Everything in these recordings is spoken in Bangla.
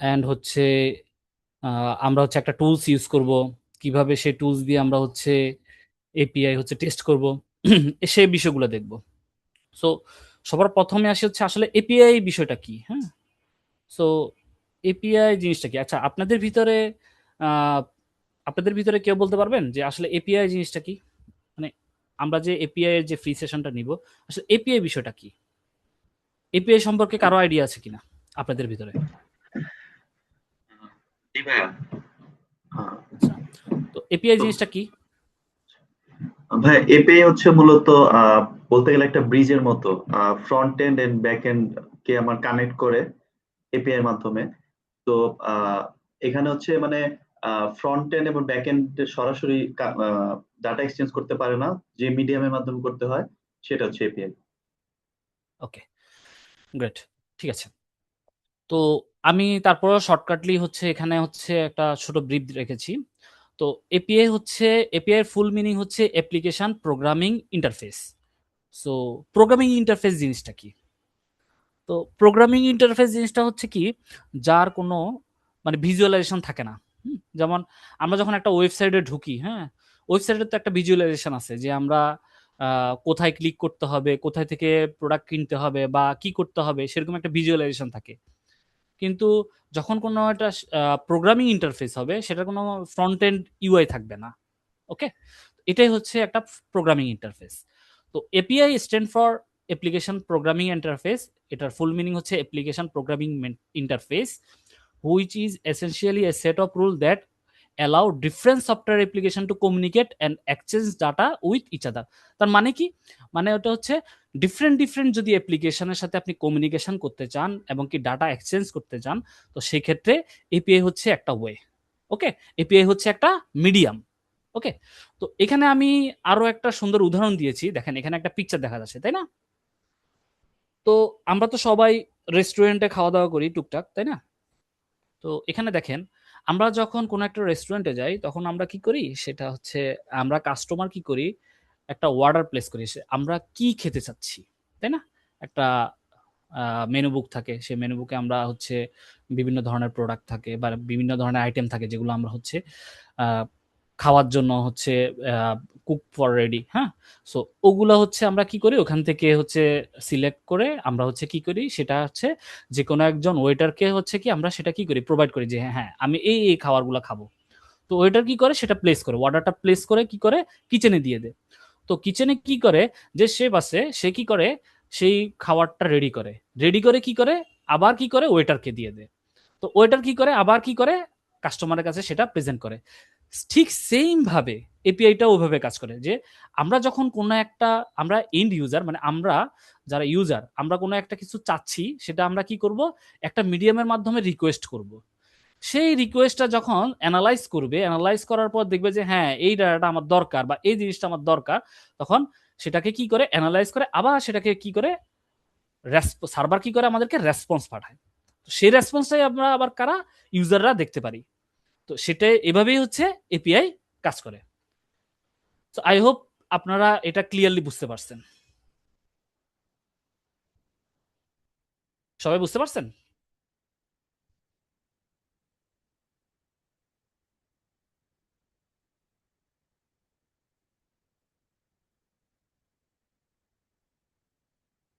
অ্যান্ড হচ্ছে আমরা হচ্ছে একটা টুলস ইউজ করব, কিভাবে সেই টুলস দিয়ে আমরা হচ্ছে এপিআই হচ্ছে টেস্ট করব, সেই বিষয়গুলো দেখব। সো সবার প্রথমে আসি হচ্ছে আসলে এপিআই বিষয়টা কি, হ্যাঁ। সো এপিআই জিনিসটা কি? আচ্ছা, আহ, আপনাদের ভিতরে কেউ বলতে পারবেন যে আসলে এপিআই জিনিসটা কি? মানে আমরা যে এপিআই এর যে ফ্রি সেশনটা নিব, আসলে এপিআই বিষয়টা কি? এপিআই সম্পর্কে কারো আইডিয়া আছে কিনা আপনাদের ভিতরে? জি ভাইয়া। আচ্ছা, তো এপিআই জিনিসটা কি? ভাই এপিআই হচ্ছে মূলত আহ, বলতে গেলে একটা ব্রিজের মতো। Front end and back end কে আমার কানেক্ট করে এপিআই এর মাধ্যমে। তো আহ, এখানে হচ্ছে মানে ফ্রন্ট এন্ড এবং ব্যাক এন্ড সরাসরি ডাটা এক্সচেঞ্জ করতে পারে না, যে মিডিয়ামের মাধ্যমে করতে হয় সেটা হচ্ছে এপিআই। ওকে, গ্রেট, ঠিক আছে। তো আমি তারপরও শর্টকাটলি হচ্ছে এখানে হচ্ছে একটা ছোট ব্রিফ রেখেছি। তো এপিআই হচ্ছে, এপিআই এর ফুল মিনিং হচ্ছে application programming interface. So programming interface জিনিসটা কি? তো প্রোগ্রামিং ইন্টারফেস জিনিসটা হচ্ছে কি, যার কোনো মানে ভিজুয়ালাইজেশন থাকে না। যেমন আমরা যখন একটা ওয়েবসাইটে ঢুকি, হ্যাঁ, ওয়েবসাইটের তো একটা ভিজুয়ালাইজেশন আছে যে আমরা কোথায় ক্লিক করতে হবে, কোথায় থেকে প্রোডাক্ট কিনতে হবে বা কি করতে হবে, সেরকম একটা ভিজুয়ালাইজেশন থাকে। কিন্তু যখন কোনো একটা প্রোগ্রামিং ইন্টারফেস হবে, সেটার কোনো ফ্রন্ট এন্ড ইউআই থাকবে না। ওকে, এটাই হচ্ছে একটা প্রোগ্রামিং ইন্টারফেস। তো API stand for application programming interface. এটার ফুল মিনিং হচ্ছে application programming interface, which is essentially a set of rule that allow different software application to communicate and exchange data with each other. তার মানে কি? মানে ওটা হচ্ছে ডিফারেন্ট ডিফারেন্ট যদি অ্যাপ্লিকেশনের সাথে আপনি কমিউনিকেশন করতে চান এবং কি ডাটা এক্সচেঞ্জ করতে চান, তো সেই ক্ষেত্রে এপিআই হচ্ছে একটা ওয়ে। ওকে, এপিআই হচ্ছে একটা মিডিয়াম। ওকে, তো এখানে আমি আরো একটা সুন্দর উদাহরণ দিয়েছি, দেখেন এখানে একটা পিকচার দেখা যাচ্ছে, তাই না? তো আমরা তো সবাই রেস্টুরেন্টে খাওয়া দাওয়া করি টুকটাক, তাই না? তো এখানে দেখেন, আমরা যখন কোনো একটা রেস্টুরেন্টে যাই তখন আমরা কি করি, সেটা হচ্ছে আমরা কাস্টমার কি করি, একটা অর্ডার প্লেস করি, আমরা কি খেতে চাচ্ছি, তাই না? একটা মেনু বুক থাকে, সেই মেনু বুকে আমরা হচ্ছে বিভিন্ন ধরনের প্রোডাক্ট থাকে বা বিভিন্ন ধরনের আইটেম থাকে যেগুলো আমরা হচ্ছে আহ, খাওয়ার জন্য হচ্ছে কুক ফর রেডি, হ্যাঁ। সো ওগুলা হচ্ছে আমরা কি করি, ওখান থেকে হচ্ছে সিলেক্ট করে আমরা হচ্ছে কি করি, সেটা হচ্ছে যে কোনো একজন ওয়েটারকে হচ্ছে কি আমরা সেটা কি করি, প্রোভাইড করি যে হ্যাঁ হ্যাঁ আমি এই এই খাবারগুলো খাবো। তো ওয়েটার কি করে, সেটা প্লেস করে, অর্ডারটা প্লেস করে কি করে, কিচেনে দিয়ে দেয়। তো কিচেনে কি করে, যে শেফ আছে সে কি করে, সেই খাবারটা রেডি করে, রেডি করে কি করে, আবার কি করে ওয়েটারকে দিয়ে দেয়। তো ওয়েটার কি করে, আবার কি করে, কাস্টমারের কাছে সেটা প্রেজেন্ট করে। ঠিক সেম ভাবে এপিআইটা ওভাবে কাজ করে যে আমরা যখন কোনো একটা, আমরা এন্ড ইউজার মানে আমরা যারা ইউজার, আমরা কোনো একটা কিছু চাচ্ছি, সেটা আমরা কি করব, একটা মিডিয়ামের মাধ্যমে রিকোয়েস্ট করব। সেই রিকোয়েস্টটা যখন অ্যানালাইজ করবে, অ্যানালাইজ করার পর দেখবে যে হ্যাঁ এই ডাটাটা আমার দরকার বা এই জিনিসটা আমার দরকার, তখন সেটাকে কি করে, অ্যানালাইজ করে আবার সেটাকে কি করে, সার্ভার কি করে আমাদেরকে রেসপন্স পাঠায়। তো সেই রেসপন্সটাই আমরা আবার কারা, ইউজাররা দেখতে পারি। তো সেটাই এভাবেই হচ্ছে এপিআই কাজ করে। তো আই হোপ আপনারা এটা ক্লিয়ারলি বুঝতে পারছেন। সবাই বুঝতে পারছেন?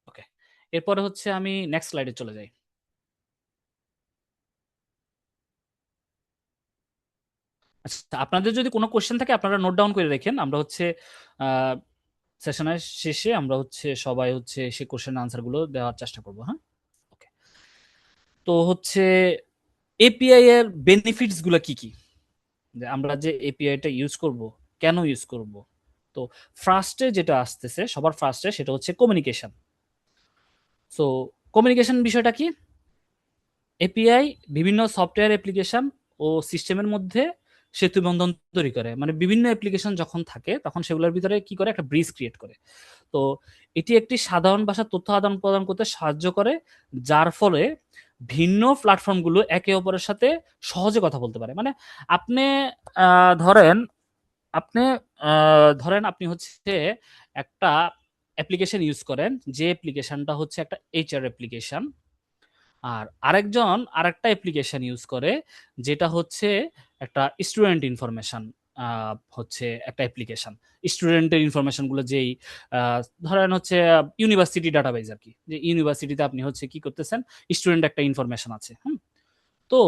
ওকে, এরপরে হচ্ছে আমি নেক্সট স্লাইডে চলে যাই। আচ্ছা, আপনাদের যদি কোনো কোশ্চেন থাকে আপনারা নোট ডাউন করে রাখেন, আমরা হচ্ছে সেশনের শেষে আমরা হচ্ছে সবাই হচ্ছে সেই কোশ্চেন আনসার গুলো দেওয়ার চেষ্টা করবো, হ্যাঁ। ওকে, তো হচ্ছে এপিআই এর বেনিফিটস গুলো কি কি, যে আমরা যে এপিআইটা ইউজ করব, কেন ইউজ করব। তো ফার্স্টে যেটা আসতেছে সবার ফার্স্টে, সেটা হচ্ছে কমিউনিকেশন। সো কমিউনিকেশন বিষয়টা কি, এপিআই বিভিন্ন সফটওয়্যার অ্যাপ্লিকেশন ও সিস্টেমের মধ্যে সেতু বন্ধন তৈরি করে, মানে বিভিন্ন অ্যাপ্লিকেশন যখন থাকে তখন সেগুলোর ভিতরে কি করে, একটা ব্রিজ ক্রিয়েট করে। তো এটি একটি সাধারণ ভাষার তথ্য আদান প্রদান করতে সাহায্য করে, যার ফলে ভিন্ন প্ল্যাটফর্মগুলো একে অপরের সাথে সহজে কথা বলতে পারে। মানে আপনি ধরেন, আপনি ধরেন আপনি হচ্ছে একটা অ্যাপ্লিকেশন ইউজ করেন, যে অ্যাপ্লিকেশনটা হচ্ছে একটা এইচআর অ্যাপ্লিকেশন। আর আরেকজন আরেকটা অ্যাপ্লিকেশন ইউজ করে, যেটা হচ্ছে একটা স্টুডেন্ট ইনফরমেশন, হচ্ছে একটা অ্যাপ্লিকেশন। স্টুডেন্টের ইনফরমেশনগুলো যেই ধরেন হচ্ছে ইউনিভার্সিটি ডাটাবেজ আর কি, যে ইউনিভার্সিটিতে আপনি হচ্ছে কি করতেছেন, স্টুডেন্ট একটা ইনফরমেশন আছে। তো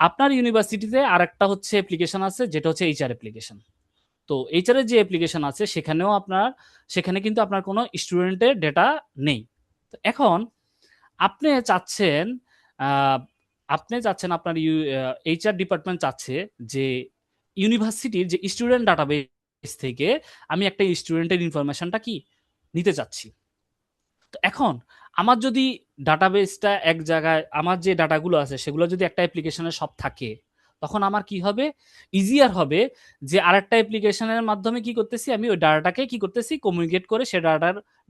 আপনার ইউনিভার্সিটিতে আরেকটা হচ্ছে অ্যাপ্লিকেশন আছে, যেটা হচ্ছে এইচআর অ্যাপ্লিকেশন। তো এইচআর এর যে অ্যাপ্লিকেশন আছে সেখানে কিন্তু আপনার কোনো স্টুডেন্টের ডেটা নেই। তো এখন আপনি চাচ্ছেন আহ, আপনার এইচআর ডিপার্টমেন্ট চাচ্ছে যে ইউনিভার্সিটির যে স্টুডেন্ট ডাটাবেস থেকে আমি একটা স্টুডেন্টের ইনফরমেশনটা কি নিতে চাচ্ছি। তো এখন আমার যদি ডাটাবেসটা এক জায়গায়, আমার যে ডাটাগুলো আছে সেগুলো যদি একটা অ্যাপ্লিকেশনে সব থাকে, তখন আমার কি হবে, ইজিয়ার হবে যে আরেকটা অ্যাপ্লিকেশনের মাধ্যমে কি করতেছি, আমি ওই ডাটাটাকে কি করতেছি, কমিউনিকেট করে সে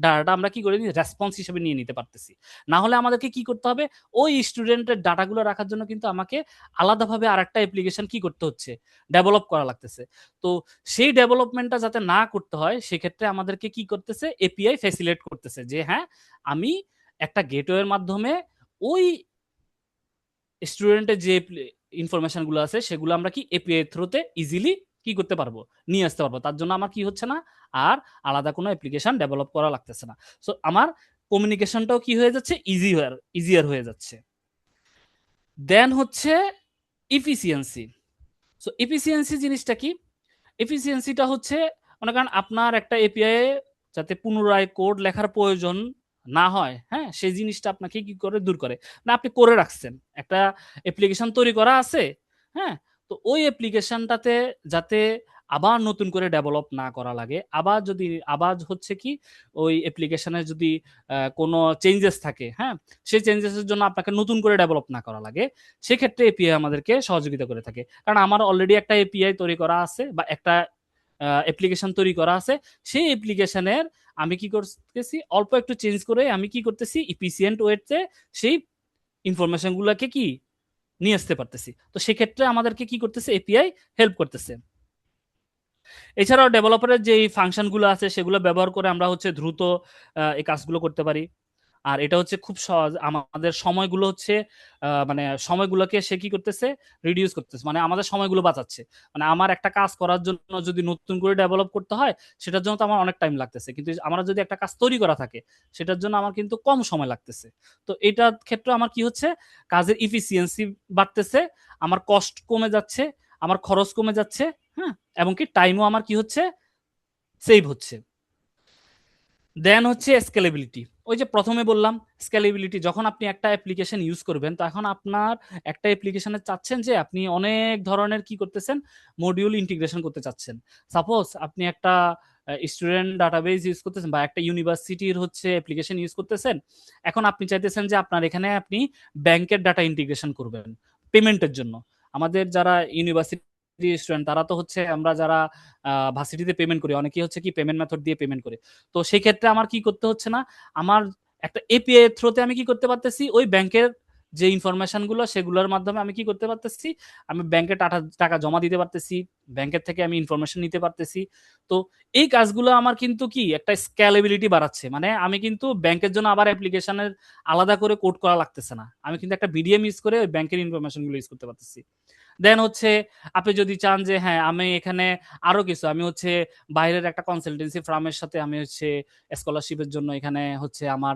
ডাটাটা আমরা কি করে নিই, রেসপন্স হিসেবে নিয়ে নিতে পারতেছি। না হলে আমাদেরকে কি করতে হবে, ওই স্টুডেন্টের ডাটাগুলো রাখার জন্য কিন্তু আমাকে আলাদাভাবে আরেকটা অ্যাপ্লিকেশন কি করতে হচ্ছে, ডেভেলপ করা লাগতেছে। তো সেই ডেভেলপমেন্টটা যাতে না করতে হয়, সেক্ষেত্রে আমাদেরকে কি করতেছে, এপিআই ফ্যাসিলিটেট করতেছে যে হ্যাঁ, আমি একটা গেটওয়ের মাধ্যমে ওই স্টুডেন্টের যে ইনফরমেশন গুলো আছে সেগুলো আমরা কি এপিআই থ্রুতে ইজিলি কি করতে পারবো, নিয়ে আসতে পারবো। তার জন্য আমার কি হচ্ছে না, আর আলাদা কোনো অ্যাপ্লিকেশন ডেভেলপ করা লাগতেছে না। সো আমার কমিউনিকেশনটাও কি হয়ে যাচ্ছে, ইজিয়ার হয়ে যাচ্ছে। দেন হচ্ছে ইফিসিয়েন্সি। সো ইফিসিয়েন্সি জিনিসটা কি, এফিসিয়েন্সিটা হচ্ছে, মনে করেন আপনার একটা এপিআই যাতে পুনরায় কোড লেখার প্রয়োজন না হয়, হ্যাঁ, সেই জিনিসটা আপনাকে কি করে দূর করে, না আপনি করে রাখছেন একটা অ্যাপ্লিকেশন তৈরি করা আছে, হ্যাঁ, তো ওই অ্যাপ্লিকেশনটাতে যাতে আবার নতুন করে ডেভেলপ না করা লাগে, আবার হচ্ছে কি ওই অ্যাপ্লিকেশনে যদি কোনো চেঞ্জেস থাকে, হ্যাঁ, সেই চেঞ্জেসের জন্য আপনাকে নতুন করে ডেভেলপ না করা লাগে, সেক্ষেত্রে এপিআই আমাদেরকে সহযোগিতা করে থাকে। কারণ আমার অলরেডি একটা এপিআই তৈরি করা আছে বা একটা অ্যাপ্লিকেশন তৈরি করা আছে, সেই অ্যাপ্লিকেশনের আমি কি করতেছি, অল্প একটু চেঞ্জ করে আমি কি করতেছি, ইফিসিয়েন্ট ওয়েতে সেই ইনফরমেশন গুলাকে কি নিয়ে আসতে পারতেছি। তো সেক্ষেত্রে আমাদেরকে কি করতেছে, এপিআই হেল্প করতেছে। এছাড়াও ডেভেলপারের যে ফাংশনগুলো আছে সেগুলো ব্যবহার করে আমরা হচ্ছে দ্রুত এই কাজগুলো করতে পারি। আর এটা হচ্ছে খুব সহজ, আমাদের সময়গুলো হচ্ছে মানে সময়গুলোকে সে কি করতেছে, রিডিউস করতেছে, মানে আমাদের সময়গুলো বাঁচাচ্ছে। মানে আমার একটা কাজ করার জন্য যদি নতুন করে ডেভেলপ করতে হয়, সেটার জন্য তো আমার অনেক টাইম লাগতেছে, কিন্তু আমার যদি একটা কাজ তৈরি করা থাকে, সেটার জন্য আমার কিন্তু কম সময় লাগতেছে। তো এটার ক্ষেত্রে আমার কি হচ্ছে, কাজের ইফিসিয়েন্সি বাড়তেছে, আমার কস্ট কমে যাচ্ছে, আমার খরচ কমে যাচ্ছে, হ্যাঁ, এবং কি টাইমও আমার কি হচ্ছে, সেভ হচ্ছে। দেন হচ্ছে স্কেলেবিলিটি। ওই যে প্রথমে বললাম স্কেলেবিলিটি, যখন আপনি একটা অ্যাপ্লিকেশন ইউজ করবেন, তখন আপনার একটা অ্যাপ্লিকেশনে চাচ্ছেন যে আপনি অনেক ধরনের কি করতেছেন, মডিউল ইন্টিগ্রেশন করতে চাচ্ছেন। সাপোজ আপনি একটা স্টুডেন্ট ডাটাবেজ ইউজ করতেছেন বা একটা ইউনিভার্সিটির হচ্ছে অ্যাপ্লিকেশন ইউজ করতেছেন। এখন আপনি চাইতেছেন যে আপনার এখানে আপনি ব্যাংকের ডাটা ইন্টিগ্রেশন করবেন পেমেন্টের জন্য। আমাদের যারা ইউনিভার্সিটি স্টুডেন্ট, তারা তো হচ্ছে, আমরা যারা ভার্সিটিতে পেমেন্ট করি, অনেকেই হচ্ছে কি পেমেন্ট মেথড দিয়ে পেমেন্ট করে। তো সেই ক্ষেত্রে আমার কি করতে হচ্ছে না, আমার একটা এপিআই এর থ্রুতে আমি কি করতে পারতেছি, ওই ব্যাংকের যে ইনফরমেশন গুলো সেগুলোর মাধ্যমে আমি কি করতে পারতেছি, আমি ব্যাংকে টাকা জমা দিতে পারতেছি, ব্যাংকের থেকে আমি ইনফরমেশন নিতে পারতেছি। তো এই কাজগুলো আমার কিন্তু কি একটা স্কেলেবিলিটি বাড়াচ্ছে, মানে আমি কিন্তু ব্যাংকের জন্য আবার অ্যাপ্লিকেশনের আলাদা করে কোড করা লাগতেছে না, আমি কিন্তু একটা বিডিএম ইউজ করে ওই ব্যাংকের ইনফরমেশন গুলো ইউজ করতে পারতেছি। দেন হচ্ছে আপনি যদি চান যে হ্যাঁ, আমি এখানে আরো কিছু, আমি হচ্ছে বাইরের একটা কনসালটেন্সি ফার্মের সাথে আমি হচ্ছে স্কলারশিপের জন্য এখানে হচ্ছে আমার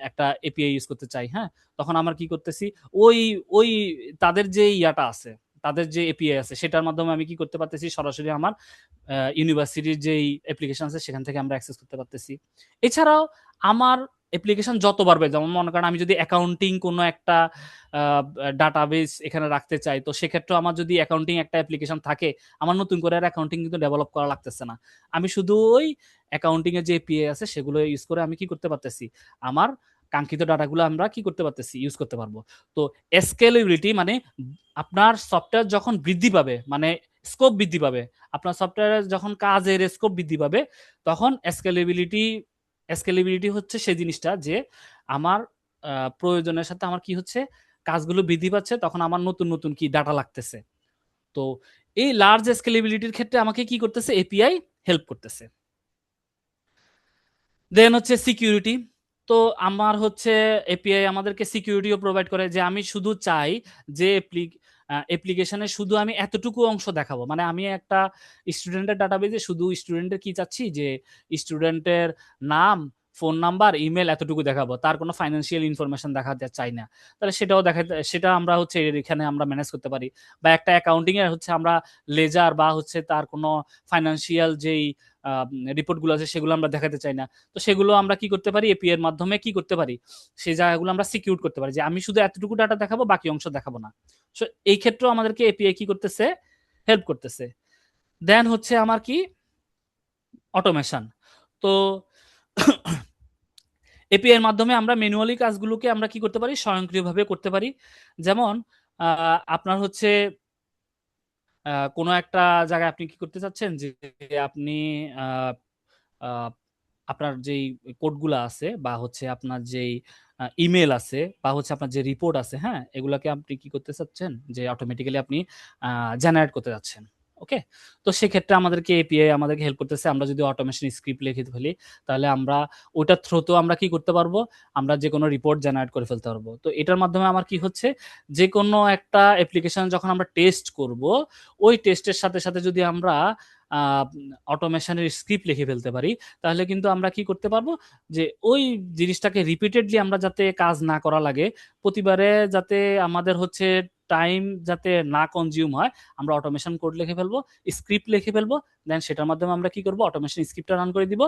একটা এপিআই ইউজ করতে চাই, হ্যাঁ, তখন আমার কি করতেছি, ওই ওই তাদের যে ইয়াটা আছে, তাদের যে এপিআই আছে, সেটার মাধ্যমে আমি কি করতে পারতেছি, সরাসরি আমার ইউনিভার্সিটির যেই অ্যাপ্লিকেশন আছে সেখান থেকে আমরা অ্যাক্সেস করতে পারতেছি। এছাড়াও আমার অ্যাপ্লিকেশন যত বাড়বে, যেমন মনে করেন আমি যদি অ্যাকাউন্টিং কোনো একটা ডাটাবেস এখানে রাখতে চাই, তো সেক্ষেত্রে আমার যদি অ্যাকাউন্টিং একটা অ্যাপ্লিকেশন থাকে, আমার নতুন করে আর অ্যাকাউন্টিং কিন্তু ডেভেলপ করা লাগতেছে না। আমি শুধু ওই অ্যাকাউন্টিং এর যে এপিআই আছে সেগুলো ইউজ করে আমি কি করতে পারতেছি, আমার কাঙ্ক্ষিত ডাটাগুলো আমরা কি করতে পারতেছি, ইউজ করতে পারবো। তো স্কেলেবিলিটি মানে আপনার সফটওয়্যার যখন বৃদ্ধি পাবে, মানে স্কোপ বৃদ্ধি পাবে, আপনার সফটওয়্যারের যখন কাজের স্কোপ বৃদ্ধি পাবে, তখন স্কেলেবিলিটি হচ্ছে সেই জিনিসটা যে আমার প্রয়োজনের সাথে আমার কি হচ্ছে, কাজগুলো বৃদ্ধি পাচ্ছে, তখন আমার নতুন নতুন কি ডাটা লাগতেছে। তো এই লার্জ স্কেলেবিলিটির ক্ষেত্রে আমাকে কি করতেছে, এপিআই হেল্প করতেছে। দেন হচ্ছে সিকিউরিটি। তো আমার হচ্ছে এপিআই আমাদেরকে সিকিউরিটিও প্রোভাইড করে, যে আমি শুধু চাই যে অ্যাপ্লিকেশনে শুধু আমি এতটুকু অংশ দেখাবো, মানে আমি একটা স্টুডেন্টের ডাটাবেজে শুধু স্টুডেন্টের কি চাচ্ছি, যে স্টুডেন্টের নাম, ফোন নাম্বার, ইমেল এতটুকু দেখাবো, তার কোনো ফাইন্যান্সিয়াল ইনফরমেশন দেখাতে চাই না। তাহলে সেটাও দেখাতে, সেটা আমরা হচ্ছে এখানে আমরা ম্যানেজ করতে পারি। বা একটা অ্যাকাউন্টিং এর হচ্ছে আমরা লেজার বা হচ্ছে তার কোনো ফাইন্যান্সিয়াল যেই রিপোর্টগুলো আছে সেগুলো আমরা দেখাতে চাই না। তো সেগুলো আমরা কি করতে পারি, এপিআই এর মাধ্যমে কি করতে পারি, সেই জায়গাগুলো আমরা সিকিউর করতে পারি, যে আমি শুধু এতটুকু ডাটা দেখাবো, বাকি অংশ দেখাবো না। সো এই ক্ষেত্রেও আমাদেরকে এপিআই কি করতেছে, হেল্প করতেছে। দেন হচ্ছে আমার কি, অটোমেশন। তো এপিআই এর মাধ্যমে আমরা ম্যানুয়ালি কাজগুলোকে আমরা কি করতে পারি, স্বয়ংক্রিয়ভাবে করতে পারি। যেমন আপনার হচ্ছে কোনো একটা জায়গায় আপনি কি করতে চাচ্ছেন, যে আপনি আহ, আহ, আপনার যেই কোডগুলো আছে বা হচ্ছে আপনার যেই ইমেল আছে বা হচ্ছে আপনার যে রিপোর্ট আছে, হ্যাঁ, এগুলাকে আপনি কি করতে চাচ্ছেন, যে অটোমেটিক্যালি আপনি জেনারেট করতে যাচ্ছেন। ওকে, তো সেক্ষেত্রে আমাদেরকে এপিআই আমাদেরকে হেল্প করতেছে। আমরা যদি অটোমেশন স্ক্রিপ্ট লিখে ফেলি, তাহলে আমরা ওটার থ্রুতেও আমরা কি করতে পারবো, আমরা যে কোনো রিপোর্ট জেনারেট করে ফেলতে পারবো। তো এটার মাধ্যমে আমার কি হচ্ছে, যে কোনো একটা অ্যাপ্লিকেশন যখন আমরা টেস্ট করব, ওই টেস্টের সাথে সাথে যদি আমরা অটোমেশনের স্ক্রিপ্ট লিখে ফেলতে পারি, তাহলে কিন্তু আমরা কি করতে পারবো, যে ওই জিনিসটাকে রিপিটেডলি আমরা যাতে কাজ না করা লাগে, প্রতিবারে যাতে আমাদের হচ্ছে টাইম যাতে না কনজিউম হয়, আমরা অটোমেশন কোড লিখে ফেলবো, স্ক্রিপ্ট লিখে ফেলবো। দেন সেটার মাধ্যমে আমরা কি করবো, অটোমেশন স্ক্রিপ্টটা রান করে দিব।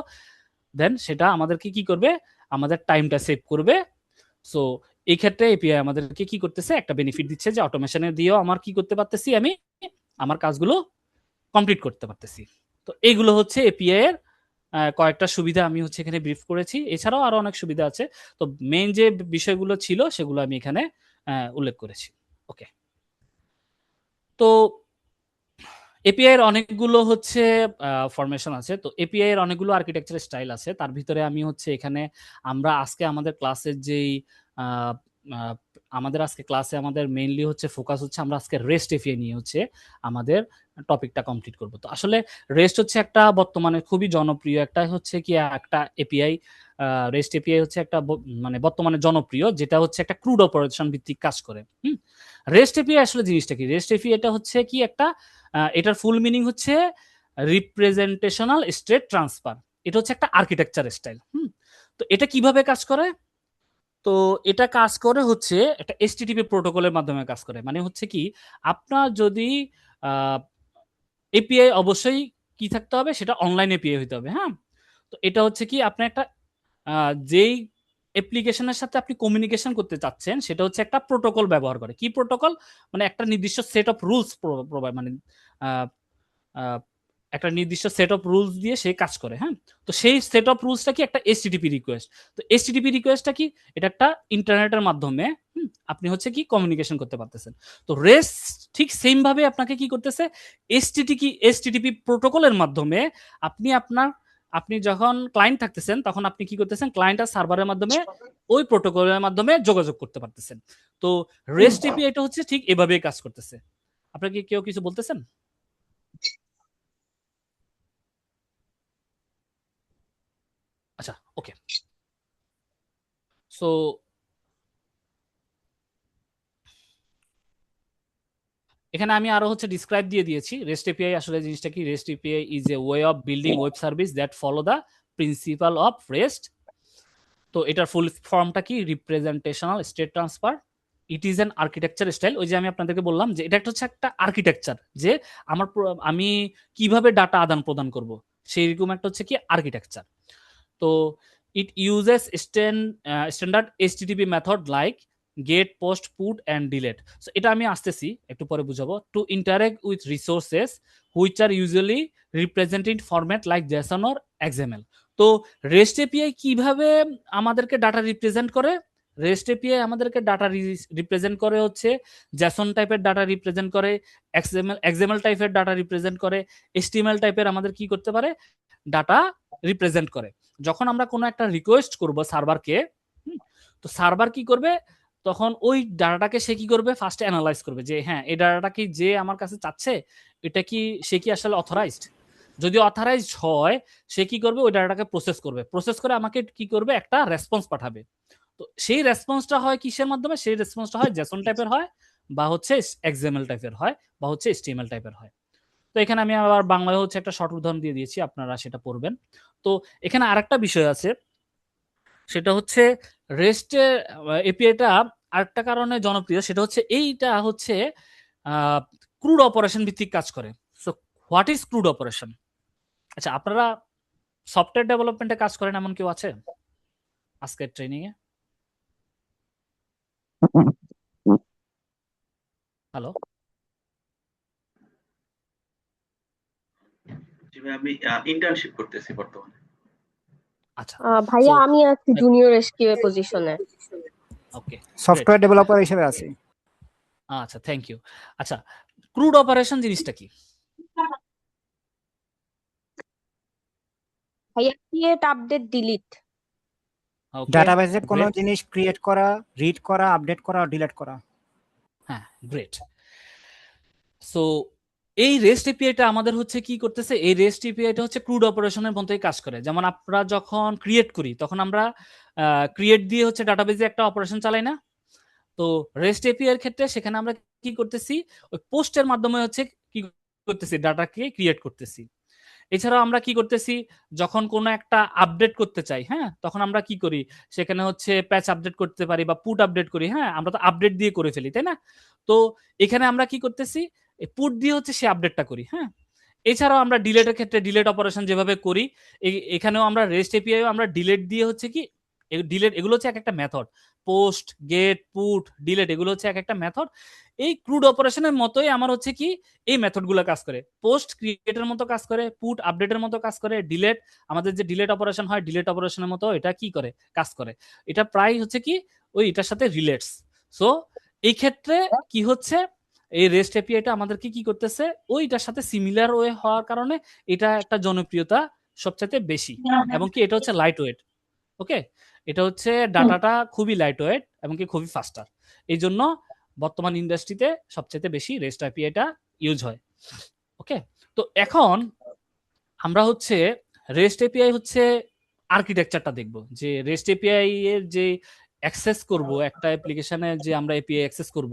দেন সেটা আমাদেরকে কি করবে, আমাদের টাইমটা সেভ করবে। সো এই ক্ষেত্রে এপিআই আমাদেরকে কি করতেছে, একটা বেনিফিট দিচ্ছে, যে অটোমেশনে দিয়েও আমার কি করতে পারতেছি, আমি আমার কাজগুলো কমপ্লিট করতে পারতেছি। তো এইগুলো হচ্ছে এপিআই এর কয়েকটা সুবিধা আমি হচ্ছে এখানে ব্রিফ করেছি। এছাড়াও আরো অনেক সুবিধা আছে। তো মেইন যে বিষয়গুলো ছিল সেগুলো আমি এখানে উল্লেখ করেছি। ওকে, তো এপিআই এর অনেকগুলো হচ্ছে ফরমেশন আছে। তো এপিআই এর অনেকগুলো আর্কিটেকচার স্টাইল আছে। তার ভিতরে আমি হচ্ছে এখানে, আমরা আজকে আমাদের ক্লাসের যেই আহ, আহ, আমাদের আজকে ক্লাসে আমাদের মেইনলি হচ্ছে ফোকাস হচ্ছে, আমরা আজকে রেস্ট এপিআই নিয়ে হচ্ছে আমাদের টপিকটা কমপ্লিট করব। তো আসলে রেস্ট হচ্ছে একটা বর্তমানে খুবই জনপ্রিয় একটা হচ্ছে কি একটা এপিআই। রেস্ট এপিআই হচ্ছে একটা মানে বর্তমানে জনপ্রিয়, যেটা হচ্ছে একটা ক্রুড অপারেশন ভিত্তিক কাজ করে। রেস্ট এপিআই আসলে জিনিসটা কি, রেস্ট এপিআই এটা হচ্ছে কি একটা, এটার ফুল মিনিং হচ্ছে রিপ্রেজেন্টেশনাল স্টেট ট্রান্সফার। এটা হচ্ছে একটা আর্কিটেকচার স্টাইল। তো এটা কিভাবে কাজ করে, তো এটা কাজ করে হচ্ছে একটা এসটিটিপি প্রোটোকলের মাধ্যমে কাজ করে। মানে হচ্ছে কি, আপনার যদি এপিআই অবশ্যই কি থাকতে হবে, সেটা অনলাইন এপিআই হইতে হবে। হ্যাঁ, তো এটা হচ্ছে কি, আপনি একটা যেই অ্যাপ্লিকেশনের সাথে আপনি কমিউনিকেশন করতে চাচ্ছেন, সেটা হচ্ছে একটা প্রোটোকল ব্যবহার করে। কি প্রোটোকল, মানে একটা নির্দিষ্ট সেট অফ রুলস প্রোভাইড, মানে আহ, আহ, একটা নির্দিষ্ট সেট অফ রুলস দিয়ে সে কাজ করে। হ্যাঁ, তো সেই সেট অফ রুলসটা কি, একটা এসটিটিপি রিকোয়েস্ট। তো এসটিটিপি রিকোয়েস্টটা কি, এটা একটা ইন্টারনেটের মাধ্যমে আপনি হচ্ছে কি কমিউনিকেশন করতে পারতেছেন। তো রেস্ট ঠিক সেম ভাবে আপনাকে কি করতেছে, এসটিটিপি প্রোটোকলের মাধ্যমে আপনি আপনার, আপনি যখন ক্লায়েন্ট থাকতেছেন, তখন আপনি কি করতেছেন, ক্লায়েন্ট আর সার্ভারের মাধ্যমে ওই প্রোটোকলের মাধ্যমে যোগাযোগ করতে পারতেছেন। তো রেস্ট এপিআই এটা হচ্ছে ঠিক এভাবেই কাজ করতেছে। আপনাকে কেউ কিছু বলতেছেন? আচ্ছা, ওকে। সো এখানে আমি আরো হচ্ছে ডিসক্রাইব দিয়ে দিয়েছি রেস্ট এপিআই আসলে জিনিসটা কি। REST API is a way of building web service that follow the principle of REST. তো এটার ফুল ফর্মটা কি, representational state transfer. It is an architecture style. ওই যে আমি আপনাদেরকে বললাম যে এটা একটা হচ্ছে একটা আর্কিটেকচার, যে আমার আমি কিভাবে ডাটা আদান প্রদান করব, সেই রকম একটা হচ্ছে কি আর্কিটেকচার। তো it uses standard HTTP method like get, post, put and delete. So এটা আমি আসতেছি, একটু পরে বুঝাবো। To interact with resources which are usually represented format like JSON or XML. তো রেস্ট এপিআই কিভাবে আমাদেরকে ডাটা রিপ্রেজেন্ট করে, রেস্ট এপিআই আমাদেরকে ডাটা রিপ্রেজেন্ট করে হচ্ছে জেসন টাইপের ডাটা রিপ্রেজেন্ট করে, এক্সএমএল টাইপের ডাটা রিপ্রেজেন্ট করে, এইচটিএমএল টাইপের আমাদের কি করতে পারে, ডাটা রিপ্রেজেন্ট করে। যখন আমরা কোনো একটা রিকোয়েস্ট করব সার্ভারকে, তো সার্ভার কি করবে, তখন ওই ডাটাটাকে সে কি করবে, ফার্স্টে অ্যানালাইজ করবে, যে হ্যাঁ এই ডাটাটা কি যে আমার কাছে চাচ্ছে, এটা কি সে কি আসলে অথরাইজড। যদি অথরাইজড হয় সে কি করবে, ওই ডাটাটাকে প্রসেস করবে, প্রসেস করে আমাকে কি করবে, একটা রেসপন্স পাঠাবে। তো সেই রেসপন্সটা হয় কিসের মাধ্যমে, সেই রেসপন্সটা হয় জেসন টাইপের হয়, বা হচ্ছে এক্সএমএল টাইপের হয়, বা হচ্ছে এইচটিএমএল টাইপের হয়। তো এখানে আমি আবার বাংলায় হচ্ছে একটা শর্ট উদাহরণ দিয়ে দিয়েছি, আপনারা সেটা পড়বেন। তো এখানে আরেকটা বিষয় আছে, সেটা হচ্ছে রেস্টের এপিআইটা আরেকটা কারণে জনপ্রিয়, সেটা হচ্ছে এইটা হচ্ছে ক্রুড অপারেশন ভিত্তিক কাজ করে। So what is crude operation? আচ্ছা, আপনারা সফটওয়্যার ডেভেলপমেন্টে কাজ করেন এমন কেউ আছে আজকের ট্রেনিং এ? হ্যালো? জি ভাই, আমি ইন্টার্নশিপ করতেছি বর্তমানে। আচ্ছা। সো ভাইয়া আমি আছি জুনিয়র এসকিউ পজিশনে। ওকে, সফটওয়্যার ডেভেলপার হিসেবে আছি। আচ্ছা, থ্যাংক ইউ। আচ্ছা, ক্রুড অপারেশন জিনিসটা কি? ভাইয়া ক্রিয়েট আপডেট ডিলিট। ওকে, ডাটাবেসে কোনো গ্রেট। জিনিস ক্রিয়েট করা, রিড করা, আপডেট করা, ডিলিট করা। হ্যাঁ, গ্রেট। সো এই রেস্ট এপিআইটা আমাদের হচ্ছে কি করতেছে, এই রেস্ট এপিআইটা হচ্ছে ক্রুড অপারেশনের মতোই কাজ করে। যেমন আমরা যখন ক্রিয়েট করি তখন আমরা ক্রিয়েট দিয়ে হচ্ছে ডাটাবেজে একটা অপারেশন চালাই না? তো রেস্ট এপিআই এর ক্ষেত্রে সেখানে আমরা কি করতেছি, ওই পোস্টের মাধ্যমে হচ্ছে কি করতেছি, ডাটাকে ক্রিয়েট করতেছি। এছাড়াও আমরা কি করতেছি, যখন কোনো একটা আপডেট করতে চাই, হ্যাঁ, তখন আমরা কি করি, সেখানে হচ্ছে প্যাচ আপডেট করতে পারি বা পুট আপডেট করি, হ্যাঁ, আমরা তো আপডেট দিয়ে করে ফেলি, তাই না? তো এখানে আমরা কি করতেছি, পুট দিয়ে হচ্ছে সে আপডেটটা করি, হ্যাঁ। এছাড়াও আমরা ডিলেটের ক্ষেত্রে ডিলেট অপারেশন যেভাবে করি, এখানেও আমরা রেস্ট এপিআই আমরা ডিলেট দিয়ে হচ্ছে কি, ডিলেট এগুলো হচ্ছে এক একটা method, post, get, put, delete এগুলো হচ্ছে এক একটা মেথড। এই ক্রুড অপারেশনের মতোই আমার হচ্ছে কি এই মেথডগুলো কাজ করে। পোস্ট ক্রিয়েটের মতো কাজ করে, পুট আপডেটের মতো কাজ করে, ডিলেট আমাদের যে ডিলেট অপারেশন হয় ডিলেট অপারেশনের মতো এটা কি করে, কাজ করে। এটা প্রায় হচ্ছে কি ওই এটার সাথে রিলেটস। সো এই ক্ষেত্রে কি হচ্ছে, এই রেস্ট এপিআইটা আমাদেরকে কি করতেছে, ওইটার সাথে সিমিলার ওয়ে হওয়ার কারণে এটা একটা জনপ্রিয়তা সবচাইতে বেশি, এবং কি এটা হচ্ছে লাইট ওয়েট। ওকে, এটা হচ্ছে ডাটাটা খুবই লাইট ওয়েট এবং কি খুবই ফাস্টার। এই জন্য বর্তমান ইন্ডাস্ট্রিতে সবচেয়ে বেশি রেস্ট এপিআইটা ইউজ হয়। ওকে, তো এখন আমরা হচ্ছে রেস্ট এপিআই হচ্ছে আর্কিটেকচারটা দেখব, যে রেস্ট এপিআই এর যে অ্যাক্সেস করব একটা অ্যাপ্লিকেশনে, যে আমরা এপিআই অ্যাক্সেস করব,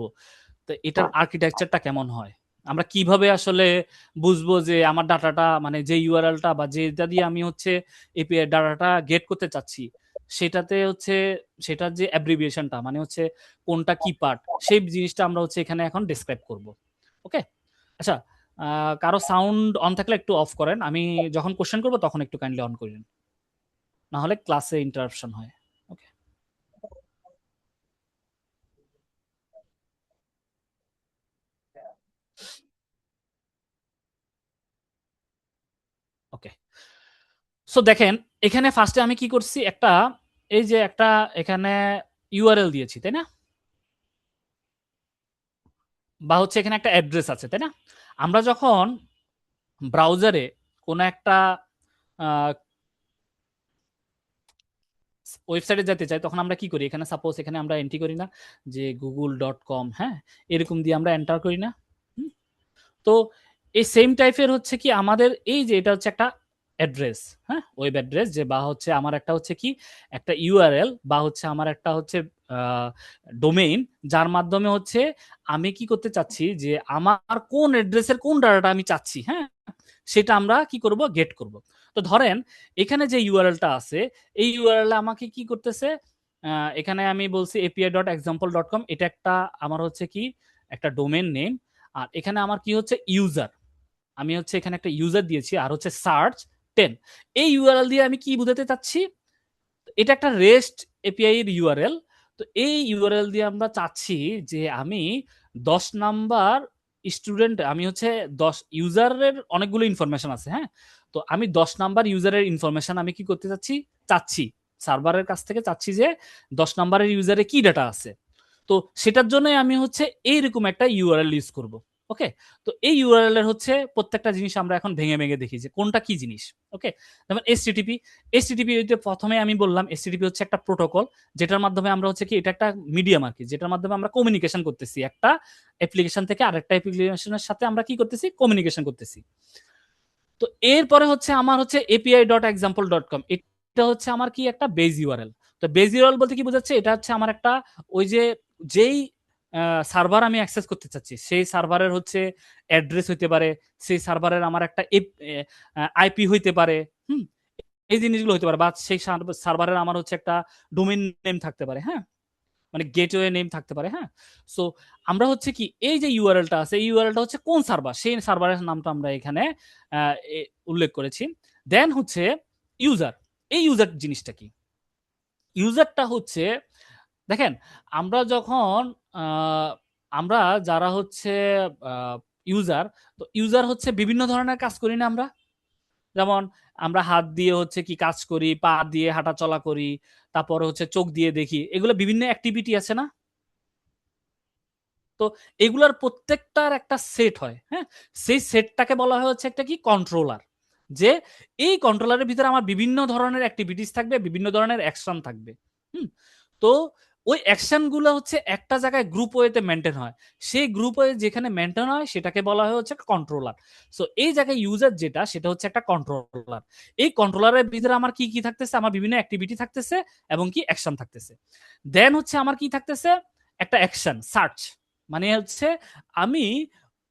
তো এটার আর্কিটেকচারটা কেমন হয়, আমরা কিভাবে আসলে বুঝবো যে আমার ডাটাটা মানে যে ইউআরএলটা বা যেটা দিয়ে আমি হচ্ছে এপিআই ডাটাটা গেট করতে চাচ্ছি, সেটাতে হচ্ছে সেটার যে অ্যাব্রিভিয়েশনটা মানে হচ্ছে কোনটা কি পার্ট, সেই জিনিসটা আমরা হচ্ছে এখানে এখন ডেসক্রাইব করব। ওকে, আচ্ছা, কারো সাউন্ড অন থাকলে একটু অফ করেন, আমি যখন কোশ্চেন করবো তখন একটু কাইন্ডলি অন করেন, না হলে ক্লাসে ইন্টারাপশন হয়। ওকে, ওকে। সো দেখেন, এখানে ফার্স্টে আমি কি করছি, একটা এই যে একটা এখানে ইউআরএল দিয়েছি, তাই না, বা হচ্ছে এখানে একটা অ্যাড্রেস আছে, তাই না? আমরা যখন ব্রাউজারে কোনো একটা ওয়েবসাইটে যেতে চাই তখন আমরা কি করি, এখানে সাপোজ এখানে আমরা এন্ট্রি করি না যে google.com, হ্যাঁ, এরকম দিয়ে আমরা এন্টার করি না? হুম? তো এই সেম টাইপের হচ্ছে কি আমাদের এই যে এটা হচ্ছে একটা অ্যাড্রেস, হ্যাঁ, ওয়েব অ্যাড্রেস, যে বা হচ্ছে আমার একটা হচ্ছে কি একটা ইউআরএল, বা হচ্ছে আমার একটা হচ্ছে ডোমেইন, যার মাধ্যমে হচ্ছে আমি কি করতে চাচ্ছি, যে আমার কোন অ্যাড্রেসের কোন ডাটাটা আমি চাচ্ছি, হ্যাঁ, সেটা আমরা কি করব, গেট করব। তো ধরেন এখানে যে ইউআরএলটা আছে, এই ইউআরএল আমাকে কি করতেছে, এখানে আমি বলছি api.example.com, এটা একটা আমার হচ্ছে কি একটা ডোমেইন নেম, আর এখানে আমার কি হচ্ছে ইউজার, আমি হচ্ছে এখানে একটা ইউজার দিয়েছি, আর হচ্ছে সার্চ 10। এই ইউআরএল দিয়ে আমি কি বুঝাতে চাচ্ছি, এটা একটা রেস্ট এপিআই এর ইউআরএল। তো এই ইউআরএল দিয়ে আমরা চাচ্ছি যে আমি 10 নাম্বার স্টুডেন্ট, আমি হচ্ছে 10 ইউজারের অনেকগুলো ইনফরমেশন আছে, হ্যাঁ, তো আমি 10 নাম্বার ইউজারের ইনফরমেশন আমি কি করতে চাচ্ছি, চাচ্ছি সার্ভারের কাছ থেকে চাচ্ছি যে 10 নাম্বারের ইউজারে কি ডাটা আছে। তো সেটার জন্য আমি হচ্ছে এইরকম একটা ইউআরএল ইউজ করব। ওকে, তো এই ইউআরএল এর হচ্ছে প্রত্যেকটা জিনিস আমরা এখন ভেঙে ভেঙে দেখি যে কোনটা কি জিনিস। ওকে, যেমন এসটিটিপি, এসটিটিপি প্রথমে আমি বললাম এসটিটিপি হচ্ছে একটা প্রোটোকল, যেটার মাধ্যমে আমরা হচ্ছে কি এটা একটা মিডিয়াম আর কি, যেটার মাধ্যমে আমরা কমিউনিকেশন করতেছি, একটা অ্যাপ্লিকেশন থেকে আরেকটা অ্যাপ্লিকেশনের সাথে আমরা কি করতেছি, কমিউনিকেশন করতেছি। তো এরপরে হচ্ছে আমার হচ্ছে api.example.com, এটা হচ্ছে আমার কি একটা বেজ ইউআরএল। তো বেজ ইউআরএল বলতে কি বোঝাচ্ছে, এটা হচ্ছে আমার একটা ওই যে যেই সার্ভার আমি অ্যাক্সেস করতে চাচ্ছি সেই সার্ভারের হচ্ছে অ্যাড্রেস হইতে পারে, সেই সার্ভারের আমার একটা আইপি হইতে পারে, হুম, এই জিনিসগুলো হইতে পারে, বা সেই সার্ভারের আমার হচ্ছে একটা ডোমেইন নেম থাকতে পারে, হ্যাঁ, মানে গেটওয়ে নেম থাকতে পারে, হ্যাঁ। সো আমরা হচ্ছে কি এই যে ইউআরএলটা আছে, এই ইউআরএলটা হচ্ছে কোন সার্ভার, সেই সার্ভারের নামটা আমরা এখানে উল্লেখ করেছি। দেন হচ্ছে ইউজার। এই ইউজার জিনিসটা কি? ইউজারটা হচ্ছে, দেখেন, আমরা যখন আহ, আমরা যারা হচ্ছে ইউজার, তো ইউজার হচ্ছে বিভিন্ন ধরনের কাজ করি না আমরা? যেমন আমরা হাত দিয়ে হচ্ছে কি কাজ করি, পা দিয়ে হাঁটা চলা করি, তারপরে হচ্ছে চোখ দিয়ে দেখি, এগুলো বিভিন্ন অ্যাক্টিভিটি আছে না? তো এগুলার প্রত্যেকটার একটা সেট হয়, হ্যাঁ। সেই সেটটাকে বলা হয় হচ্ছে একটা কি কন্ট্রোলার। যে এই কন্ট্রোলারের ভিতরে আমার বিভিন্ন ধরনের অ্যাক্টিভিটিস থাকবে, বিভিন্ন ধরনের অ্যাকশন থাকবে। হুম। তো ওই অ্যাকশন গুলো হচ্ছে একটা জায়গায় গ্রুপ ওয়েতে মেনটেন হয়। সেই গ্রুপ ওয়ে যেখানে মেনটেন হয় সেটাকে বলা হয় হচ্ছে কন্ট্রোলার। সো এই জায়গায় ইউজার যেটা, সেটা হচ্ছে একটা কন্ট্রোলার। এই কন্ট্রোলারের ভিতরে আমার কি কি থাকতেছে, আমার বিভিন্ন অ্যাক্টিভিটি থাকতেছে এবং কি অ্যাকশন থাকতেছে। দেন হচ্ছে আমার কি থাকতেছে, একটা অ্যাকশন সার্চ, মানে হচ্ছে আমি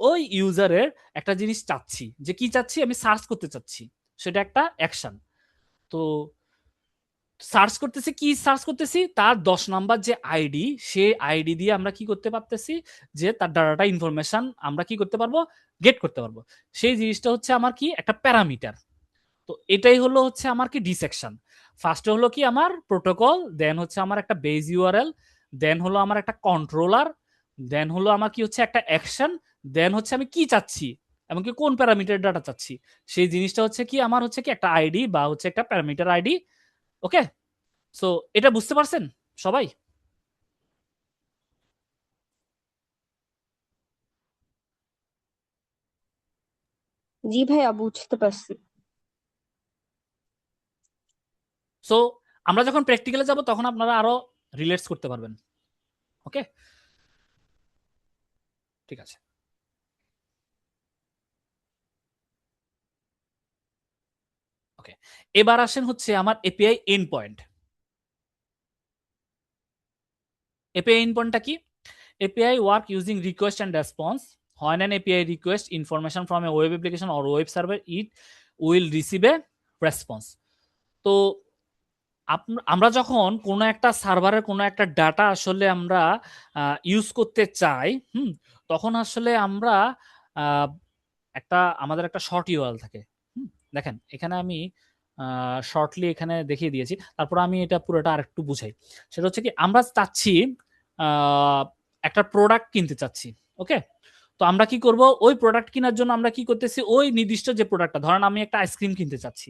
ওই ইউজারের একটা জিনিস চাচ্ছি, যে কি চাচ্ছি, আমি সার্চ করতে চাচ্ছি, সেটা একটা অ্যাকশন। তো সার্চ করতেছি, কি সার্চ করতেছি, তার 10 নাম্বার যে আইডি, সেই আইডি দিয়ে আমরা কি করতে পারতেছি, যে তার ডাটা ইনফরমেশন আমরা কি করতে পারবো, গেট করতে পারবো। সেই জিনিসটা হচ্ছে আমার কি একটা প্যারামিটার। তো এটাই হলো হচ্ছে আমার কি ডিসেকশন। ফার্স্টে হলো কি আমার প্রোটোকল, দেন হচ্ছে আমার একটা বেজ ইউআরএল, দেন হলো আমার একটা কন্ট্রোলার, দেন হলো আমার কি হচ্ছে একটা অ্যাকশন, দেন হচ্ছে আমি কি চাচ্ছি এমনকি কোন প্যারামিটার ডাটা চাচ্ছি, সেই জিনিসটা হচ্ছে কি আমার হচ্ছে কি একটা আইডি বা হচ্ছে একটা প্যারামিটার আইডি। ওকে, সো এটা বুঝতে পারছেন সবাই? জি ভাইয়া, বুঝতে পারছি। সো আমরা যখন প্র্যাকটিক্যালে যাব তখন আপনারা আরো রিলেটস করতে পারবেন। ওকে, ঠিক আছে। ওকে, এবার আসেন হচ্ছে আমার API end point. API endpoint কি? API work using request and response. When an API request information from a web application or web server, it will receive a response. তো আমরা যখন কোনো একটা সার্ভারের কোনো একটা ডাটা আসলে আমরা ইউজ করতে চাই, তখন আসলে আমরা আহ, আমাদের একটা শর্ট ইউআরএল থাকে। দেখেন এখানে আমি শর্টলি এখানে দেখিয়ে দিয়েছি, তারপর আমি এটা পুরোটা আরেকটু বুঝাই। সেটা হচ্ছে কি, আমরা চাচ্ছি আহ, একটা প্রোডাক্ট কিনতে চাচ্ছি। ওকে, তো আমরা কি করব, ওই প্রোডাক্ট কেনার জন্য আমরা কি করতেছি, ওই নির্দিষ্ট যে প্রোডাক্টটা, ধরেন আমি একটা আইসক্রিম কিনতে চাচ্ছি,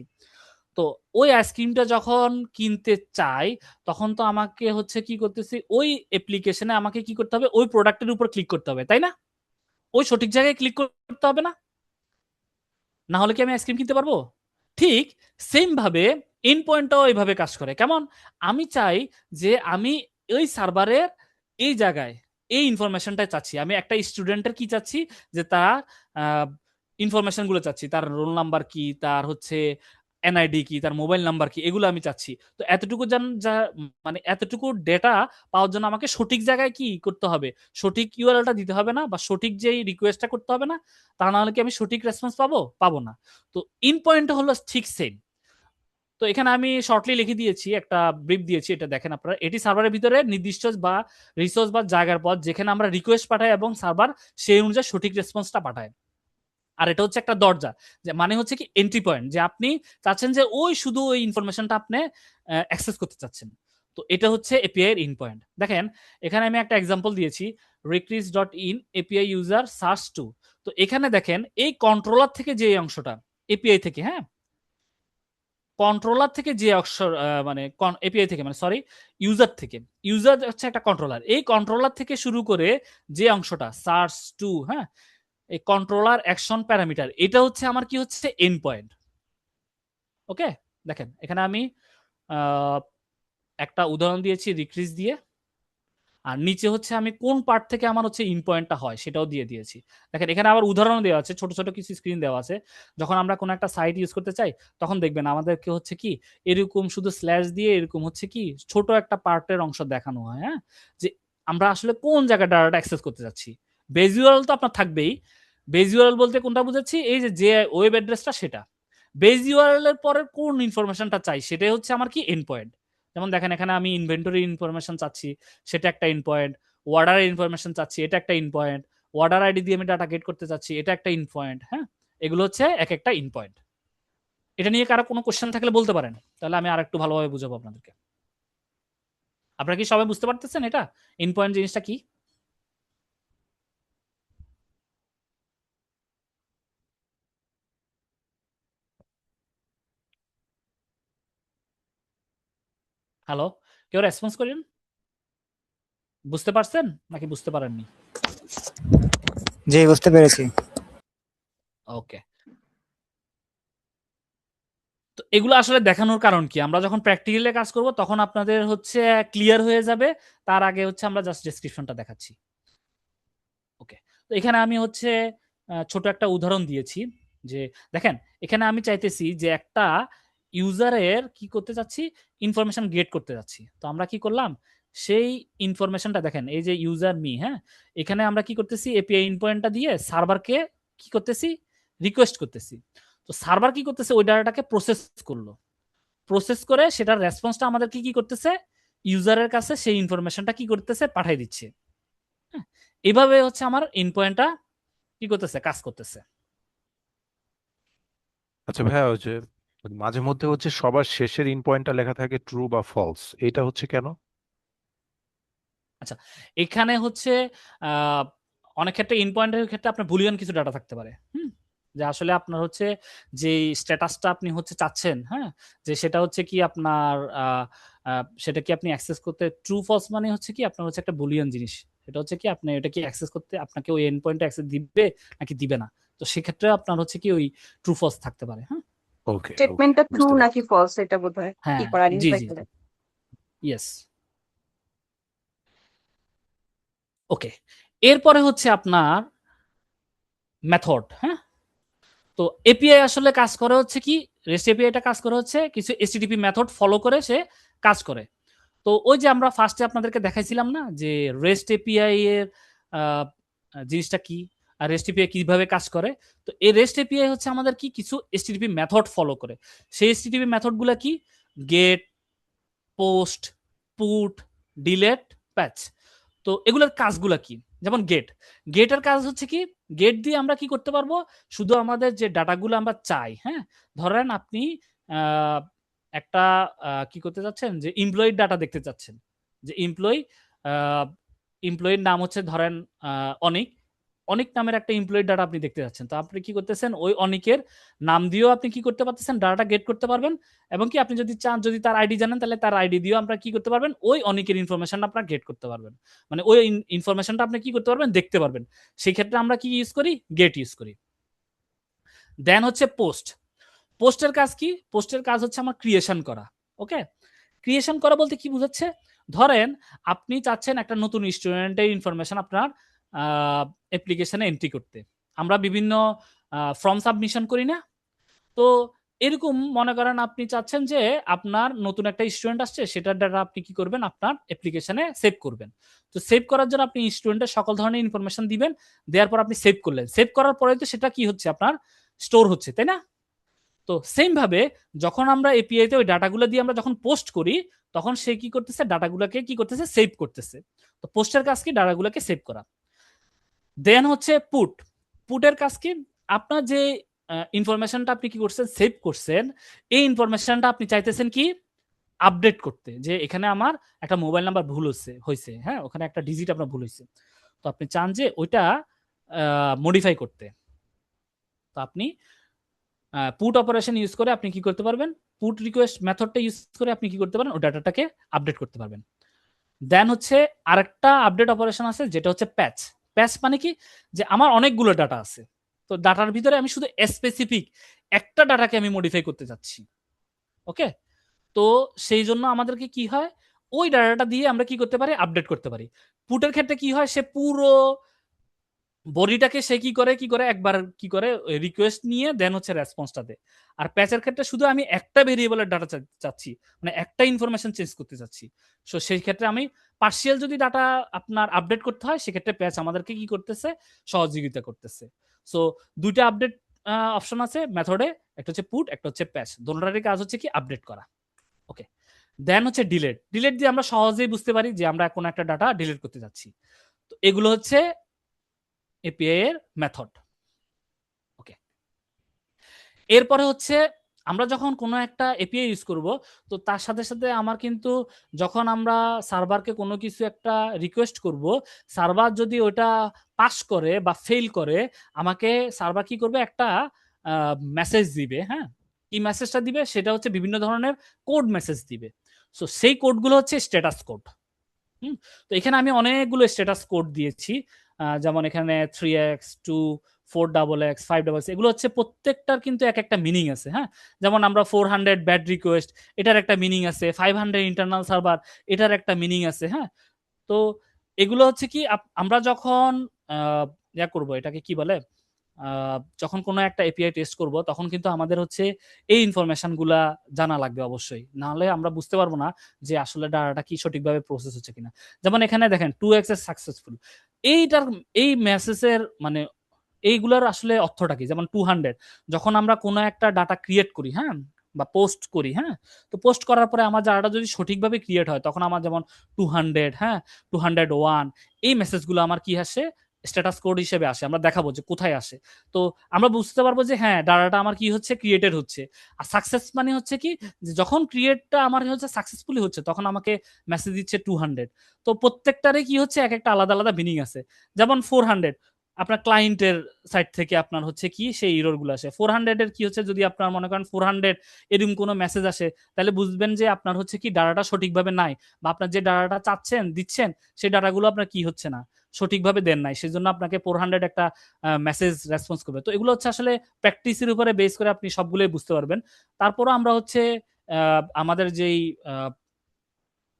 তো ওই আইসক্রিমটা যখন কিনতে চাই, তখন তো আমাকে হচ্ছে কি করতেছি, ওই অ্যাপ্লিকেশনে আমাকে কি করতে হবে, ওই প্রোডাক্টের উপর ক্লিক করতে হবে, তাই না? ওই সঠিক জায়গায় ক্লিক করতে হবে না? না হলে কি আমি আইসক্রিম কিনতে পারবো? ঠিক সেম ভাবে এন্ড পয়েন্টটাও এইভাবে কাজ করে। কেমন? আমি চাই যে আমি ওই সার্ভারের এই জায়গায় এই ইনফরমেশনটা চাচ্ছি, আমি একটা স্টুডেন্টের কি চাচ্ছি, যে তার ইনফরমেশন গুলো চাচ্ছি, তার রোল নাম্বার কি, তার হচ্ছে এনআইডি কি, তার মোবাইল নাম্বার কি, এগুলো আমি চাচ্ছি। তো এতটুকু মানে এতটুকু ডেটা পাওয়ার জন্য আমাকে সঠিক জায়গায় কি করতে হবে, সঠিক ইউআরএলটা দিতে হবে না, বা সঠিক যেই রিকোয়েস্টটা করতে হবে না? তা না হলে কি আমি সঠিক রেসপন্স পাবো? পাবো না। তো ইন পয়েন্ট হলো ঠিক সেম। তো এখানে আমি শর্টলি লিখে দিয়েছি, একটা ব্রিফ দিয়েছি, এটা দেখেন আপনারা। এটি সার্ভারের ভিতরে নির্দিষ্ট বা রিসোর্স বা জায়গার পথ, যেখানে আমরা রিকোয়েস্ট পাঠাই এবং সার্ভার সেই অনুযায়ী সঠিক রেসপন্সটা পাঠায়। আর এটা হচ্ছে একটা দরজা, যে মানে হচ্ছে কি এন্ট্রি পয়েন্ট, যে আপনি চাচ্ছেন যে ওই শুধু ওই ইনফরমেশনটা আপনি অ্যাক্সেস করতে চাচ্ছেন। তো এটা হচ্ছে এপিআই এর ইন পয়েন্ট। দেখেন এখানে আমি একটা এক্সাম্পল দিয়েছি, reqres dot in API user search two. তো এখানে দেখেন এই কন্ট্রোলার থেকে যে অংশটা, এপিআই থেকে, হ্যাঁ, কন্ট্রোলার থেকে যে অক্ষর মানে এপিআই থেকে, মানে সরি, ইউজার থেকে, ইউজার হচ্ছে একটা কন্ট্রোলার, এই কন্ট্রোলার থেকে শুরু করে যে অংশটা সার্চ টু, হ্যাঁ, এই কন্ট্রোলার অ্যাকশন প্যারামিটার, এটা হচ্ছে আমার কি হচ্ছে এন্ড পয়েন্ট। ওকে, দেখেন এখানে আমি একটা উদাহরণ দিয়েছি রিক্রিস দিয়ে, আর নিচে হচ্ছে আমি কোন পার্ট থেকে আমার হচ্ছে ইন পয়েন্টটা হয় সেটাও দিয়ে দিয়েছি। দেখেন এখানে আবার উদাহরণ দেওয়া আছে, ছোট ছোট কিছু স্ক্রিন দেওয়া আছে। যখন আমরা কোনো একটা সাইট ইউজ করতে চাই তখন দেখবেন আমাদেরকে হচ্ছে কি এরকম শুধু স্ল্যাশ দিয়ে এরকম হচ্ছে কি ছোট একটা পার্টের অংশ দেখানো হয়, হ্যাঁ, যে আমরা আসলে কোন জায়গায় ডাটাটা অ্যাক্সেস করতে যাচ্ছি। বেজ ইউআরএল তো আপনার থাকবেই। বেজ ইউআরএল বলতে কোনটা বুঝাচ্ছি, এই যে যে ওয়েব অ্যাড্রেসটা সেটা। বেজ ইউআরএল এর পরে কোন ইনফরমেশনটা চাই সেটাই হচ্ছে আমার কি এন্ড পয়েন্ট। যেমন দেখেন এখানে আমি ইনভেন্টরি ইনফরমেশন চাচ্ছি, সেটা একটা ইন পয়েন্ট। অর্ডারের ইনফরমেশন চাচ্ছি, এটা একটা ইন পয়েন্ট। অর্ডার আইডি দিয়ে আমি ডাটা গেট করতে চাচ্ছি, এটা একটা ইন পয়েন্ট। হ্যাঁ, এগুলো হচ্ছে এক একটা ইন পয়েন্ট। এটা নিয়ে কারো কোনো কোশ্চেন থাকলে বলতে পারেন, তাহলে আমি আর একটু ভালোভাবে বুঝাবো আপনাদেরকে। আপনারা কি সবাই বুঝতে পারতেছেন এটা ইন পয়েন্ট জিনিসটা কি? হ্যালো, কেউ রেসপন্স করেন? বুঝতে পারছেন নাকি বুঝতে পারেননি? জি, বুঝতে পেরেছি। ওকে। তো এগুলো আসলে দেখানোর কারণ কি, আমরা যখন প্র্যাকটিক্যালি কাজ করব তখন আপনাদের হচ্ছে ক্লিয়ার হয়ে যাবে। তার আগে হচ্ছে আমরা জাস্ট ডেসক্রিপশনটা দেখাচ্ছি। ওকে, তো এখানে আমি হচ্ছে ছোট একটা উদাহরণ দিয়েছি যে দেখেন এখানে আমি চাইতেছি যে একটা ইউজারের কি করতে চাচ্ছি, ইনফরমেশন গেট করতে যাচ্ছি। তো আমরা কি করলাম, সেই ইনফরমেশনটা দেখেন এই যে ইউজার মি, হ্যাঁ, এখানে আমরা কি করতেছি এপিআই ইনপয়েন্টটা দিয়ে সার্ভারকে কি করতেছি, রিকোয়েস্ট করতেছি। তো সার্ভার কি করতেছে, ওই ডাটাটাকে প্রসেস করলো। প্রসেস করে সেটার রেসপন্সটা আমাদের কি করতেছে, ইউজারের কাছে সেই ইনফরমেশনটা কি করতেছে, পাঠিয়ে দিচ্ছে। হ্যাঁ, এইভাবে হচ্ছে আমার ইন পয়েন্টটা কি করতেছে, কাজ করতেছে। আচ্ছা ভাইয়া, ওই যে মাঝে মধ্যে হচ্ছে সবার শেষের ইন পয়েন্টটা লেখা থাকে ট্রু বা ফলস, এটা হচ্ছে কেন? আচ্ছা, এখানে হচ্ছে আহ, অনেক ক্ষেত্রে ইন পয়েন্টের ক্ষেত্রে আপনার বুলিয়ান কিছু ডাটা থাকতে পারে। যে আসলে আপনার হচ্ছে যে স্ট্যাটাসটা আপনি হচ্ছে চাচ্ছেন, হ্যাঁ, যে সেটা হচ্ছে কি আপনার সেটা কি আপনি অ্যাক্সেস করতে ট্রু ফলস মানে হচ্ছে কি আপনার হচ্ছে একটা বুলিয়ান জিনিস। এটা হচ্ছে কি আপনি এটা কি অ্যাক্সেস করতে আপনাকে ওই এন্ড পয়েন্টে অ্যাক্সেস দিবে নাকি দিবে না। তো সেক্ষেত্রে আপনার হচ্ছে কি ওই ট্রু ফলস থাকতে পারে। হ্যাঁ, ওকে ওকে, স্টেটমেন্টটা ট্রু বুঝতে নাকি পেরেছি। ফলস এটা বোধহয় হ্যাঁ, ই করা জি আইডেন্টিফাই জি, করে। ইয়েস। ওকে, এরপরে হচ্ছে আপনার মেথড। হ্যাঁ, তো এপিআই আসলে কাজ করে হচ্ছে কি, রেস্ট এপিআইটা কাজ করে হচ্ছে কিছু এইচটিটিপি মেথড ফলো করে সে কাজ করে। তো ওই যে আমরা ফার্স্টে আপনাদেরকে দেখাইছিলাম না যে রেস্ট এপিআই এর আহ, জিনিসটা কি আর রেস্ট এপিআই কিভাবে কাজ করে। তো এই রেস্ট এপিআই হচ্ছে আমাদের কি কিছু এইচটিটিপি মেথড ফলো করে। সেই এইচটিটিপি মেথডগুলো কি, গেট, পোস্ট, পুট, ডিলেট, প্যাচ। তো এগুলোর কাজগুলো কি, যেমন গেটের কাজ হচ্ছে কি, গেট দিয়ে আমরা কি করতে পারবো, শুধু আমাদের যে ডাটাগুলো আমরা চাই, হ্যাঁ, ধরেন আপনি আহ, একটা কি করতে চাচ্ছেন, যে এমপ্লয়ির ডাটা দেখতে চাচ্ছেন, যে এমপ্লয়ির নাম হচ্ছে ধরেন অনিক। অনিক নামের একটা এমপ্লয়ির ডাটা আপনি দেখতে যাচ্ছেন। তো আপনি কি করতেছেন, ওই অনিকের নাম দিয়েও আপনি কি করতে পারতেছেন, ডাটাটা গেট করতে পারবেন। এবং কি আপনি যদি চান, যদি তার আইডি জানেন তাহলে তার আইডি দিয়েও আপনারা কি করতে পারবেন, ওই অনেকের ইনফরমেশন আপনারা গেট করতে পারবেন। মানে ওই ইনফরমেশনটা আপনি কি করতে পারবেন, দেখতে পারবেন। সেই ক্ষেত্রে আমরা কি ইউজ করি, গেট ইউজ করি। দেন হচ্ছে পোস্ট। পোস্টের কাজ কি, পোস্টের কাজ হচ্ছে আমার ক্রিয়েশন করা। ওকে, ক্রিয়েশন করা বলতে কি বুঝাচ্ছে, ধরেন আপনি চাচ্ছেন একটা নতুন স্টুডেন্টের ইনফরমেশন আপনার অ্যাপ্লিকেশনে এন্ট্রি করতে। আমরা বিভিন্ন ফর্ম সাবমিশন করি না, তো এরকম মনে করেন আপনি চাচ্ছেন যে আপনার নতুন একটা স্টুডেন্ট আসছে, সেটার ডাটা আপনি কি করবেন, আপনার অ্যাপ্লিকেশনে সেভ করবেন। তো সেভ করার জন্য আপনি স্টুডেন্টের সকল ধরনের ইনফরমেশন দিবেন। দেওয়ার পর আপনি সেভ করলেন, সেভ করার পরে তো সেটা কি হচ্ছে, আপনার স্টোর হচ্ছে, তাই না? তো সেম ভাবে যখন আমরা এপিআই তে ওই ডাটাগুলো দিয়ে আমরা যখন পোস্ট করি, তখন সে কি করতেছে, ডাটাগুলোকে কি করতেছে, সেভ করতেছে। তো পোস্টের কাজ কি, ডাটাগুলোকে সেভ করা। দেন হচ্ছে পুট। পুটের কাজ কি, আপনার যে ইনফরমেশনটা আপনি কি করছেন, সেভ করছেন, এই ইনফরমেশনটা আপনি চাইতেছেন কি আপডেট করতে, যে এখানে আমার একটা মোবাইল নাম্বার ভুল হয়েছে, হ্যাঁ, ওখানে একটা ডিজিট আপনার ভুল হয়েছে। তো আপনি চান যে ওইটা মডিফাই করতে। তো আপনি পুট অপারেশন ইউজ করে আপনি কি করতে পারবেন, পুট রিকোয়েস্ট মেথডটা ইউজ করে আপনি কি করতে পারেন, ওই ডাটাটাকে আপডেট করতে পারবেন। দেন হচ্ছে আরেকটা আপডেট অপারেশন আছে, যেটা হচ্ছে প্যাচ। প্যাচ মানে কি, যে আমার অনেকগুলো ডাটা আছে, তো ডাটার ভিতরে আমি শুধু স্পেসিফিক একটা ডাটাকে আমি মডিফাই করতে যাচ্ছি। ওকে, তো সেই জন্য আমাদেরকে কি হয়, ওই ডাটাটা দিয়ে আমরা কি করতে পারি, আপডেট করতে পারি। পুটের ক্ষেত্রে কি হয়, সে পুরো বডিটাকে সে কি করে একবার কি করে রিকোয়েস্ট নিয়ে দেন হচ্ছে রেসপন্সটা দেয়। আর প্যাচের ক্ষেত্রে শুধু আমি একটা ভেরিয়েবলের ডাটা চাচ্ছি, মানে একটা ইনফরমেশন চেঞ্জ করতে চাচ্ছি। সো সেই ক্ষেত্রে আমি পার্সিয়াল যদি ডাটা আপনার আপডেট করতে হয়, সেক্ষেত্রে প্যাচ আমাদেরকে কি করতেছে, সহযোগিতা করতেছে। সো দুইটা আপডেট অপশন আছে মেথডে, একটা হচ্ছে পুট, একটা হচ্ছে প্যাচ। দুটোটারই কাজ হচ্ছে কি আপডেট করা। ওকে, দেন হচ্ছে ডিলেট। ডিলেট দিয়ে আমরা সহজেই বুঝতে পারি যে আমরা কোনো একটা ডাটা ডিলিট করতে যাচ্ছি। তো এগুলো হচ্ছে এপিআই এর মেথড। ওকে, এরপরে হচ্ছে আমরা যখন কোনো একটা এপিআই ইউজ করব, তো তার সাথে সাথে আমার কিন্তু যখন আমরা সার্ভারকে কোনো কিছু একটা রিকোয়েস্ট করব, সার্ভার যদি ওটা পাস করে বা ফেল করে, আমাকে সার্ভার কি করবে, একটা মেসেজ দিবে। হ্যাঁ, কি মেসেজটা দিবে, সেটা হচ্ছে বিভিন্ন ধরনের কোড মেসেজ দিবে। সো সেই কোডগুলো হচ্ছে স্ট্যাটাস কোড। তো এখানে আমি অনেকগুলো স্ট্যাটাস কোড দিয়েছি, যেমন এখানে 3x 2 4XX 5XX, এগুলো হচ্ছে প্রত্যেকটার কিন্তু এক একটা মিনিং আছে। হ্যাঁ, যেমন আমরা 400 ব্যাড রিকোয়েস্ট, এটার একটা মিনিং আছে। 500 ইন্টারনাল সার্ভার, এটার একটা মিনিং আছে। হ্যাঁ, তো এগুলো হচ্ছে কি আমরা যখন ইয়া করব, এটাকে কি বলে, যখন কোনো একটা এপিআই টেস্ট করব, তখন কিন্তু আমাদের হচ্ছে এই ইনফরমেশন গুলা জানা লাগবে অবশ্যই, না হলে আমরা বুঝতে পারবো না যে আসলে ডাটাটা কি সঠিকভাবে প্রসেস হচ্ছে কিনা। যেমন এখানে দেখেন 2x এর সাকসেসফুল, এইটার এই মেসেজের মানে এইগুলার আসলে অর্থটা কি। যেমন 200, যখন আমরা কোনো একটা ডাটা ক্রিয়েট করি, হ্যাঁ, বা পোস্ট করি, হ্যাঁ, তো পোস্ট করার পরে আমার ডাটা যদি সঠিকভাবে ক্রিয়েট হয়, তখন আমার যেমন 200, হ্যাঁ, 201, এই মেসেজগুলো আমার কি আসে, স্ট্যাটাস কোড হিসেবে আসে। আমরা দেখাবো যে কোথায় আসে। তো আমরা বুঝতে পারবো যে হ্যাঁ, ডাটাটা আমার কি হচ্ছে, ক্রিয়েটেড হচ্ছে। আর সাকসেস মানে হচ্ছে কি, যে যখন ক্রিয়েটটা আমার হচ্ছে সাকসেসফুলি হচ্ছে, তখন আমাকে মেসেজ দিচ্ছে 200। তো প্রত্যেকটারই কি হচ্ছে, এক একটা আলাদা আলাদা মিনিং আছে। যেমন 400, আপনার ক্লায়েন্টের সাইড থেকে আপনার হচ্ছে কি সেই এরর গুলো আসে। 400 এর কি হচ্ছে, যদি আপনার মনে করেন 400 এরকম কোনো মেসেজ আসে, তাহলে বুঝবেন যে আপনার হচ্ছে কি ডাটাটা সঠিকভাবে নাই, বা আপনার যে ডাটাটা চাচ্ছেন দিচ্ছেন, সেই ডাটাগুলো আপনার কি হচ্ছে না, সঠিকভাবে দেন নাই, সেজন্য আপনাকে 400 একটা মেসেজ রেসপন্স করবে। তো এগুলো হচ্ছে আসলে প্র্যাকটিসের উপরে বেস করে আপনি সবগুলোই বুঝতে পারবেন। তারপরও আমরা হচ্ছে আমাদের যেই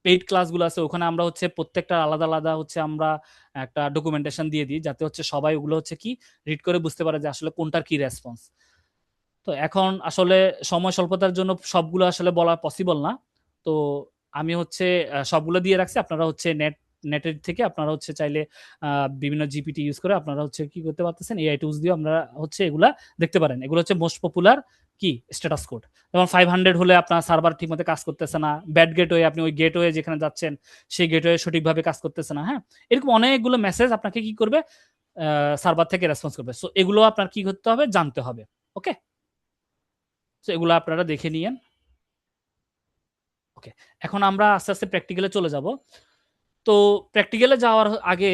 পেইড ক্লাসগুলো আছে, ওখানে আমরা হচ্ছে প্রত্যেকটা আলাদা আলাদা হচ্ছে আমরা একটা ডকুমেন্টেশন দিয়ে দিই, যাতে হচ্ছে সবাই ওগুলো হচ্ছে কি রিড করে বুঝতে পারে যে আসলে কোনটার কি রেসপন্স। তো এখন আসলে সময় স্বল্পতার জন্য সবগুলো আসলে বলা পসিবল না। তো আমি হচ্ছে সবগুলো দিয়ে রাখছি। আপনারা হচ্ছে নেটের থেকে আপনারা হচ্ছে চাইলে বিভিন্ন জিপিটি ইউজ করে আপনারা হচ্ছে কি করতে পারতেছেন, এআই টুলস দিয়ে আমরা হচ্ছে এগুলা দেখতে পারেন। এগুলো হচ্ছে মোস্ট পপুলার কি স্ট্যাটাস কোড। যেমন 500 হলে আপনার সার্ভার ঠিকমতো কাজ করতেছে না, ব্যাড গেটওয়ে, আপনি ওই গেটওয়ে যেখানে যাচ্ছেন সেই গেটওয়ে সঠিকভাবে কাজ করতেছে না। হ্যাঁ, এরকম অনেকগুলো মেসেজ আপনাকে কি করবে, সার্ভার থেকে রেসপন্স করবে। সো এগুলো আপনার কি করতে হবে, জানতে হবে। ওকে, সো এগুলো আপনারা দেখে নিয়েন। ওকে, এখন আমরা আস্তে আস্তে প্র্যাকটিক্যালে চলে যাব। তো প্র্যাকটিক্যালে যাওয়ার আগে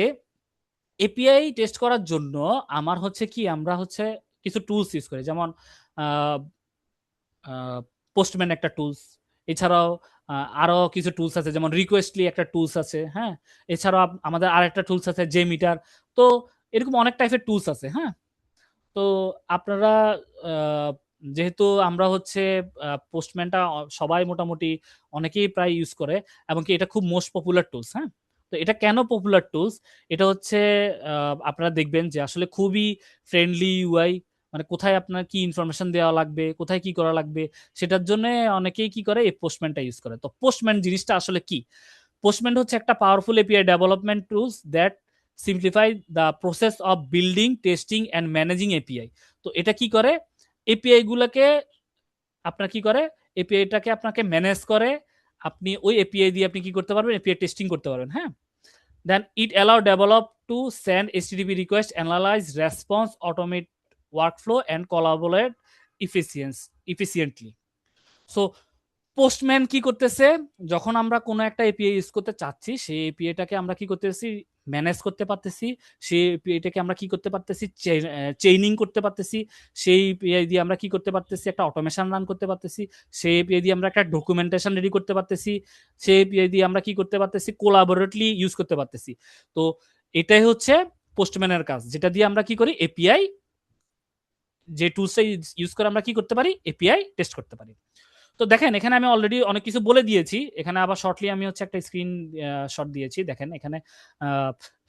এপিআই টেস্ট করার জন্য আমার হচ্ছে কি, আমরা হচ্ছে কিছু টুলস ইউজ করি। যেমন পোস্টম্যান একটা টুলস, এছাড়াও আরো কিছু টুলস আছে, যেমন রিকোয়েস্টলি একটা টুলস আছে। হ্যাঁ, এছাড়াও আমাদের আরেকটা টুলস আছে জে মিটার। তো এরকম অনেক টাইপের টুলস আছে। হ্যাঁ, তো আপনারা যেহেতু আমরা হচ্ছে পোস্টম্যানটা সবাই মোটামুটি অনেকেই প্রায় ইউজ করে, এবং কি এটা খুব মোস্ট পপুলার টুলস। হ্যাঁ, তো এটা কেন পপুলার টুলস, এটা হচ্ছে আপনারা দেখবেন যে আসলে খুবই ফ্রেন্ডলি ইউআই, মানে কোথায় আপনার কি ইনফরমেশন দেওয়া লাগবে, কোথায় কি করা লাগবে, সেটার জন্য অনেকেই কি করে, এই পোস্টম্যানটা ইউজ করে। তো পোস্টম্যান জিনিসটা আসলে কি, পোস্টম্যান হচ্ছে একটা powerful API development tools that simplify the process of building, testing and managing API. তো এটা কি করে, এপিআই গুলোকে আপনার কি করে, এপিআইটাকে আপনাকে ম্যানেজ করে, আপনি ওই এপিআই দিয়ে আপনি কি করতে পারবেন, এপিআই টেস্টিং করতে পারবেন। হ্যাঁ, then it allow develop to send HTTP request, analyze response, automate workflow and collaborate efficiently. So Postman কি করতেছে, যখন আমরা কোনো একটা এপিআই ইউজ করতে চাচ্ছি, সেই এপিআইটাকে আমরা কি করতেছি, ম্যানেজ করতে পারতেছি। সেই এপিআইটাকে আমরা কি করতে পারতেছি, চেইনিং করতে পারতেছি। সেই এপিআই দিয়ে আমরা কি করতে পারতেছি, একটা অটোমেশন রান করতে পারতেছি। সেই এপিআই দিয়ে আমরা একটা ডকুমেন্টেশন রেডি করতে পারতেছি। সেই এপিআই দিয়ে আমরা কি করতে পারতেছি, কোলাবোরেটলি ইউজ করতে পারতেছি। তো এটাই হচ্ছে পোস্টম্যানের কাজ, যেটা দিয়ে আমরা কি করি, এপিআই যে টুলসটা ইউজ করে আমরা কি করতে পারি, এপিআই টেস্ট করতে পারি। তো দেখেন এখানে আমি অলরেডি অনেক কিছু বলে দিয়েছি, এখানে আবার শর্টলি আমি হচ্ছে একটা স্ক্রিন শট দিয়েছি। দেখেন এখানে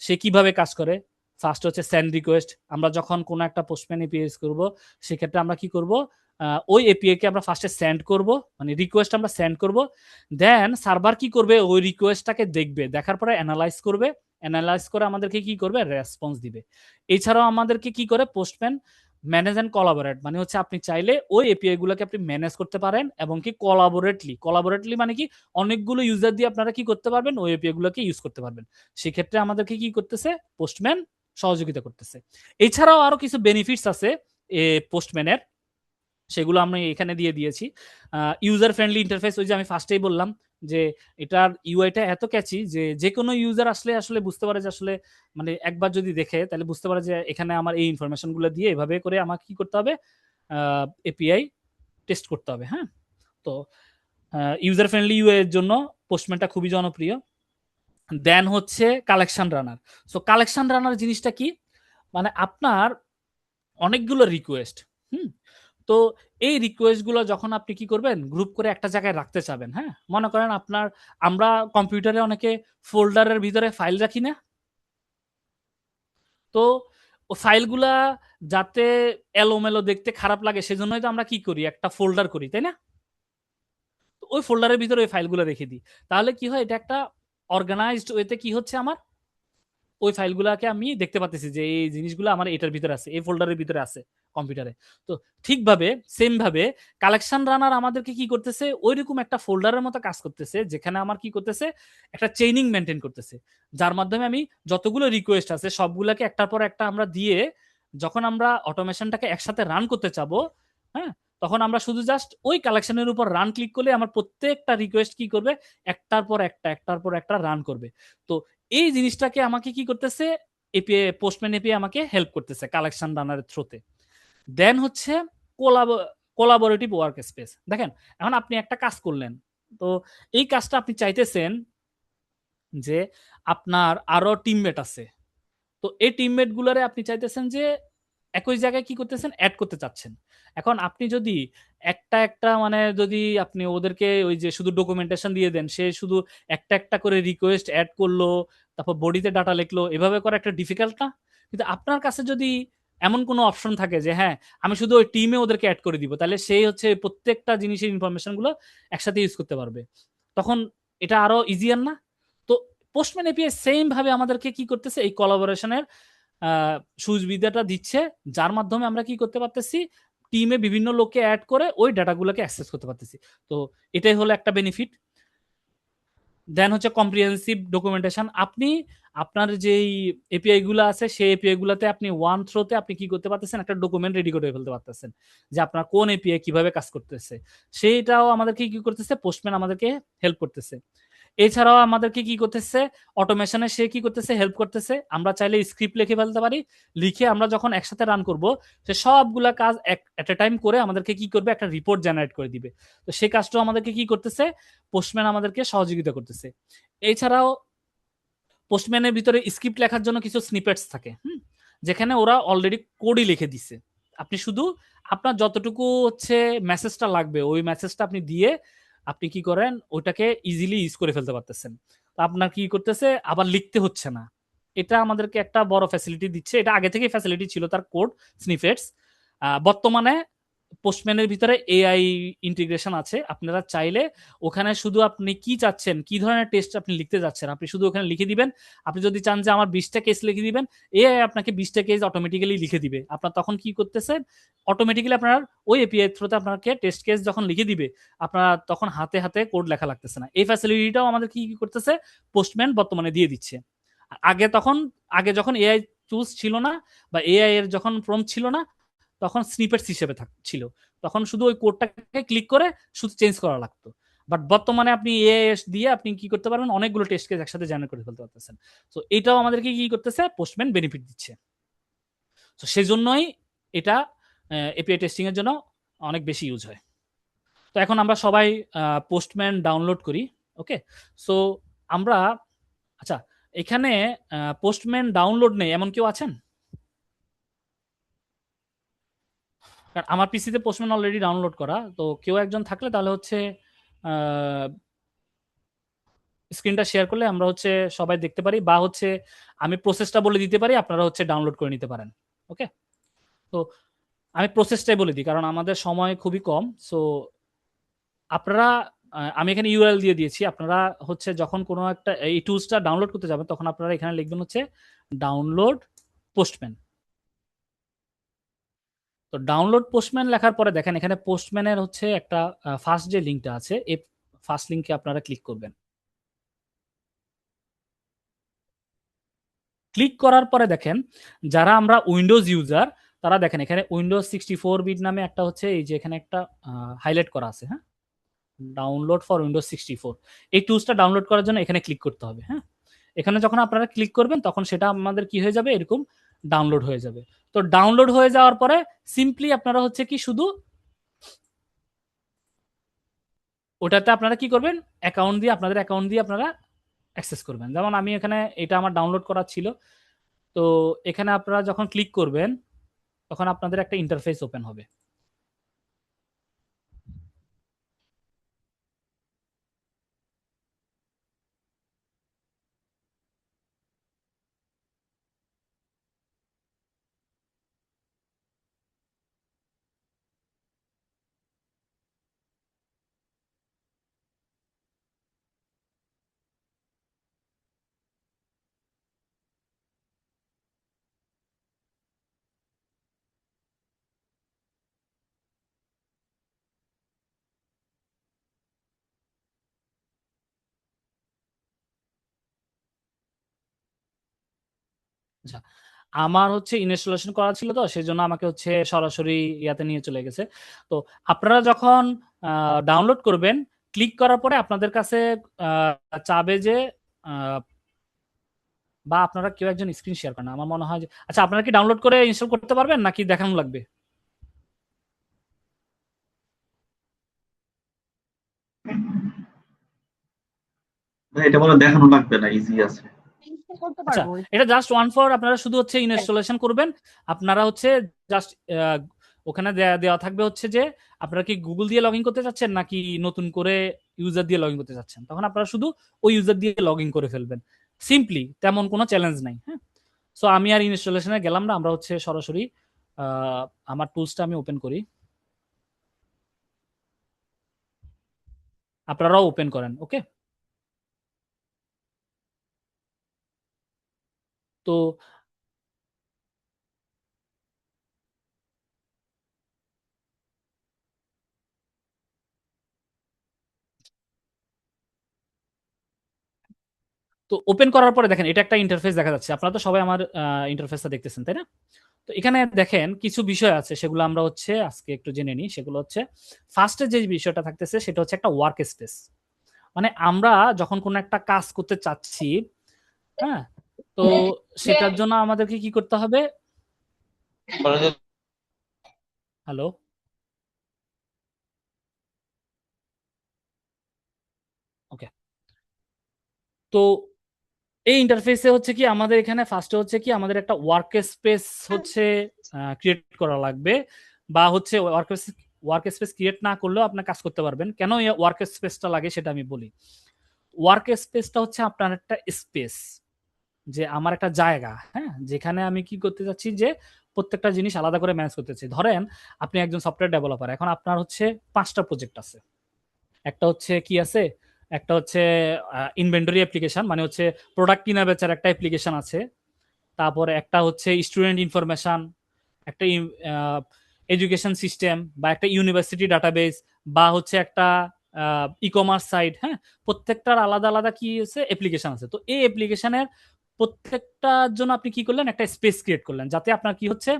সে কিভাবে কাজ করে। ফার্স্ট হচ্ছে সেন্ড রিকোয়েস্ট, আমরা যখন কোনো একটা পোস্টম্যান এপিআই ইউজ করব সেক্ষেত্রে আমরা কি করব, ওই এপিআই কে আমরা ফার্স্টে সেন্ড করব, মানে রিকোয়েস্ট আমরা সেন্ড করব, দেন সার্ভার কি করবে ওই রিকোয়েস্টটাকে দেখবে, দেখার পরে অ্যানালাইজ করবে, অ্যানালাইজ করে আমাদেরকে কি করবে রেসপন্স দিবে। এছাড়াও আমাদেরকে কি করে পোস্টম্যান ম্যানেজ অ্যান্ড কোলাবোরেট, মানে হচ্ছে আপনি চাইলে ওই এপিআই গুলোকে আপনি ম্যানেজ করতে পারেন এবং কি কোলাবোরেটলি মানে কি অনেকগুলো ইউজার দিয়ে আপনারা কি করতে পারবেন ওই এপিআই গুলোকে ইউজ করতে পারবেন। সেক্ষেত্রে আমাদেরকে কি করতেছে পোস্টম্যান সহযোগিতা করতেছে। এছাড়াও আরো কিছু বেনিফিটস আছে পোস্টম্যানের, সেগুলো আমি এখানে দিয়ে দিয়েছি। ইউজার ফ্রেন্ডলি ইন্টারফেস, ওই যে আমি ফার্স্টেই বললাম যে এটার ইউআইটা এত ক্যাচি যে যে কোনো ইউজার আসলে আসলে বুঝতে পারে যে আসলে মানে একবার যদি দেখে তাহলে বুঝতে পারে যে এখানে আমার এই ইনফরমেশনগুলো দিয়ে এভাবে করে আমাকে কি করতে হবে, এপিআই টেস্ট করতে হবে। হ্যাঁ, তো ইউজার ফ্রেন্ডলি ইউআই এর জন্য পোস্টম্যানটা খুবই জনপ্রিয়। দেন হচ্ছে কালেকশন রানার। সো কালেকশন রানার জিনিসটা কি, মানে আপনার অনেকগুলো রিকোয়েস্ট, হুম, তো এই রিকোয়েস্ট গুলো যখন আপনি কি করবেন গ্রুপ করে একটা জায়গায় রাখতে চাবেন, হ্যাঁ, মনে করেন আমরা কম্পিউটারে অনেকে ফোল্ডারের ভিতরে ফাইল রাখি না, তো ও ফাইলগুলা যাতে এলোমেলো দেখতে খারাপ লাগে সেজন্যই তো আমরা কি করি একটা ফোল্ডার করি, তাই না? তো ওই ফোল্ডারের ভিতরে ওই ফাইলগুলো রেখে দিই, তাহলে কি হয় এটা একটা অর্গানাইজড ওয়েতে কি হচ্ছে আমার ওই ফাইলগুলাকে আমি দেখতে পাচ্ছি যে এই জিনিসগুলো আমার এটার ভিতরে আছে, এই ফোল্ডারের ভিতরে আছে কম্পিউটারে। তো ঠিকভাবে সেম ভাবে কালেকশন রানার আমাদেরকে কি করতেছে ওইরকম একটা ফোল্ডারের মতো কাজ করতেছে, যেখানে আমার কি করতেছে একটা চেইনিং মেনটেন করতেছে, যার মাধ্যমে আমি যতগুলো রিকোয়েস্ট আছে সবগুলোকে একটার পর একটা আমরা দিয়ে যখন আমরা অটোমেশনটাকে একসাথে রান করতে চাবো, হ্যাঁ, তখন আমরা শুধু জাস্ট ওই কালেকশনের উপর রান ক্লিক করলে আমার প্রত্যেকটা রিকোয়েস্ট কি করবে একটার পর একটা রান করবে। তো এই জিনিসটাকে আমাকে কি করতেছে এপিআই পোস্টম্যান এপিআই আমাকে হেল্প করতেছে কালেকশন রানারের থ্রুতে। দেন হচ্ছে কোলাবোরেটিভ ওয়ার্ক স্পেস। দেখেন এখন আপনি একটা কাজ করলেন, তো এই কাজটা আপনি চাইতেছেন যে আপনার আরো টিমমেট আছে, তো এই টিমমেট গুলারে আপনি চাইতেছেন যে একই জায়গায় কি করতেছেন অ্যাড করতে চাচ্ছেন। এখন আপনি যদি একটা মানে যদি আপনি ওদেরকে ওই যে শুধু ডকুমেন্টেশন দিয়ে দেন, সে শুধু একটা করে রিকোয়েস্ট অ্যাড করলো, তারপর বডিতে ডাটা লিখলো, এভাবে করা একটা ডিফিকাল্ট না? কিন্তু আপনার কাছে যদি এমন কোনো অপশন থাকে যে হ্যাঁ আমি শুধু ওই টিমে ওদেরকে অ্যাড করে দিব, তাহলে সেই হচ্ছে প্রত্যেকটা জিনিসের ইনফরমেশন গুলো একসাথে ইউজ করতে পারবে, তখন এটা আরো ইজিয়ার না? তো পোস্টম্যান এপিআই সেম ভাবে আমাদেরকে কি করতেছে এই কোলাবোরেশনের সুবিধাটা দিচ্ছে, যার মাধ্যমে আমরা কি করতে পারতেছি টিমে বিভিন্ন লোককে অ্যাড করে ওই ডাটাগুলোকে অ্যাক্সেস করতে পারতেছি। তো এটাই হলো একটা বেনিফিট। দেন হচ্ছে কম্প্রিহেন্সিভ ডকুমেন্টেশন, আপনি আপনার যেই এপিআই গুলো আছে সেই এপিআই গুলোতে আপনি ওয়ান থ্রোতে আপনি কি করতে পারতেছেন একটা ডকুমেন্ট রেডি করে ফেলতে পারতেছেন যে আপনার কোন এপিআই কিভাবে কাজ করতেছে, সেইটাও আমাদেরকে কি করতেছে পোস্টম্যান আমাদেরকে হেল্প করতেছে। এছাড়াও আমাদেরকে কি করতেছে অটোমেশনে সে কি করতেছে হেল্প করতেছে, আমরা চাইলে স্ক্রিপ্ট লিখে ফেলতে পারি, লিখে আমরা যখন একসাথে রান করব সে সবগুলা কাজ এট এ টাইম করে আমাদেরকে কি করবে একটা রিপোর্ট জেনারেট করে দিবে। তো সেই কাজটাও আমাদেরকে কি করতেছে পোস্টম্যান আমাদেরকে সহযোগিতা করতেছে। এছাড়াও পোস্টম্যানের ভিতরে স্ক্রিপ্ট লেখার জন্য কিছু স্নিপেটস থাকে, যেখানে ওরা অলরেডি কোডই লিখে দিছে, আপনি শুধু আপনার যতটুকু হচ্ছে মেসেজটা লাগবে ওই মেসেজটা আপনি দিয়ে আপনি কি করেন ওটাকে ইজিলি ইউজ করে ফেলতে পারতেছেন। তো আপনার কি করতেছে আবার লিখতে হচ্ছে না, এটা আমাদেরকে একটা বড় ফ্যাসিলিটি দিচ্ছে। এটা আগে থেকেই ফ্যাসিলিটি ছিল তার কোড স্নিপেটস, বর্তমানে পোস্টম্যানের ভিতরে এআই ইন্টিগ্রেশন আছে, আপনারা চাইলে ওখানে শুধু আপনি কি চাচ্ছেন কি ধরনের টেস্ট আপনি লিখতে যাচ্ছেন আপনি শুধু ওখানে লিখে দিবেন। আপনি যদি চান যে আমার 20টা কেস লিখে দিবেন, এআই আপনাকে 20টা কেস অটোমেটিক্যালি লিখে দিবে। আপনার তখন কি করতেছে অটোমেটিক্যালি আপনার ওই এপিআই থ্রুতে আপনাকে টেস্ট কেস যখন লিখে দিবে আপনার তখন হাতে হাতে কোড লেখা লাগতেছে না। এই ফ্যাসিলিটিটাও আমাদের কি করতেছে পোস্টম্যান বর্তমানে দিয়ে দিচ্ছে। আগে যখন এআই টুলস ছিল না বা এআই এর যখন প্রম্পট ছিল না তখন স্নিপেটস হিসেবে ছিল, তখন শুধু ওই কোডটাকে ক্লিক করে শুধু চেঞ্জ করা লাগতো। বাট বর্তমানে আপনি এআইএস দিয়ে আপনি কি করতে পারবেন অনেকগুলো টেস্ট কেস একসাথে জেনারেট করে ফেলতে পারতেছেন। তো এটাও আমাদেরকে কি করতেছে পোস্টম্যান বেনিফিট দিচ্ছে। তো সেজন্যই এটা এপিআই টেস্টিং এর জন্য অনেক বেশি ইউজ হয়। তো এখন আমরা সবাই পোস্টম্যান ডাউনলোড করি। ওকে, সো আমরা আচ্ছা এখানে পোস্টম্যান ডাউনলোড নেই এমন কেউ আছেন? কারণ আমার পিসিতে পোস্টম্যান অলরেডি ডাউনলোড করা, তো কেউ একজন থাকলে তাহলে হচ্ছে স্ক্রিনটা শেয়ার করলে আমরা হচ্ছে সবাই দেখতে পারি, বা হচ্ছে আমি প্রসেসটা বলে দিতে পারি, আপনারা হচ্ছে ডাউনলোড করে নিতে পারেন। ওকে, তো আমি প্রসেসটাই বলে দিই কারণ আমাদের সময় খুবই কম। সো আপনারা আমি এখানে ইউআরএল দিয়ে দিয়েছি, আপনারা হচ্ছে যখন কোনো একটা এই টুলসটা ডাউনলোড করতে যাবেন তখন আপনারা এখানে লিখবেন হচ্ছে ডাউনলোড পোস্টম্যান। তো ডাউনলোড পোস্টম্যান লেখার পরে দেখেন এখানে পোস্টম্যানের হচ্ছে একটা ফার্স্ট যে লিঙ্কটা আছে, এই ফার্স্ট লিঙ্কে আপনারা ক্লিক করবেন। ক্লিক করার পরে দেখেন যারা আমরা উইন্ডোজ ইউজার তারা দেখেন এখানে উইন্ডোজ 64 বিট নামে একটা হচ্ছে এই যে এখানে একটা হাইলাইট করা আছে, হ্যাঁ, ডাউনলোড ফর উইন্ডোজ 64। এই টুলসটা ডাউনলোড করার জন্য এখানে ক্লিক করতে হবে। হ্যাঁ, এখানে যখন আপনারা ক্লিক করবেন তখন সেটা আমাদের কি হয়ে যাবে, এরকম ডাউনলোড হয়ে যাবে। তো ডাউনলোড হয়ে যাওয়ার পরে সিম্পলি আপনারা হচ্ছে কি শুধু ওটাতে আপনারা কি করবেন, অ্যাকাউন্ট দিয়ে আপনাদের অ্যাকাউন্ট দিয়ে আপনারা অ্যাক্সেস করবেন। যেমন আমি এখানে এটা আমার ডাউনলোড করা ছিল, তো এখানে আপনারা যখন ক্লিক করবেন তখন আপনাদের একটা ইন্টারফেস ওপেন হবে। আচ্ছা, আমার হচ্ছে ইনস্টলেশন করা ছিল তো সেজন্য আমাকে হচ্ছে সরাসরি ইয়াতে নিয়ে চলে গেছে। তো আপনারা যখন ডাউনলোড করবেন ক্লিক করার পরে আপনাদের কাছে চাবে যে বা আপনারা কেউ একজন স্ক্রিন শেয়ার করেন, আমার মনে হয় যে আচ্ছা আপনারা কি ডাউনলোড করে ইনস্টল করতে পারবেন নাকি দেখানো লাগবে? ভাই এটা মনে হয় দেখানো লাগবে না, ইজি আছে। ইনস্টল করতে আচ্ছা, পারবো। এটা জাস্ট ওয়ান ফর আপনারা শুধু হচ্ছে ইনস্টলেশন করবেন। আপনারা হচ্ছে জাস্ট ওখানে দেওয়া থাকবে হচ্ছে যে আপনারা কি গুগল দিয়ে লগ ইন করতে চাচ্ছেন নাকি নতুন করে ইউজার দিয়ে লগ ইন করতে চাচ্ছেন, তখন আপনারা শুধু ওই ইউজার দিয়ে লগ ইন করে ফেলবেন। সিম্পলি, তেমন কোনো চ্যালেঞ্জ নাই। হ্যাঁ, সো আমি আর ইনস্টলেশনে গেলাম না, আমরা হচ্ছে সরাসরি আমার টুলসটা আমি ওপেন করি, আপনারাও ওপেন করেন। ওকে, তো তো ওপেন করার পরে দেখেন এটা একটা ইন্টারফেস দেখা যাচ্ছে, আপনারা তো সবাই আমার ইন্টারফেসটা দেখতেছেন তাই না? তো এখানে দেখেন কিছু বিষয় আছে সেগুলো আমরা হচ্ছে আজকে একটু জেনে নিই। সেগুলো হচ্ছে ফার্স্টে যে বিষয়টা থাকতেছে সেটা হচ্ছে একটা ওয়ার্ক স্পেস। মানে আমরা যখন কোনো একটা কাজ করতে চাচ্ছি, হ্যাঁ, তো সেটার জন্য আমাদেরকে কি করতে হবে? হ্যালো, ওকে, তো এই ইন্টারফেসে হচ্ছে কি আমাদের এখানে ফার্স্টে হচ্ছে কি আমাদের একটা ওয়ার্ক স্পেস হচ্ছে ক্রিয়েট করা লাগবে, বা হচ্ছে ওয়ার্ক স্পেস ক্রিয়েট না করলেও আপনি কাজ করতে পারবেন। কেন এই ওয়ার্ক স্পেসটা লাগে সেটা আমি বলি। ওয়ার্ক স্পেসটা হচ্ছে আপনার একটা স্পেস, যে আমার একটা জায়গা, হ্যাঁ, যেখানে আমি কি করতে চাচ্ছি যে প্রত্যেকটা জিনিস আলাদা করে ম্যানেজ করতে চাচ্ছি। ধরেন আপনি একজন সফটওয়্যার ডেভেলপার, এখন আপনার হচ্ছে 5টা প্রজেক্ট আছে। একটা হচ্ছে কি আছে, একটা হচ্ছে ইনভেন্টরি অ্যাপ্লিকেশন, মানে হচ্ছে প্রোডাক্ট কিনা বেচার একটা অ্যাপ্লিকেশন আছে। তারপরে একটা হচ্ছে স্টুডেন্ট ইনফরমেশন, একটা এডুকেশন সিস্টেম, বা একটা ইউনিভার্সিটি ডাটাবেস, বা হচ্ছে একটা ই কমার্স সাইট। হ্যাঁ, প্রত্যেকটার আলাদা আলাদা কি আছে, অ্যাপ্লিকেশন আছে। তো এই অ্যাপ্লিকেশনের প্রত্যেকটার জন্য আপনি কি করলেন, একটা স্পেস ক্রিয়েট করলেন, যাতে আপনার কি হচ্ছে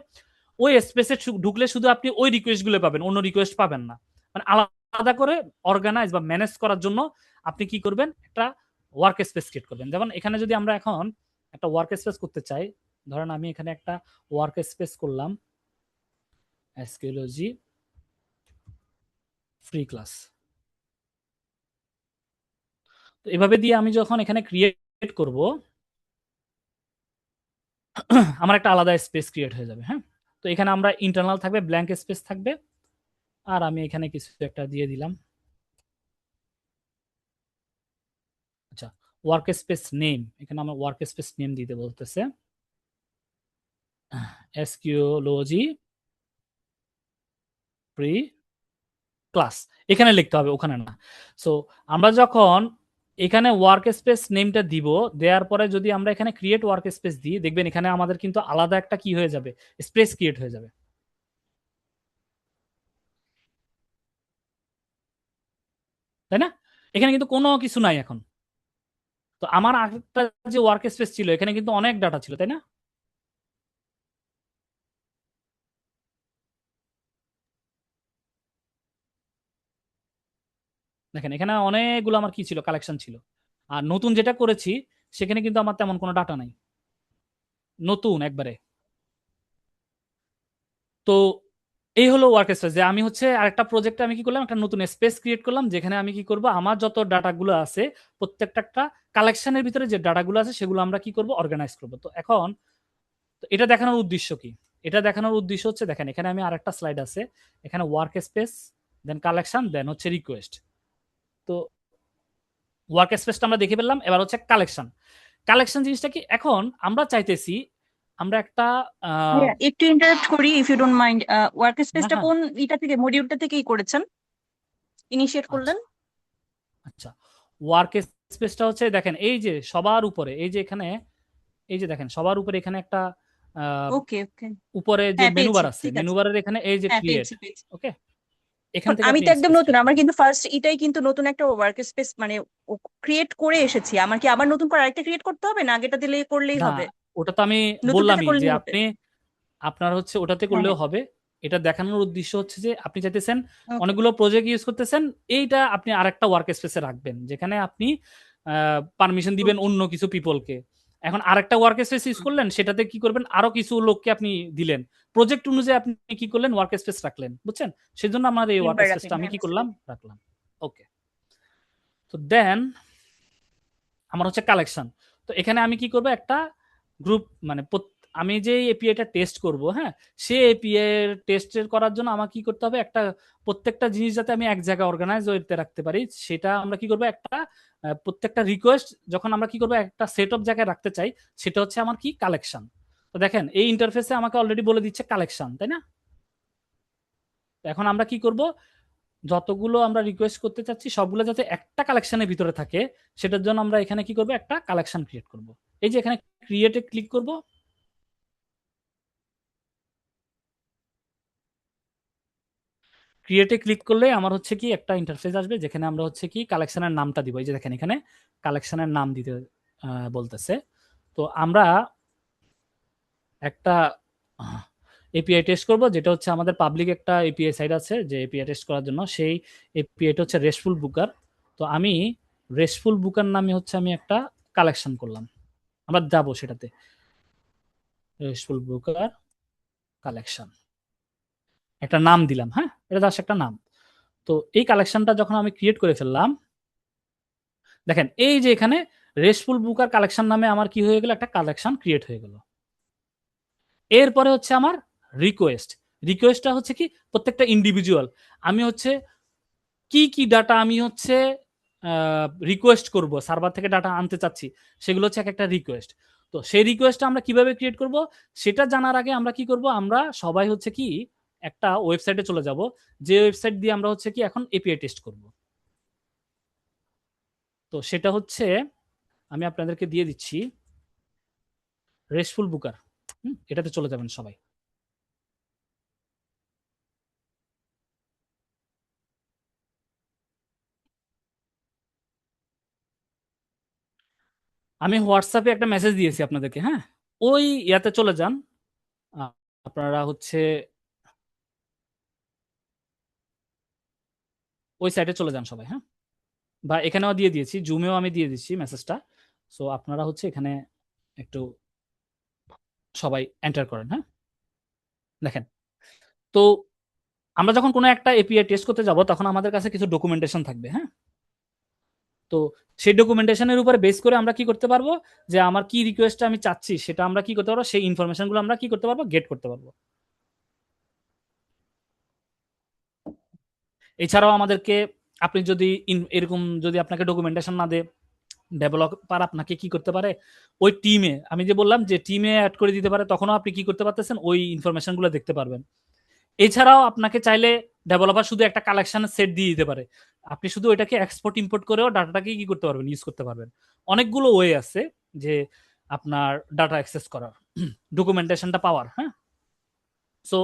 ওই স্পেসে ঢুকলে শুধু আপনি ওই রিকোয়েস্ট গুলো পাবেন, অন্য রিকোয়েস্ট পাবেন না। মানে আলাদা করে অর্গানাইজ বা ম্যানেজ করার জন্য আপনি কি করবেন, একটা ওয়ার্ক স্পেস ক্রিয়েট করবেন। যেমন এখানে যদি আমরা এখন একটা ওয়ার্ক স্পেস করতে চাই, ধরেন আমি এখানে একটা ওয়ার্ক স্পেস করলাম এসকিউএলজি ফ্রি ক্লাস। তো এভাবে দিয়ে আমি যখন এখানে ক্রিয়েট করব আমার একটা আলাদা স্পেস ক্রিয়েট হয়ে যাবে। হ্যাঁ, তো এখানে আমরা ইন্টারনাল থাকবে, ব্ল্যাঙ্ক স্পেস থাকবে, আর আমি এখানে কিছু একটা দিয়ে দিলাম। আচ্ছা, ওয়ার্ক স্পেস নেম, এখানে আমার ওয়ার্ক স্পেস নেম দিতে বলতেছে এসকিউএলজি প্রি ক্লাস, এখানে লিখতে হবে, ওখানে না। সো আমরা যখন এখানে ওয়ার্ক স্পেস নেমটা দিব, দেওয়ার পরে যদি আমরা এখানে ক্রিয়েট ওয়ার্ক স্পেস দিই, দেখবেন এখানে আমাদের কিন্তু আলাদা একটা কি হয়ে যাবে, স্পেস ক্রিয়েট হয়ে যাবে, তাই না? এখানে কিন্তু কোনো কিছু নাই এখন। তো আমার আরেকটা যে ওয়ার্ক স্পেস ছিল, এখানে কিন্তু অনেক ডাটা ছিল, তাই না? দেখেন এখানে অনেকগুলো আমার কি ছিল, কালেকশন ছিল। আর নতুন যেটা করেছি সেখানে কিন্তু আমার তেমন কোনো ডাটা নাই, নতুন একবারে। তো এই হলো ওয়ার্ক স্পেস, যে আমি হচ্ছে আরেকটা প্রজেক্টে আমি কি করলাম, একটা নতুন স্পেস ক্রিয়েট করলাম, যেখানে আমি কি করব, আমার যত ডাটাগুলো আছে প্রত্যেকটা একটা কালেকশনের ভিতরে যে ডাটাগুলো আছে সেগুলো আমরা কি করব, অর্গানাইজ করব। তো এখন তো এটা দেখানোর উদ্দেশ্য কি? এটা দেখানোর উদ্দেশ্য হচ্ছে, দেখেন এখানে আমি আরেকটা স্লাইড আছে, এখানে ওয়ার্ক স্পেস, দেন কালেকশন, দেন হচ্ছে রিকোয়েস্ট। তো ওয়ার্ক স্পেসটা আমরা দেখে ফেললাম, এবার হচ্ছে কালেকশন। কালেকশন জিনিসটা কি, এখন আমরা চাইতেছি আমরা একটা ভাইয়া একটু ইন্টারাপ্ট করি if you don't mind, work হ্যাঁ স্পেসটা হ্যাঁ, কোন এটা থেকে, মডিউলটা থেকেই করেছেন, ইনিশিয়েট আচ্ছা করলেন? আচ্ছা, ওয়ার্ক স্পেসটা হচ্ছে দেখেন এই যে সবার উপরে, এই যে এখানে, এই যে দেখেন সবার উপরে এখানে একটা ওকে ওকে, উপরে যে হ্যাঁ মেনু পেয়েছি, বার আছে, ঠিক মেনু আছে, বারের এখানে এই যে হ্যাঁ ক্রিয়েট, পেয়েছি পেয়েছি। ওকে, এখান এখন থেকে আমি আপনি তো একদম স্পেস নতুন, ক্রিয়েট আমার করবেন। কিন্তু ফার্স্ট এটাই কিন্তু নতুন একটা ওয়ার্ক স্পেস মানে ক্রিয়েট করে এসেছি, আমার কি আবার নতুন করে আরেকটা ক্রিয়েট করতে হবে, না আগেটা দিলে করলেই না, হবে? ওটা তো আমি নতুনটাতে বললামই যে করলেই হবে? আপনি, আপনার হচ্ছে ওটাতে হ্যাঁ করলেও হ্যাঁ, হবে। এটা দেখানোর উদ্দেশ্য হচ্ছে যে আপনি চাইতেছেন ওকে। অনেকগুলো প্রজেক্ট ইউজ করতেছেন, এইটা আপনি আরেকটা ওয়ার্ক স্পেসে রাখবেন, যেখানে আপনি পারমিশন দিবেন অন্য কিছু পিপলকে। এখন আরেকটা ওয়ার্ক স্পেস ইউজ করলেন, সেটাতে কি করবেন, আরো কিছু লোককে আপনি দিলেন, প্রজেক্ট অনুযায়ী আপনি কি করলেন, ওয়ার্ক স্পেস রাখলেন, বুঝছেন? সেজন্য আমার এই ওয়ার্ক মেম্বার স্পেসটা রাখেন, আমি হ্যাঁ কি বুঝতে করলাম, পেরেছি। রাখলাম। ওকে, তো দেন আমার হচ্ছে কালেকশন। তো এখানে আমি কি করব, একটা গ্রুপ মানে আমি যে এপিআইটা টেস্ট করব, হ্যাঁ, সেই এপিআই এর টেস্টের করার জন্য আমার কি করতে হবে, একটা প্রত্যেকটা জিনিস যাতে আমি এক জায়গায় অর্গানাইজ হইতে রাখতে পারি, সেটা আমরা কি করব, একটা প্রত্যেকটা রিকোয়েস্ট যখন আমরা কি করব একটা সেট অফ জায়গায় রাখতে চাই, সেটা হচ্ছে আমার কি, কালেকশন। তো দেখেন এই ইন্টারফেসে আমাকে অলরেডি বলে দিচ্ছে কালেকশন, তাই না? তো এখন আমরা কি করব, যতগুলো আমরা রিকোয়েস্ট করতে চাচ্ছি সবগুলো যাতে একটা কালেকশনের ভিতরে থাকে, সেটার জন্য আমরা এখানে কি করব, একটা কালেকশন ক্রিয়েট করব। এই যে এখানে ক্রিয়েটে ক্লিক করব, ক্রিয়েটে ক্লিক করলে আমার হচ্ছে কি একটা ইন্টারফেস আসবে, যেখানে আমরা হচ্ছে কি কালেকশনের নামটা দিব। এই যে দেখেন এখানে কালেকশনের নাম দিতে বলতেছে। তো আমরা একটা এপিআই টেস্ট করব, যেটা হচ্ছে আমাদের পাবলিক একটা এপিআই সাইট আছে যে এপিআই টেস্ট করার জন্য, সেই এপিআইটা হচ্ছে রেস্টফুল বুকার। তো আমি রেস্টফুল বুকার নামে হচ্ছে আমি একটা কালেকশন করলাম, আমরা যাব সেটাতে, রেস্টফুল বুকার কালেকশন, একটা নাম দিলাম, হ্যাঁ, এটা জাস্ট একটা নাম। তো এই কালেকশনটা যখন আমি ক্রিয়েট করে ফেললাম, দেখেন এই যে এখানে রেস্টফুল বুকার কালেকশন নামে আমার কি হয়ে গেল, একটা কালেকশন ক্রিয়েট হয়ে গেল। এরপরে হচ্ছে আমার রিকোয়েস্ট। রিকোয়েস্টটা হচ্ছে কি, প্রত্যেকটা ইন্ডিভিজুয়াল আমি হচ্ছে কি কি ডাটা আমি হচ্ছে রিকোয়েস্ট করব, সার্ভার থেকে ডাটা আনতে চাচ্ছি, সেগুলো হচ্ছে এক একটা রিকোয়েস্ট। তো সেই রিকোয়েস্টটা আমরা কিভাবে ক্রিয়েট করব, সেটা জানার আগে আমরা কি করব, আমরা সবাই হচ্ছে কি একটা ওয়েবসাইটে চলে যাব, যে ওয়েবসাইট দিয়ে আমরা হচ্ছে কি এখন এপিআই টেস্ট করব। তো সেটা হচ্ছে আমি আপনাদেরকে দিয়ে দিচ্ছি, রেস্টফুল বুকার, এটাতে চলে যাবেন সবাই। আমি হোয়াটসঅ্যাপে একটা মেসেজ দিয়েছি আপনাদেরকে, হ্যাঁ, ওই ইয়াতে চলে যান। আহ, আপনারা হচ্ছে ওই সাইটে চলে যান সবাই, হ্যাঁ, বা এখানেও দিয়ে দিয়েছি, জুমেও আমি দিয়ে দিচ্ছি মেসেজটা। সো আপনারা হচ্ছে এখানে একটু সবাই এন্টার করেন, হ্যাঁ, দেখেন। তো আমরা যখন কোনো একটা এপিআই টেস্ট করতে যাব, তখন আমাদের কাছে কিছু ডকুমেন্টেশন থাকবে, হ্যাঁ। তো সেই ডকুমেন্টেশনের উপরে বেস করে আমরা কি করতে পারবো, যে আমার কি রিকোয়েস্টটা আমি চাচ্ছি সেটা আমরা কি করতে পারবো, সেই ইনফরমেশনগুলো আমরা কি করতে পারবো, গেট করতে পারবো। এছাড়াও আমাদেরকে আপনি যদি এরকম যদি আপনাকে ডকুমেন্টেশন না দেয়, ডেভেলপার আপনাকে কি করতে পারে, ওই টিমে আমি যে বললাম যে টিমে অ্যাড করে দিতে পারে, তখনও আপনি কি করতে পারতেছেন, ওই ইনফরমেশনগুলো দেখতে পারবেন। এছাড়াও আপনাকে চাইলে ডেভেলপার শুধু একটা কালেকশনের সেট দিয়ে দিতে পারে, আপনি শুধু ওইটাকে এক্সপোর্ট ইম্পোর্ট করেও ডাটাটাকে কি করতে পারবেন, ইউজ করতে পারবেন। অনেকগুলো ওয়ে আছে যে আপনার ডাটা অ্যাক্সেস করার, ডকুমেন্টেশনটা পাওয়ার। হ্যাঁ, সো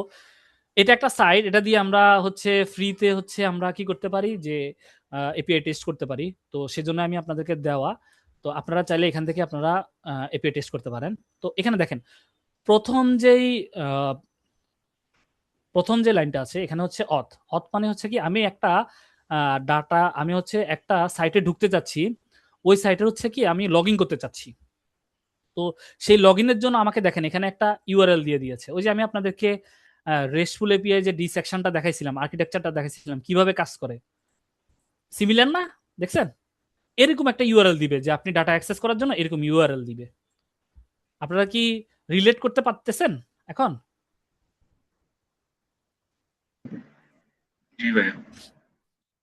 এটা একটা সাইট, এটা দিয়ে আমরা হচ্ছে ফ্রিতে হচ্ছে আমরা কি করতে পারি যে এপিআই টেস্ট করতে পারি। তো সেজন্য আমি আপনাদেরকে দেওয়া, তো আপনারা চাইলে এখান থেকে আপনারা এপিআই টেস্ট করতে পারেন। তো এখানে দেখেন প্রথম যেই প্রথম যে লাইনটা আছে এখানে হচ্ছে অথ। অথ মানে হচ্ছে কি, আমি একটা ডাটা, আমি হচ্ছে একটা সাইটে ঢুকতে চাচ্ছি, ওই সাইটে হচ্ছে কি আমি লগ ইন করতে চাচ্ছি। তো সেই লগ ইনের জন্য আমাকে দেখেন এখানে একটা ইউআরএল দিয়ে দিয়েছে। ওই যে আমি আপনাদেরকে রেস্টফুল এপিআই যে ডি সেকশনটা দেখাইছিলাম, আর্কিটেকচারটা দেখাইছিলাম কিভাবে কাজ করে, সিমিলার না? দেখছেন, এরকম একটা ইউআরএল দিবে যে আপনি ডাটা অ্যাক্সেস করার জন্য এরকম ইউআরএল দিবে। আপনারা কি রিলেট করতে পারতেছেন এখন? জি ভাইয়া।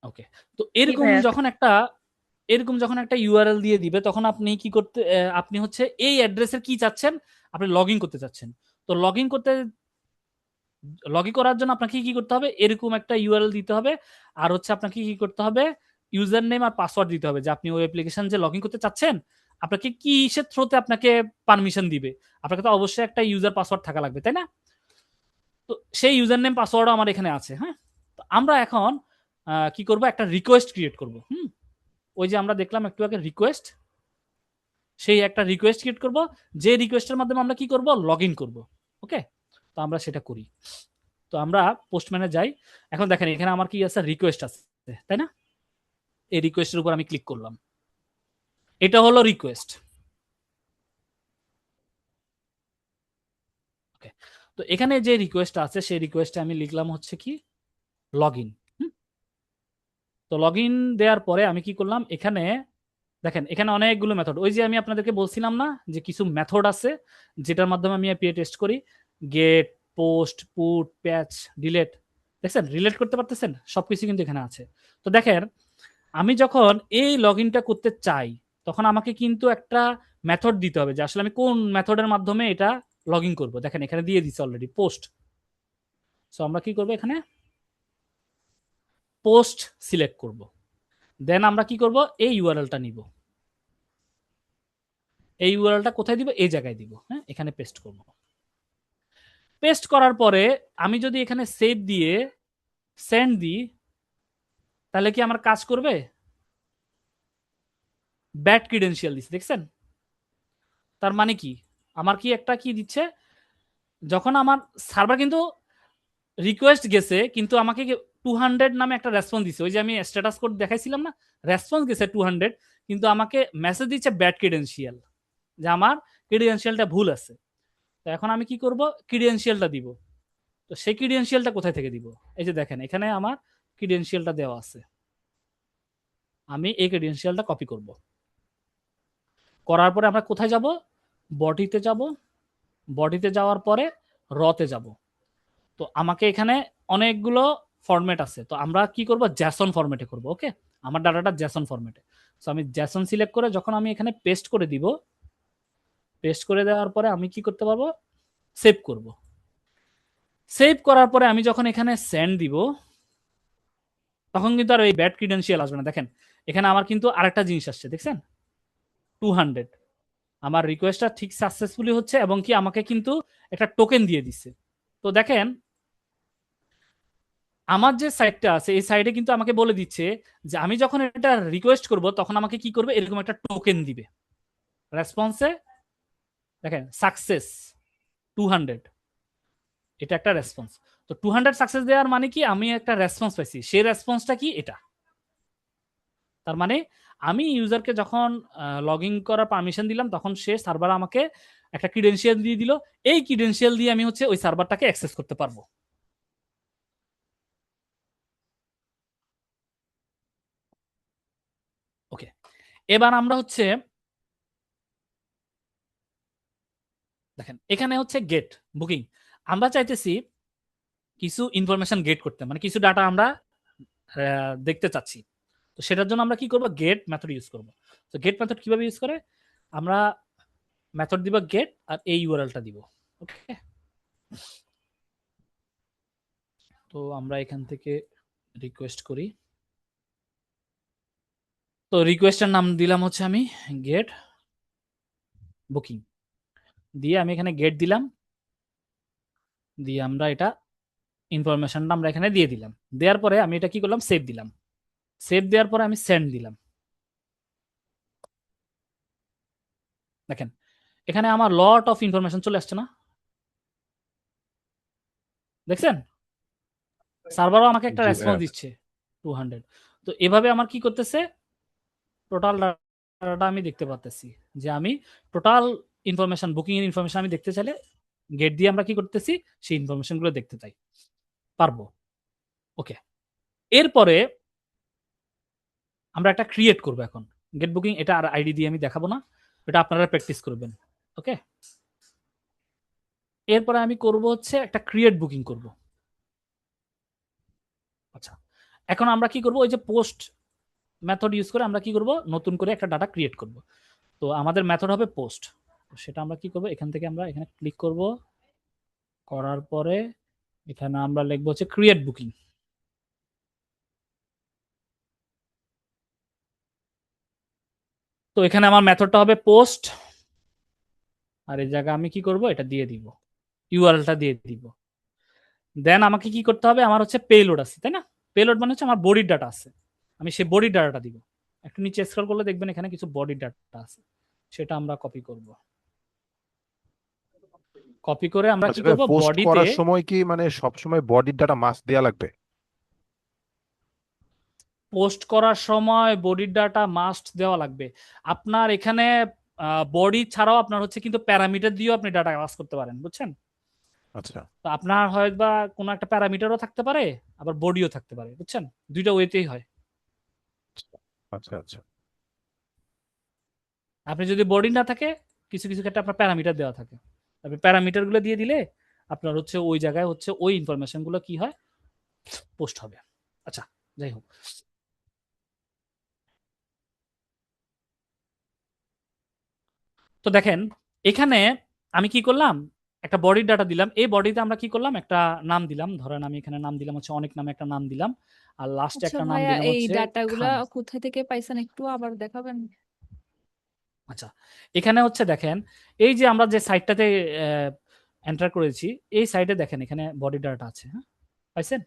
ওকে, তো জি এরকম ভাইয়া। যখন একটা ইউআরএল দিয়ে দিবে, তখন আপনি কি করতে, আপনি হচ্ছে এই অ্যাড্রেসের কি চাচ্ছেন, আপনি লগ ইন করতে চাচ্ছেন। তো লগ ইন করার জন্য আপনাকে কি করতে হবে, এরকম একটা ইউআরএল দিতে হবে। আর হচ্ছে আপনাকে কি করতে হবে, ইউজার নেম আর পাসওয়ার্ড দিতে হবে, যে আপনি ওই অ্যাপ্লিকেশন যে লগ ইন করতে চাচ্ছেন আপনাকে কিসের থ্রুতে আপনাকে পারমিশন দিবে। আপনাকে তো অবশ্যই একটা ইউজার পাসওয়ার্ড থাকা লাগবে, তাই না? তো সেই ইউজার নেম পাসওয়ার্ডও আমার এখানে আছে। হ্যাঁ, তো আমরা এখন কি করব, একটা রিকোয়েস্ট ক্রিয়েট করব। ওই যে আমরা দেখলাম একটু আগে রিকোয়েস্ট, সেই একটা রিকোয়েস্ট ক্রিয়েট করব, যে রিকোয়েস্টের মাধ্যমে আমরা কি করব, লগ ইন করবো। ওকে, তো আমরা সেটা করি। তো আমরা পোস্টম্যানে যাই। এখন দেখেন এখানে আমার কি আছে, রিকোয়েস্ট আছে, তাই না? এই রিকোয়েস্টের উপর আমি ক্লিক করলাম, এটা হলো রিকোয়েস্ট। ওকে, তো এখানে যে রিকোয়েস্ট আছে সেই রিকোয়েস্টে আমি লিখলাম হচ্ছে কি লগ ইন। তো লগ ইন দেওয়ার পরে আমি কি করলাম, এখানে দেখেন এখানে অনেকগুলো মেথড, ওই যে আমি আপনাদেরকে বলছিলাম না যে কিছু মেথড আছে যেটার মাধ্যমে আমি এপিআই টেস্ট করি, গেট, পোস্ট, পুট, প্যাচ, ডিলেট। দেখছেন, রিলেট করতে পারতেছেন, সবকিছু কিন্তু এখানে আছে। তো দেখেন আমি যখন এই লগ ইনটা করতে চাই, তখন আমাকে কিন্তু একটা মেথড দিতে হবে যে আসলে আমি কোন মেথডের মাধ্যমে এটা লগ ইন করবো। দেখেন এখানে দিয়ে দিচ্ছে অলরেডি পোস্ট। সো আমরা কি করবো, এখানে পোস্ট সিলেক্ট করব। দেন আমরা কি করব, এই ইউআরএলটা নিব, এই ইউআরএলটা কোথায় দিব, এই জায়গায় দিব। হ্যাঁ, এখানে পেস্ট করব। পেস্ট করার পরে আমি যদি এখানে সেভ দিয়ে সেন্ড দিই, তাহলে কি আমার কাজ করবে? ব্যাড ক্রিডেন্সিয়াল দিচ্ছে, দেখছেন? তার মানে কি, আমার কি একটা কি দিচ্ছে, যখন আমার সার্ভার কিন্তু রিকোয়েস্ট গেছে, কিন্তু আমাকে 200 নামে একটা রেসপন্স দিচ্ছে। ওই যে আমি স্ট্যাটাস কোড দেখাইছিলাম না, রেসপন্স গেছে 200, কিন্তু আমাকে মেসেজ দিচ্ছে ব্যাড ক্রিডেন্সিয়াল, যে আমার ক্রিডেন্সিয়ালটা ভুল আছে। তো এখন আমি কি করব, ক্রিডেন্সিয়ালটা দিব। তো সেই ক্রিডেন্সিয়ালটা কোথায় থেকে দিব, এই যে দেখেন এখানে আমার ক্রিডেন্সিয়ালটা দেওয়া আছে। আমি এই ক্রিডেন্সিয়ালটা কপি করব, করার পরে আমরা কোথায় যাব, বডিতে যাব, বডিতে যাওয়ার পরে রতে যাব। তো আমাকে এখানে অনেকগুলো ফরম্যাট আছে, তো আমরা কি করব, জ্যাসন ফরম্যাটে করব। ওকে, আমার ডাটাটা জ্যাসন ফরম্যাটে। সো আমি জ্যাসন সিলেক্ট করে যখন আমি এখানে পেস্ট করে দিব, পেস্ট করে দেওয়ার পরে আমি কি করতে পারবো, সেভ করব। সেভ করার পরে আমি যখন এখানে সেন্ড দিব, তখন কিন্তু আর এই ব্যাড ক্রিডেন্সিয়াল আসবে না। দেখেন এখানে আমার কিন্তু আরেকটা জিনিস আসছে, দেখছেন 200, আমার রিকোয়েস্টটা ঠিক সাকসেসফুলি হচ্ছে, এবং কি আমাকে কিন্তু একটা টোকেন দিয়ে দিচ্ছে। তো দেখেন আমার যে সাইটটা আছে এই সাইটে কিন্তু আমাকে বলে দিচ্ছে যে আমি যখন এটা রিকোয়েস্ট করব তখন আমাকে কি করবে, এরকম একটা টোকেন দিবে রেসপন্সে। দেখেন সাকসেস 200, এটা একটা রেসপন্স। তো 200 সাকসেস দেওয়ার মানে কি, আমি একটা রেসপন্স পাইছি, সেই রেসপন্সটা কি এটা। তার মানে আমি ইউজারকে যখন লগ ইন করার পারমিশন দিলাম, তখন সে সার্ভার আমাকে একটা ক্রিডেন্সিয়াল দিয়ে দিল, এই ক্রিডেন্সিয়াল দিয়ে আমি হচ্ছে ওই সার্ভারটাকে অ্যাক্সেস করতে পারবো। ওকে, এবার আমরা হচ্ছে দেখেন এখানে হচ্ছে গেট বুকিং, আমরা চাইতেছি কিছু ইনফরমেশন গেট করতে, মানে কিছু ডাটা আমরা দেখতে চাচ্ছি। তো সেটার জন্য আমরা কি করব, গেট মেথড ইউজ করব। তো গেট মেথড কিভাবে ইউজ করে, আমরা মেথড দিব গেট আর এই ইউআরএলটা দিব। ওকে, তো আমরা এখান থেকে রিকোয়েস্ট করি। তো রিকোয়েস্টের নাম দিলাম হচ্ছে আমি গেট বুকিং, দিয়ে আমি এখানে গেট দিলাম, দিয়ে আমরা এটা ইনফরমেশনটা আমরা এখানে দিয়ে দিলাম। দেওয়ার পরে আমি এটা কি করলাম, সেভ দিলাম। সেভ দেওয়ার পরে আমি সেন্ড দিলাম। দেখেন এখানে আমার লট অফ ইনফরমেশন চলে আসছে না, দেখছেন? সার্ভারও আমাকে একটা জি রেসপন্স ভাইয়া। দিচ্ছে 200। তো এভাবে আমার কি করতেছে, টোটাল ডাটা আমি দেখতে পাচ্ছি, যে আমি টোটাল ইনফরমেশন, বুকিং এর ইনফরমেশন আমি দেখতে চাইলে গেট দিয়ে আমরা কি করতেছি, সেই ইনফরমেশন গুলো দেখতে চাই পারবো। ওকে, এরপরে আমরা একটা ক্রিয়েট করব এখন গেট বুকিং, এটা আর আইডি দিয়ে আমি দেখাবো না, এটা আপনারা প্র্যাকটিস করবেন। ওকে, এরপরে আমি করব হচ্ছে একটা ক্রিয়েট বুকিং করব। আচ্ছা, এখন আমরা কি করব, ওই যে পোস্ট মেথড ইউজ করে আমরা কি করব, নতুন করে একটা ডাটা ক্রিয়েট করব। তো আমাদের মেথড হবে পোস্ট। সেটা আমরা কি করব, এখান থেকে আমরা এখানে ক্লিক করব, করার পরে এখানে আমরা লিখব হচ্ছে ক্রিয়েট বুকিং। তো এখানে আমার মেথডটা হবে পোস্ট, আর এই জায়গায় আমি কি করব, এটা দিয়ে দিব, ইউআরএলটা দিয়ে দিব। দেন আমাকে কি করতে হবে, আমার হচ্ছে পেলোড আছে তাই না, পেলোড মানে হচ্ছে আমার বডির ডাটা আছে, আমি সেই বডির ডাটাটা দিব। একটু নিচে স্ক্রল করলে দেখবেন এখানে কিছু বডির ডাটা আছে, সেটা আমরা কপি করব। কপি করে আমরা কি আচ্ছা ভাই, করব, পোস্ট বডিতে করার সময় কি মানে সবসময় বডির ডাটা মাস্ট দেয়া লাগবে? পোস্ট করার সময় বডির ডাটা মাস্ট দেওয়া লাগবে। আপনার এখানে বডি ছাড়াও আপনার হচ্ছে কিন্তু প্যারামিটার দিয়েও আপনি ডাটা পাস করতে পারেন, বুঝছেন? আচ্ছা তো আপনার হয়তো বা কোনো একটা প্যারামিটারও থাকতে পারে, আবার বডিও থাকতে পারে, বুঝছেন? দুইটা ওয়েতেই হয়। আচ্ছা আচ্ছা। আপনি যদি বডি না থাকে, কিছু কিছু ক্ষেত্রে আপনার প্যারামিটার দেওয়া থাকে, আপনি প্যারামিটার গুলো দিয়ে দিলে আপনার হচ্ছে ওই জায়গায় হচ্ছে ওই ইনফরমেশন গুলো কি হয়, পোস্ট হবে। আচ্ছা, যাই হোক, তো দেখেন এখানে আমি কি করলাম, একটা বডির ডাটা দিলাম, এই বডিতে আমরা কি করলাম, একটা নাম দিলাম, ধরেন আমি এখানে নাম দিলাম হচ্ছে অনেক নামে একটা নাম দিলাম, আর লাস্টে আচ্ছা একটা নাম ভাইয়া, দিলাম এই হচ্ছে ডাটাগুলা খান। কোথা থেকে পাইছেন একটু আবার দেখাবেন? আচ্ছা, এখানে হচ্ছে দেখেন, এই যে আমরা যে সাইটটাতে এন্টার করেছি, এই সাইটে দেখেন এখানে বডি ডাটা আছে, হ্যাঁ পাইছেন?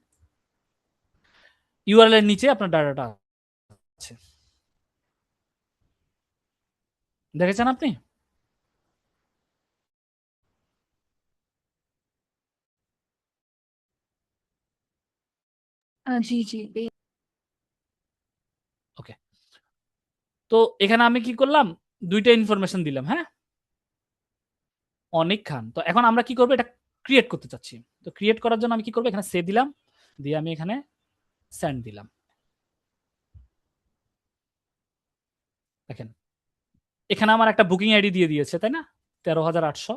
ইউআরএল এর নিচে আপনার ডাটাটা আছে, দেখেছেন আপনি? জি জি ওকে, তো এখানে আমি কি করলাম, দুইটা ইনফরমেশন দিলাম, হ্যাঁ, অনেক খান। তো এখন আমরা কি করবো, এটা ক্রিয়েট করতে চাচ্ছি। তো ক্রিয়েট করার জন্য আমি কি করবো, এখানে সেভ দিলাম, দিয়ে আমি এখানে সেন্ড দিলাম। দেখেন এখানে আমার একটা বুকিং আইডি দিয়ে দিয়েছে তাই না, 13,800।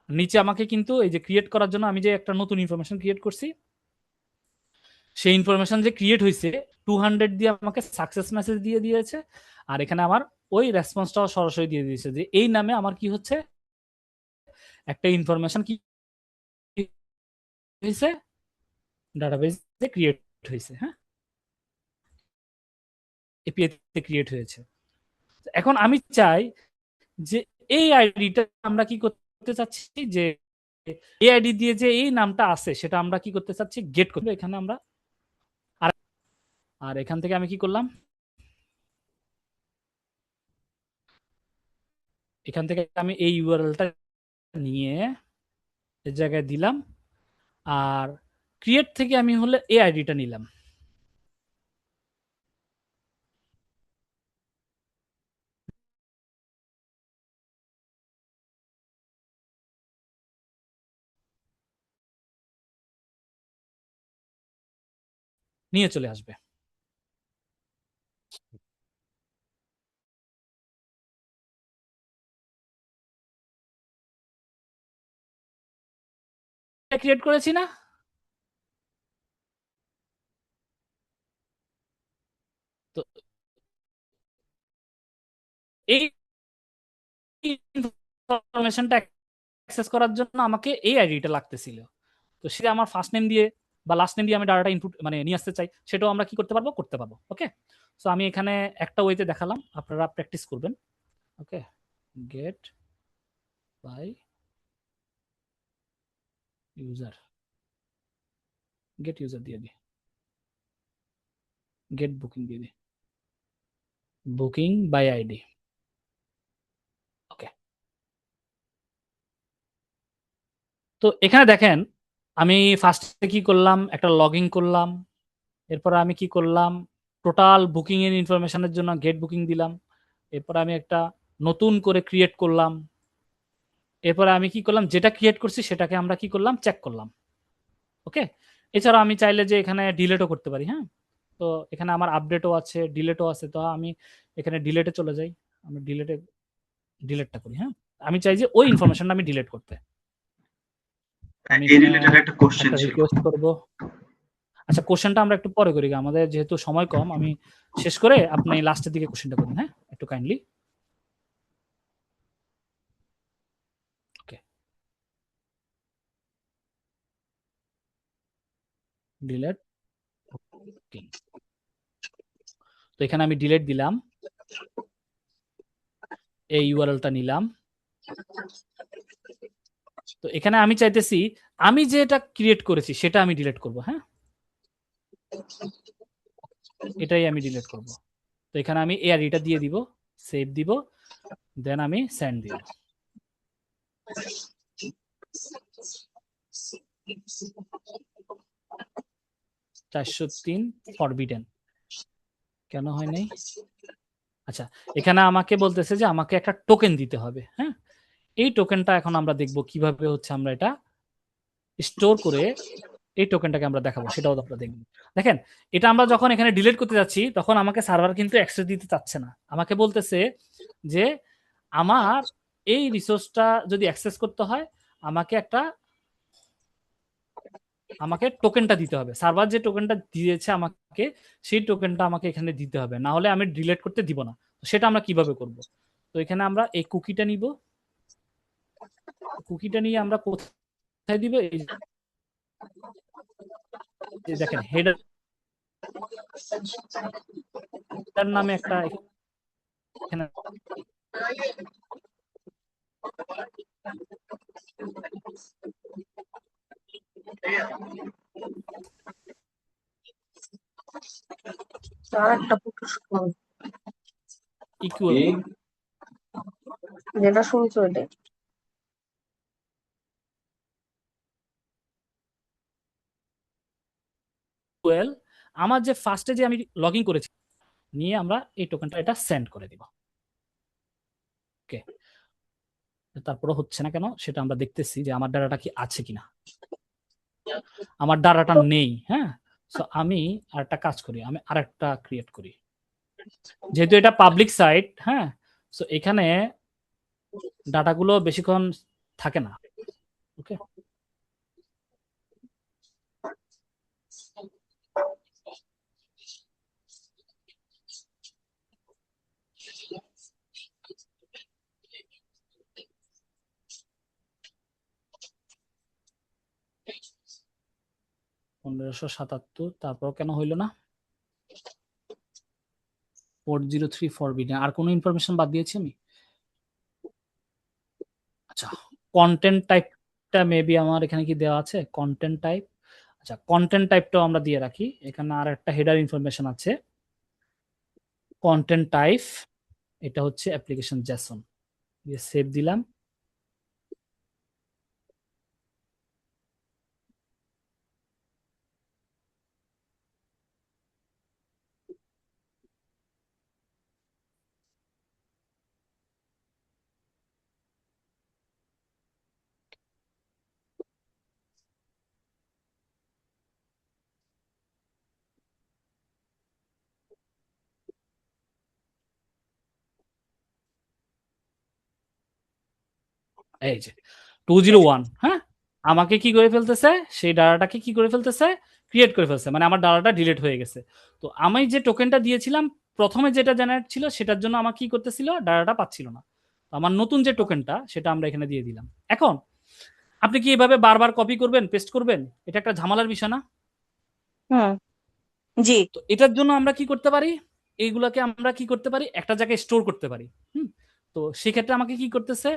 নিচে আমাকে কিন্তু এই যে ক্রিয়েট করার জন্য আমি যে একটা নতুন ইনফরমেশন ক্রিয়েট করছি, সেই ইনফরমেশন যে ক্রিয়েট হয়েছে 200 দিয়ে আমাকে সাকসেস মেসেজ দিয়ে দিয়েছে। আর এখানে আমার ওই রেসপন্সটাও সরাসরি দিয়ে দিয়েছে যে এই নামে আমার কি হচ্ছে, একটা ইনফরমেশন কি হয়েছে, ডাটাবেসে ক্রিয়েট হয়েছে, হ্যাঁ, এপিআই তে ক্রিয়েট হয়েছে। এখন আমি চাই যে এই আইডিটা আমরা কি করতে চাচ্ছি, যে এই আইডি দিয়ে যে এই নামটা আছে সেটা আমরা কি করতে চাচ্ছি, গেট করতে। এখানে আমরা আর আর এখান থেকে আমি কি করলাম, এখান থেকে আমি এই ইউআরএলটা নিয়ে এই জায়গায় দিলাম, আর ক্রিয়েট থেকে আমি হলে এই আইডিটা নিলাম, নিয়ে চলে আসবে। ক্রিয়েট করেছি না, তো এই ইনফরমেশনটা অ্যাক্সেস করার জন্য আমাকে এই আইডিটা লাগতেছিল। তো সেটা আমার ফার্স্ট নেম দিয়ে বা লাস্ট নেম দিয়ে আমি ডাটাটা ইনপুট মানে নিয়ে আসতে চাই, সেটাও আমরা কি করতে পারবো। ওকে, সো আমি এখানে একটা ওয়েতে দেখালাম, আপনারা প্র্যাকটিস করবেন। Okay, get by user, get user দিয়ে দিই, গেট বুকিং দিয়ে দিই, বুকিং বাই আইডি। ওকে, তো এখানে দেখেন আমি ফার্স্টে কি করলাম, একটা লগ ইন করলাম, এরপরে আমি কি করলাম, টোটাল বুকিং এর ইনফরমেশনের জন্য গেট বুকিং দিলাম, এরপরে আমি একটা নতুন করে ক্রিয়েট করলাম, এরপরে আমি কি করলাম, যেটা ক্রিয়েট করছি সেটাকে আমরা কি করলাম, চেক করলাম। ওকে, এছাড়া আমি চাইলে যে এখানে ডিলেটও করতে পারি। হ্যাঁ, তো এখানে আমার আপডেটও আছে, ডিলেটও আছে, তো আমি এখানে ডিলেটে চলে যাই, আমি ডিলেটটা করি। হ্যাঁ, আমি চাই যে ওই ইনফরমেশনটা আমি ডিলেট করতে, আমি এই এখানে রিলেটেড একটা কোশ্চেন একটা ছিল। রিকোয়েস্ট করব। আচ্ছা, কোশ্চেনটা আমরা একটু পরে করি, আমাদের যেহেতু সময় কম, আমি শেষ করে আপনি লাস্টের দিকে কোশ্চেনটা করুন। হ্যাঁ, একটু কাইন্ডলি। ওকে, ডিলেট। ওকে, তো এখানে আমি ডিলেট দিলাম, এই ইউআরএলটা নিলাম। তো এখানে আমি চাইতেছি আমি যেটা ক্রিয়েট করেছি সেটা আমি ডিলিট করব। হ্যাঁ, এটাই আমি ডিলিট করব। তো এখানে আমি এই আইডিটা দিয়ে দিব, সেভ দিব, দেন আমি সেন্ড দিব। 403 ফরবিডেন কেন হয় নাই? আচ্ছা, এখানে আমাকে বলতেছে যে আমাকে একটা টোকেন দিতে হবে। হ্যাঁ, এই টোকেনটা এখন আমরা দেখব কিভাবে হচ্ছে আমরা এটা স্টোর করে এই টোকেনটাকে আমরা দেখাবো, সেটাও আপনারা দেখবেন। দেখেন, এটা আমরা যখন এখানে ডিলিট করতে যাচ্ছি তখন আমাকে সার্ভার কিন্তু অ্যাক্সেস দিতে চাচ্ছে না, আমাকে বলতেছে যে আমার এই রিসোর্সটা যদি অ্যাক্সেস করতে হয় আমাকে টোকেনটা দিতে হবে, সার্ভার যে টোকেনটা দিয়েছে আমাকে সেই টোকেনটা আমাকে এখানে দিতে হবে, না হলে আমি ডিলিট করতে দিব না। সেটা আমরা কিভাবে করব? তো এখানে আমরা এই কুকিটা নিব, কুকিটা নিয়ে আমরা কোথায় দিব, এই যে দেখেন হেডার নামে একটা এখানে একটা পুরস্কার ইকুয়াল যেটা শুনছো এটাই। আমার যে ফার্স্টে যে আমি লগ ইন করেছি নিয়ে আমরা এই টোকেনটা এটা সেন্ড করে দিব। ওকে, তারপরে হচ্ছে না কেন সেটা আমরা দেখতেছি যে আমার ডাটাটা কি আছে কিনা। আমার ডাটাটা নেই। হ্যাঁ, সো আমি আরেকটা কাজ করি, আমি আরেকটা ক্রিয়েট করি, যেহেতু এটা পাবলিক সাইট। হ্যাঁ, সো এখানে ডাটাগুলো বেশিক্ষণ থাকে না। ওকে, $1577, তারপর কেন হইলো না? 403 ফরবিডেন। আর কোনো ইনফরমেশন বাদ দিয়েছি আমি? আচ্ছা, কন্টেন্ট টাইপটা মেবি আমার এখানে কি দেওয়া আছে, কন্টেন্ট টাইপ। আচ্ছা, কন্টেন্ট টাইপটাও আমরা দিয়ে রাখি, এখানে আর একটা হেডার ইনফরমেশন আছে, কন্টেন্ট টাইপ, এটা হচ্ছে অ্যাপ্লিকেশন জেসন, দিয়ে সেভ দিলাম। এই যে 201। হ্যাঁ, আমাকে কি করে ফেলতেছে, সেই ডাটাটাকে কি করে ফেলতেছে, ক্রিয়েট করে ফেলছে, মানে আমার ডাটাটা ডিলিট হয়ে গেছে। তো আমি যে টোকেনটা দিয়েছিলাম প্রথমে যেটা জেনারেট ছিল সেটার জন্য আমার কি করতেছিল, ডাটাটা পাচ্ছিল না। তো আমার নতুন যে টোকেনটা সেটা আমরা এখানে দিয়ে দিলাম। এখন আপনি কি এভাবে বারবার কপি করবেন, পেস্ট করবেন? এটা একটা ঝামেলার বিষয় না? হুম, জি। তো এটার জন্য আমরা কি করতে পারি, এইগুলাকে আমরা কি করতে পারি, একটা জায়গায় স্টোর করতে পারি। তো সেক্ষেত্রে আমাকে কি করতেছে,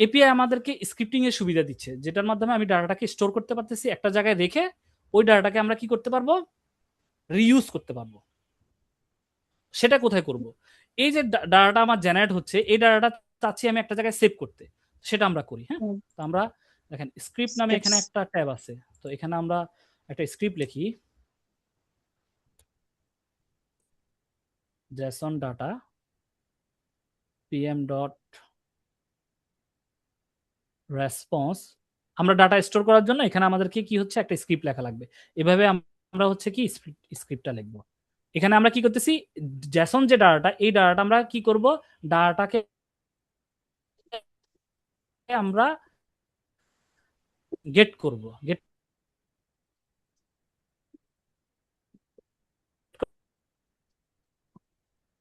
এপিআই আমাদেরকে স্ক্রিপ্টিং এর সুবিধা দিচ্ছে, যেটার মাধ্যমে আমি ডাটাটাকে স্টোর করতে পারতেছি একটা জায়গায় রেখে, ওই ডাটাটাকে আমরা কি করতে পারবো, রিইউজ করতে পারবো। সেটা কোথায় করব, এই যে ডাটাটা আমার জেনারেট হচ্ছে, এই ডাটাটা চাচ্ছি আমি একটা জায়গায় সেভ করতে, সেটা আমরা করি। হ্যাঁ, তো আমরা দেখেন স্ক্রিপ্ট নামে এখানে একটা ট্যাব আছে, তো এখানে আমরা একটা স্ক্রিপ্ট লিখি, json data pm dot response। আমরা ডাটা স্টোর করার জন্য এখানে আমাদেরকে কি হচ্ছে, একটা স্ক্রিপ্ট লেখা লাগবে। এভাবে আমরা হচ্ছে কি স্ক্রিপ্টটা লিখবো। এখানে আমরা কি করতেছি, জেসন যে ডাটাটা, এই ডাটাটা আমরা কি করব, ডাটাটাকে আমরা গেট করব। গেট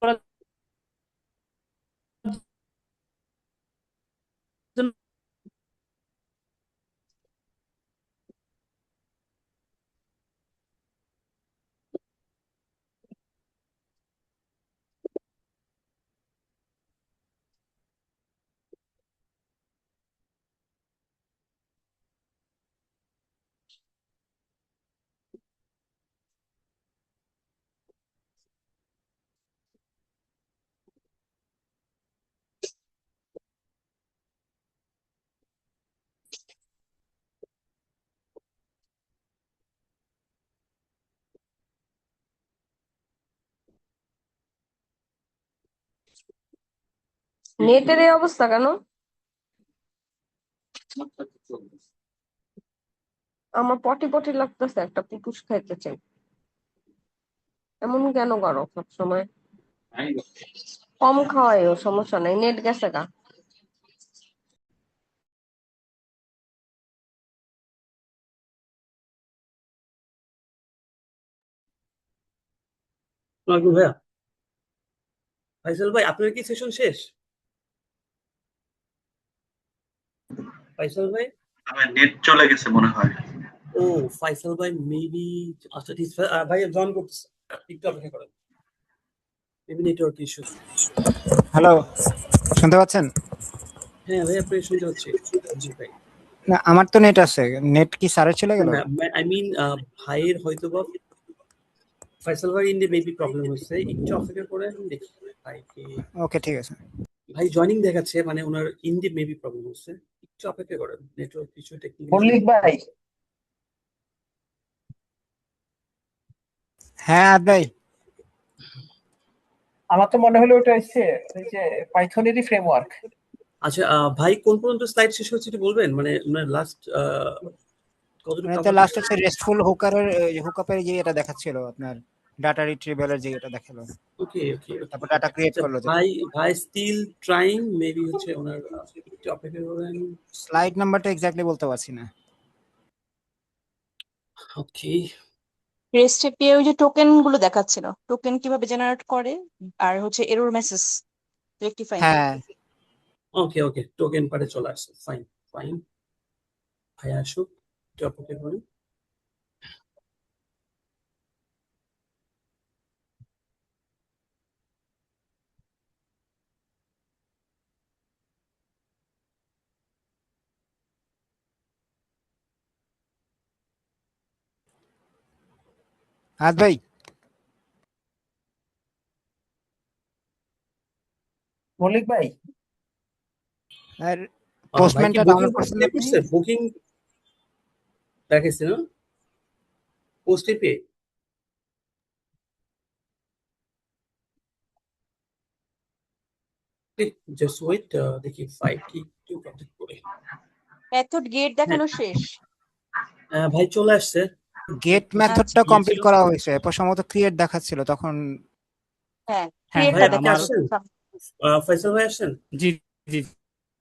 করার জন্য নেটের এই অবস্থা কেন? আমার পটি পটি লাগতেছে, একটা পুটুস খাইতে চাই। এমন কেন করো সবসময়? কম খাওয়াই, ও সমস্যা নাই, নেট গেছে গা। ওয়ালাইকুম ভাইয়া। ফাইসাল ভাই, আপনার কি সেশন শেষ? ফাইসাল ভাই, আমার নেট চলে গেছে মনে হয়। ও ফাইসাল ভাই মেবি, আচ্ছা ঠিক আছে ভাই, জয়েন করতেছে, একটু অপেক্ষা করেন, মেবি নেটওয়ার্ক ইস্যু। হ্যালো, শুনতে পাচ্ছেন? হ্যাঁ ভাই, আপনি শুনতে পাচ্ছি। জি ভাই। না, আমার তো নেট আছে। নেট কি সারে চলে গেল? আই মিন ভাইয়ের হয়তো বা ফাইসাল ভাই ইন্ডে মেবি প্রবলেম হচ্ছে, একটু অপেক্ষা করে দেখি ভাইকে। ওকে, ঠিক আছে। ভাই জয়েনিং দেখাচ্ছে, মানে ওনার ইন্ডে মেবি প্রবলেম হচ্ছে, একটু অপেক্ষা করেন, নেটওয়ার্ক ইস্যু, টেকনিক্যাল। মল্লিক ভাই, হ্যাঁ ভাই, আমার তো মনে হলো ওটা হচ্ছে ওই যে পাইথনেরই ফ্রেমওয়ার্ক। আচ্ছা ভাই, কোন পর্যন্ত স্লাইড শেষ হচ্ছে একটু বলবেন, মানে লাস্ট কতটুকু মানে তো cover লাস্ট করতে হচ্ছে রেস্টফুল হুকআপের যে এটা দেখাচ্ছিল আপনার, ডাটা রিট্রিভালের যে এটা দেখালো, ওকে ওকে। তারপর ডাটা ক্রিয়েট করলো। ভাই ভাই স্টিল ট্রাইং, মেবি হচ্ছে ওনার একটু অপেক্ষা করেন। স্লাইড নাম্বারটা এক্স্যাক্টলি বলতে পারছি না। ওকে। রেস্ট এপিআই ওই যে টোকেন গুলো দেখাচ্ছিল, টোকেন কিভাবে জেনারেট করে, আর হচ্ছে এরর মেসেজ রেকটিফাইং। হ্যাঁ, ওকে ওকে, টোকেন পারে চলে আসছে, ফাইন ফাইন। ভাই আসুক, একটু অপেক্ষা করেন। আজ ভাই, মল্লিক ভাই, আর ভাই কি পোস্টম্যানটা বুকিং ডাউনলোড করছেন পে আপনি? করছে? বুকিং দেখাইছে না? Post API. জাস্ট ওয়েট, দেখি ফাইলটি একটু কন্ট্যাক্ট করে। মেথড গেট দেখানো শেষ। ভাই চলে আসছে। গেট আচ্ছা, মেথডটা কমপ্লিট ছিল। করা হয়েছে, এরপর সম্ভবত ক্রিয়েট দেখাচ্ছিল তখন। হ্যাঁ, হ্যাঁ ভাই ক্রিয়েটটা আপনি আমার আসছেন? ফাইসাল ভাই আসছেন? জি জি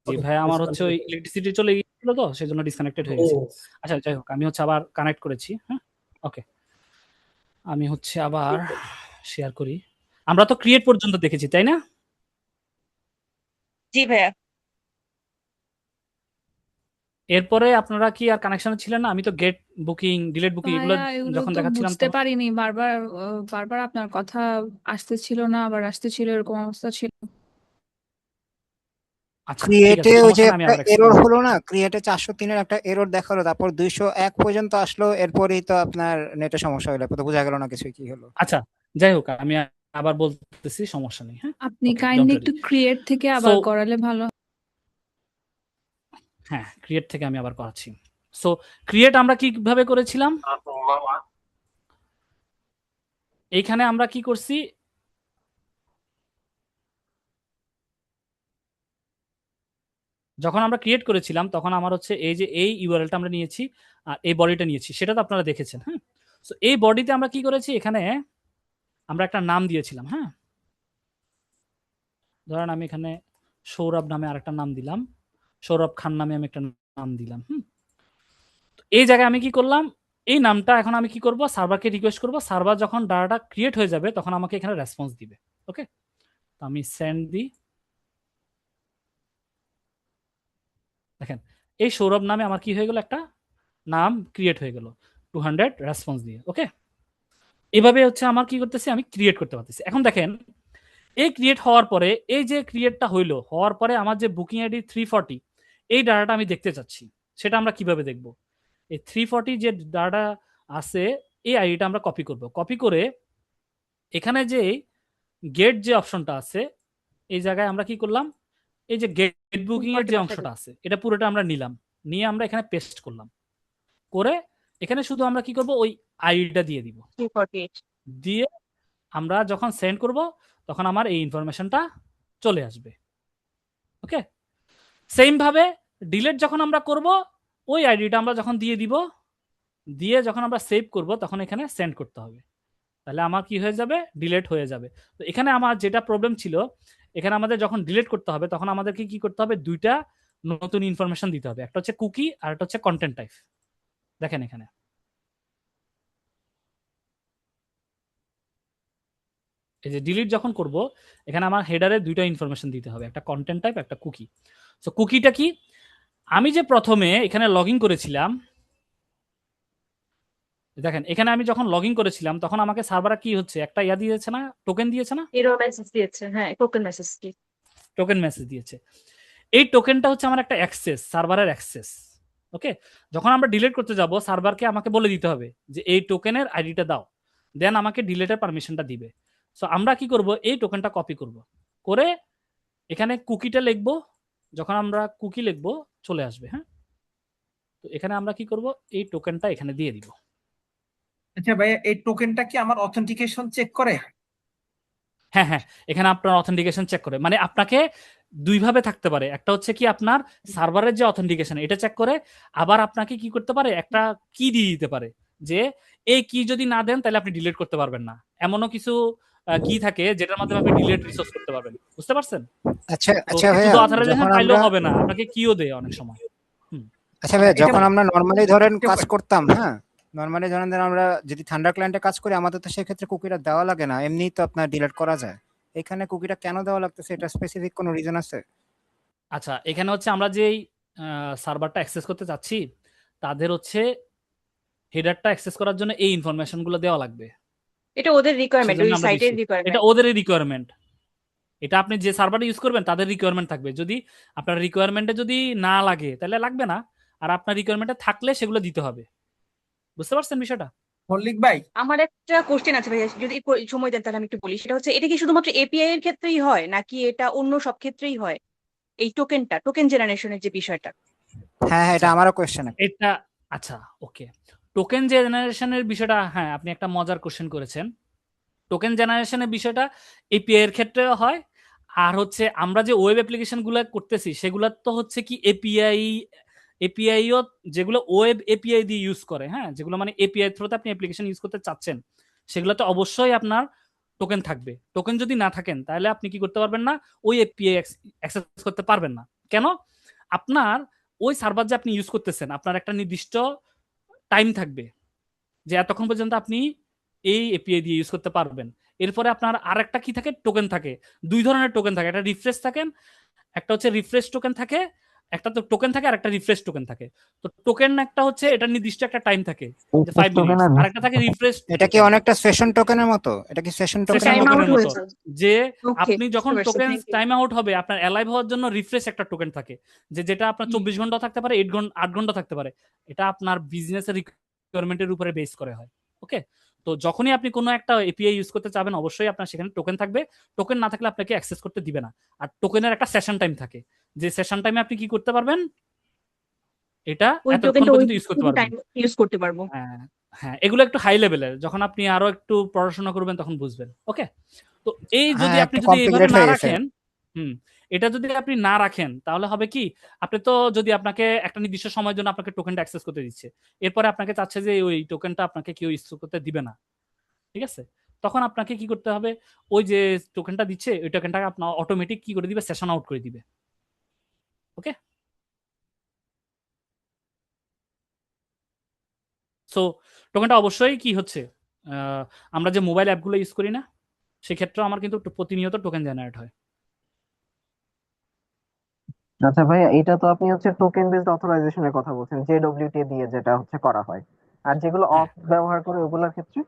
জি ওকে, ভাই, আমার please হচ্ছে ওই continue. ইলেকট্রিসিটি চলে গিয়েছিল, তো সেজন্য ডিসকানেক্টেড হয়ে ও গেছে। আচ্ছা যাই হোক, আমি হচ্ছে আবার কানেক্ট করেছি। হ্যাঁ, ওকে, আমি হচ্ছে আবার শেয়ার করি। আমরা তো ক্রিয়েট পর্যন্ত দেখেছি, তাই না? জি ভাইয়া। এরপরে আপনারা কি আর কানেকশনে ছিলেন না? আমি তো গেট বুকিং, ডিলেট বুকিং এগুলো ভাইয়া এগুলো যখন তো দেখাচ্ছিলাম বুঝতে তখন পারিনি, বারবার বারবার আপনার কথা আসতেছিল না, আবার আসতেছিল, এরকম অবস্থা ছিল। আচ্ছা ঠিক ক্রিয়েটে আছে, ওই যে সমস্যা নেই, আমি একটা আবার এরর এক্সপ্লেন হলো না, ক্রিয়েটে 403-এর একটা এরর দেখালো, তারপর 201 পর্যন্ত আসলো, এরপরেই তো আপনার নেটে সমস্যা হলো, এরপর তো বোঝা গেল না কিছু কি হলো। আচ্ছা যাই হোক, আমি আবার বলতেছি, সমস্যা নেই। হ্যাঁ, আপনি ওকে, কাইন্ডলি ডোন্ট একটু ওয়ারি। ক্রিয়েট থেকে সো আবার করালে ভালো। হ্যাঁ, ক্রিয়েট থেকে আমি আবার করাচ্ছি। সো ক্রিয়েট আমরা কিভাবে করেছিলাম, এইখানে আমরা কি করছি, যখন আমরা ক্রিয়েট করেছিলাম তখন আমার হচ্ছে এই যে এই ইউআরএলটা আমরা নিয়েছি আর এই বডিটা নিয়েছি, সেটা তো আপনারা দেখেছেন। হ্যাঁ, সো এই বডিতে আমরা কি করেছি, এখানে আমরা একটা নাম দিয়েছিলাম। হ্যাঁ, ধরেন আমি এখানে সৌরভ নামে আরেকটা নাম দিলাম, সৌরভ খান নামে আমি একটা নাম দিলাম। তো এই জায়গায় আমি কি করলাম, এই নামটা এখন আমি কি করব, সার্ভারকে রিকোয়েস্ট করব, সার্ভার যখন ডাটাটা ক্রিয়েট হয়ে যাবে তখন আমাকে এখানে রেসপন্স দিবে। ওকে, তো আমি সেন্ড দিই, দেখেন এই সৌরভ নামে আমার কি হয়ে গেল, একটা নাম ক্রিয়েট হয়ে গেল 200 রেসপন্স দিয়ে। ওকে, এভাবে হচ্ছে আমার কি করতেছি, আমি ক্রিয়েট করতে পারতেছি। এখন দেখেন এই ক্রিয়েট হওয়ার পরে, এই যে ক্রিয়েটটা হইলো, হওয়ার পরে আমার যে বুকিং আইডি 340, এই ডাটাটা আমি দেখতে চাচ্ছি, সেটা আমরা কিভাবে দেখব? এই 340 যে ডাটা আছে, এই আইডিটা আমরা কপি করব, কপি করে এখানে যে গেট যে অপশনটা আছে, এই জায়গায় আমরা কি করলাম, এই যে গেট বুকিং এর যে অংশটা আছে এটা পুরোটা আমরা নিলাম, নিয়ে আমরা এখানে পেস্ট করলাম, করে এখানে শুধু আমরা কি করব, ওই আইডিটা দিয়ে দিব, 348। দিয়ে আমরা যখন সেন্ড করব তখন আমার এই ইনফরমেশনটা চলে আসবে। ওকে, সেম ভাবে ডিলিট যখন আমরা করব, ওই আইডিটা আমরা যখন দিয়ে দিব, দিয়ে যখন আমরা সেভ করব তখন এখানে সেন্ড করতে হবে, তাহলে আমার কি হয়ে যাবে, ডিলিট হয়ে যাবে। তো এখানে আমার যেটা প্রবলেম ছিল, এখানে আমাদের যখন ডিলিট করতে হবে তখন আমাদেরকে কি করতে হবে, দুইটা নতুন ইনফরমেশন দিতে হবে, একটা হচ্ছে কুকি আর একটা হচ্ছে কন্টেন্ট টাইপ। দেখেন এখানে এই যে ডিলিট যখন করব, এখানে আমার হেডারে দুইটা ইনফরমেশন দিতে হবে, একটা কন্টেন্ট টাইপ, একটা কুকি। সো কুকিটা কি, আমি যে প্রথমে এখানে লগ ইন করেছিলাম, দেখেন এখানে আমি যখন লগ ইন করেছিলাম তখন আমাকে সার্ভারে কি হচ্ছে, একটা ইয়া দিয়েছে না, টোকেন দিয়েছে না, এরর মেসেজ দিয়েছে, হ্যাঁ টোকেন মেসেজ কি। টোকেন মেসেজ দিয়েছে। এই টোকেনটা হচ্ছে আমার একটা অ্যাক্সেস, সার্ভারের অ্যাক্সেস। ওকে, যখন আমরা ডিলিট করতে যাব সার্ভারকে আমাকে বলে দিতে হবে যে এই টোকেনের আইডিটা দাও, দেন আমাকে ডিলিটের পারমিশনটা দিবে। সো আমরা কি করব, এই টোকেনটা কপি করব, করে এখানে কুকিটা লিখব, যখন আমরা কুকি লিখব চলে আসবে। হ্যাঁ, তো এখানে আমরা কি করব, এই টোকেনটা এখানে দিয়ে দিব। আচ্ছা ভাইয়া, এই টোকেনটা কি আমার অথেন্টিকেশন চেক করে? হ্যাঁ হ্যাঁ, এখানে আপনার অথেন্টিকেশন চেক করে, মানে আপনাকে দুইভাবে থাকতে পারে, একটা হচ্ছে কি আপনার সার্ভারের যে অথেন্টিকেশন এটা চেক করে, আবার আপনাকে কি করতে পারে, একটা কি দিয়ে দিতে পারে, যে এই কি যদি না দেন তাহলে আপনি ডিলিট করতে পারবেন না, এমনও কিছু কি থাকে যেটার মাধ্যমে আপনি ডিলিট রিসোর্স করতে পারবেন। বুঝতে পারছেন? আচ্ছা তো আচ্ছা ভাইয়া, শুধু অথরাইজেশন যখন পাইলেও আমরা হবে না, আপনাকে কিও দেয় অনেক সময়। হুম, আচ্ছা ভাইয়া, এটা যখন আমরা নর্মালি ধরেন এটা কাজ করতাম, হ্যাঁ, নর্মালি ধরেন আমরা যদি থান্ডার ক্লায়েন্টে কাজ করি, আমাদের তো সেক্ষেত্রে কুকিটা দেওয়া লাগে না, এমনি তো আপনার ডিলিট করা যায়। এখানে কুকিটা কেন দেওয়া লাগতেছে, এটা স্পেসিফিক কোনো রিজন আছে? আচ্ছা এখানে হচ্ছে আমরা যেই সার্ভারটা অ্যাক্সেস করতে চাচ্ছি তাদের হচ্ছে হেডারটা অ্যাক্সেস করার জন্য এই ইনফরমেশনগুলো দেওয়া লাগবে, এটা ওদের রিকোয়ারমেন্ট, সেজন্য ওই আমরা সাইটের দিচ্ছি। এটা রিকোয়ারমেন্ট। ওদের রিকোয়ারমেন্ট, এটা আপনি যে সার্ভারটা ইউজ করবেন তাদের রিকোয়ারমেন্ট থাকবে, যদি আপনার রিকোয়ারমেন্টে যদি না লাগে তাহলে লাগবে না, আর আপনার রিকোয়ারমেন্টে থাকলে সেগুলো দিতে হবে। বুঝতে পারছেন বিষয়টা? মল্লিক ভাই, আমার একটা কোশ্চেন আছে ভাইয়া, যদি একটু সময় দেন তাহলে আমি একটু বলি। সেটা হচ্ছে, এটা কি শুধুমাত্র এপিআই এর ক্ষেত্রেই হয় নাকি এটা অন্য সব ক্ষেত্রেই হয়, এই টোকেন জেনারেশনের যে বিষয়টা? হ্যাঁ হ্যাঁ, এটা আচ্ছা আমারও কোয়েশ্চেন। এটা, আচ্ছা ওকে, টোকেন জেনারেশনের বিষয়টা, হ্যাঁ আপনি একটা মজার কোশ্চেন করেছেন। টোকেন জেনারেশনের বিষয়টা এপিআই এর ক্ষেত্রেও হয়, আর হচ্ছে আমরা যে ওয়েব অ্যাপ্লিকেশন গুলো করতেছি সেগুলো তো হচ্ছে কি এপিআইও, যেগুলো ওয়েব এপিআই দিয়ে ইউজ করে, হ্যাঁ, যেগুলো মানে এপিআই থ্রুতে আপনি অ্যাপ্লিকেশন ইউজ করতে চাচ্ছেন, সেগুলোতে অবশ্যই আপনার টোকেন থাকবে। টোকেন যদি না থাকেন তাহলে আপনি কি করতে পারবেন না, ওই এপিআই অ্যাক্সেস করতে পারবেন না। কেন? আপনার ওই সার্ভার যে আপনি ইউজ করতেছেন আপনার একটা নির্দিষ্ট টাইম থাকবে যে এতক্ষণ পর্যন্ত আপনি এই এপিআই দিয়ে ইউজ করতে পারবেন। এরপরে আপনার আরেকটা কি থাকে, টোকেন থাকে। 2 ধরনের টোকেন থাকে, একটা রিফ্রেশ থাকেন, একটা হচ্ছে রিফ্রেশ টোকেন থাকে, একটা তো টোকেন থাকে আর একটা রিফ্রেশ টোকেন থাকে। তো টোকেন একটা হচ্ছে এটা নির্দিষ্ট একটা টাইম থাকে যে 5 মিনিটস, আর একটা থাকে রিফ্রেশ এটা কি টোকেন, অনেকটা সেশন টোকেনের মতো? এটা কি সেশন সেশন টোকেনের টাইম মতো? আউট টোকেনের মতো, হয়েছে। যে ওকে, আপনি যখন বুঝতে পারছি, token thank you. Time out হবে আপনার অ্যালাইভ হওয়ার জন্য রিফ্রেশ একটা টোকেন থাকে, যেটা আপনার 24 ঘন্টা থাকতে পারে, 8 ঘন্টা থাকতে পারে। এটা আপনার বিজনেসের রিকোয়ারমেন্টের উপরে বেস করে হয়। ওকে, তো যখনই আপনি কোনো একটা এপিআই ইউজ করতে চাবেন অবশ্যই আপনার সেখানে টোকেন থাকবে। টোকেন না থাকলে আপনাকে অ্যাক্সেস করতে দিবে না। আর টোকেনের একটা সেশন টাইম থাকে, যে সেশন টাইমে আপনি কি করতে পারবেন, এটা ওই এতক্ষণ টোকেনটা ওই পর্যন্ত ইউজ করতে পারবেন। টাইম ইউজ করতে পারবো। হ্যাঁ, হ্যাঁ, এগুলো একটু হাই লেভেলের, যখন আপনি আরো একটু পড়াশোনা করবেন তখন বুঝবেন। ওকে, তো এই যদি হ্যাঁ, আপনি একটু যদি এইভাবে কমপ্লিকেটেড না হয়ে গেছে। রাখেন, হুম, এটা যদি আপনি না রাখেন তাহলে হবে কি, আপনি তো যদি আপনাকে একটা নির্দিষ্ট সময়ের জন্য আপনাকে টোকেনটা অ্যাক্সেস করতে দিচ্ছে, এরপরে আপনাকে চাচ্ছে যে ওই টোকেনটা আপনাকে কেউ ইউজ করতে দিবে না, ঠিক আছে, তখন আপনাকে কি করতে হবে, ওই যে টোকেনটা দিচ্ছে ওই টোকেনটাকে আপনার অটোমেটিক কি করে দিবে, সেশন আউট করে দিবে। ওকে, সো টোকেনটা অবশ্যই কি হচ্ছে, আমরা যে মোবাইল অ্যাপগুলো ইউজ করি না, সেক্ষেত্রেও আমার কিন্তু প্রতিনিয়ত টোকেন জেনারেট হয়। আচ্ছা ভাইয়া, এটা তো আপনি হচ্ছে টোকেন বেসড অথরাইজেশনের কথা বলছেন, জেডব্লিউটি দিয়ে যেটা হচ্ছে করা হয়, আর যেগুলো হ্যাঁ, অথ ব্যবহার করে ওগুলোর ক্ষেত্রে?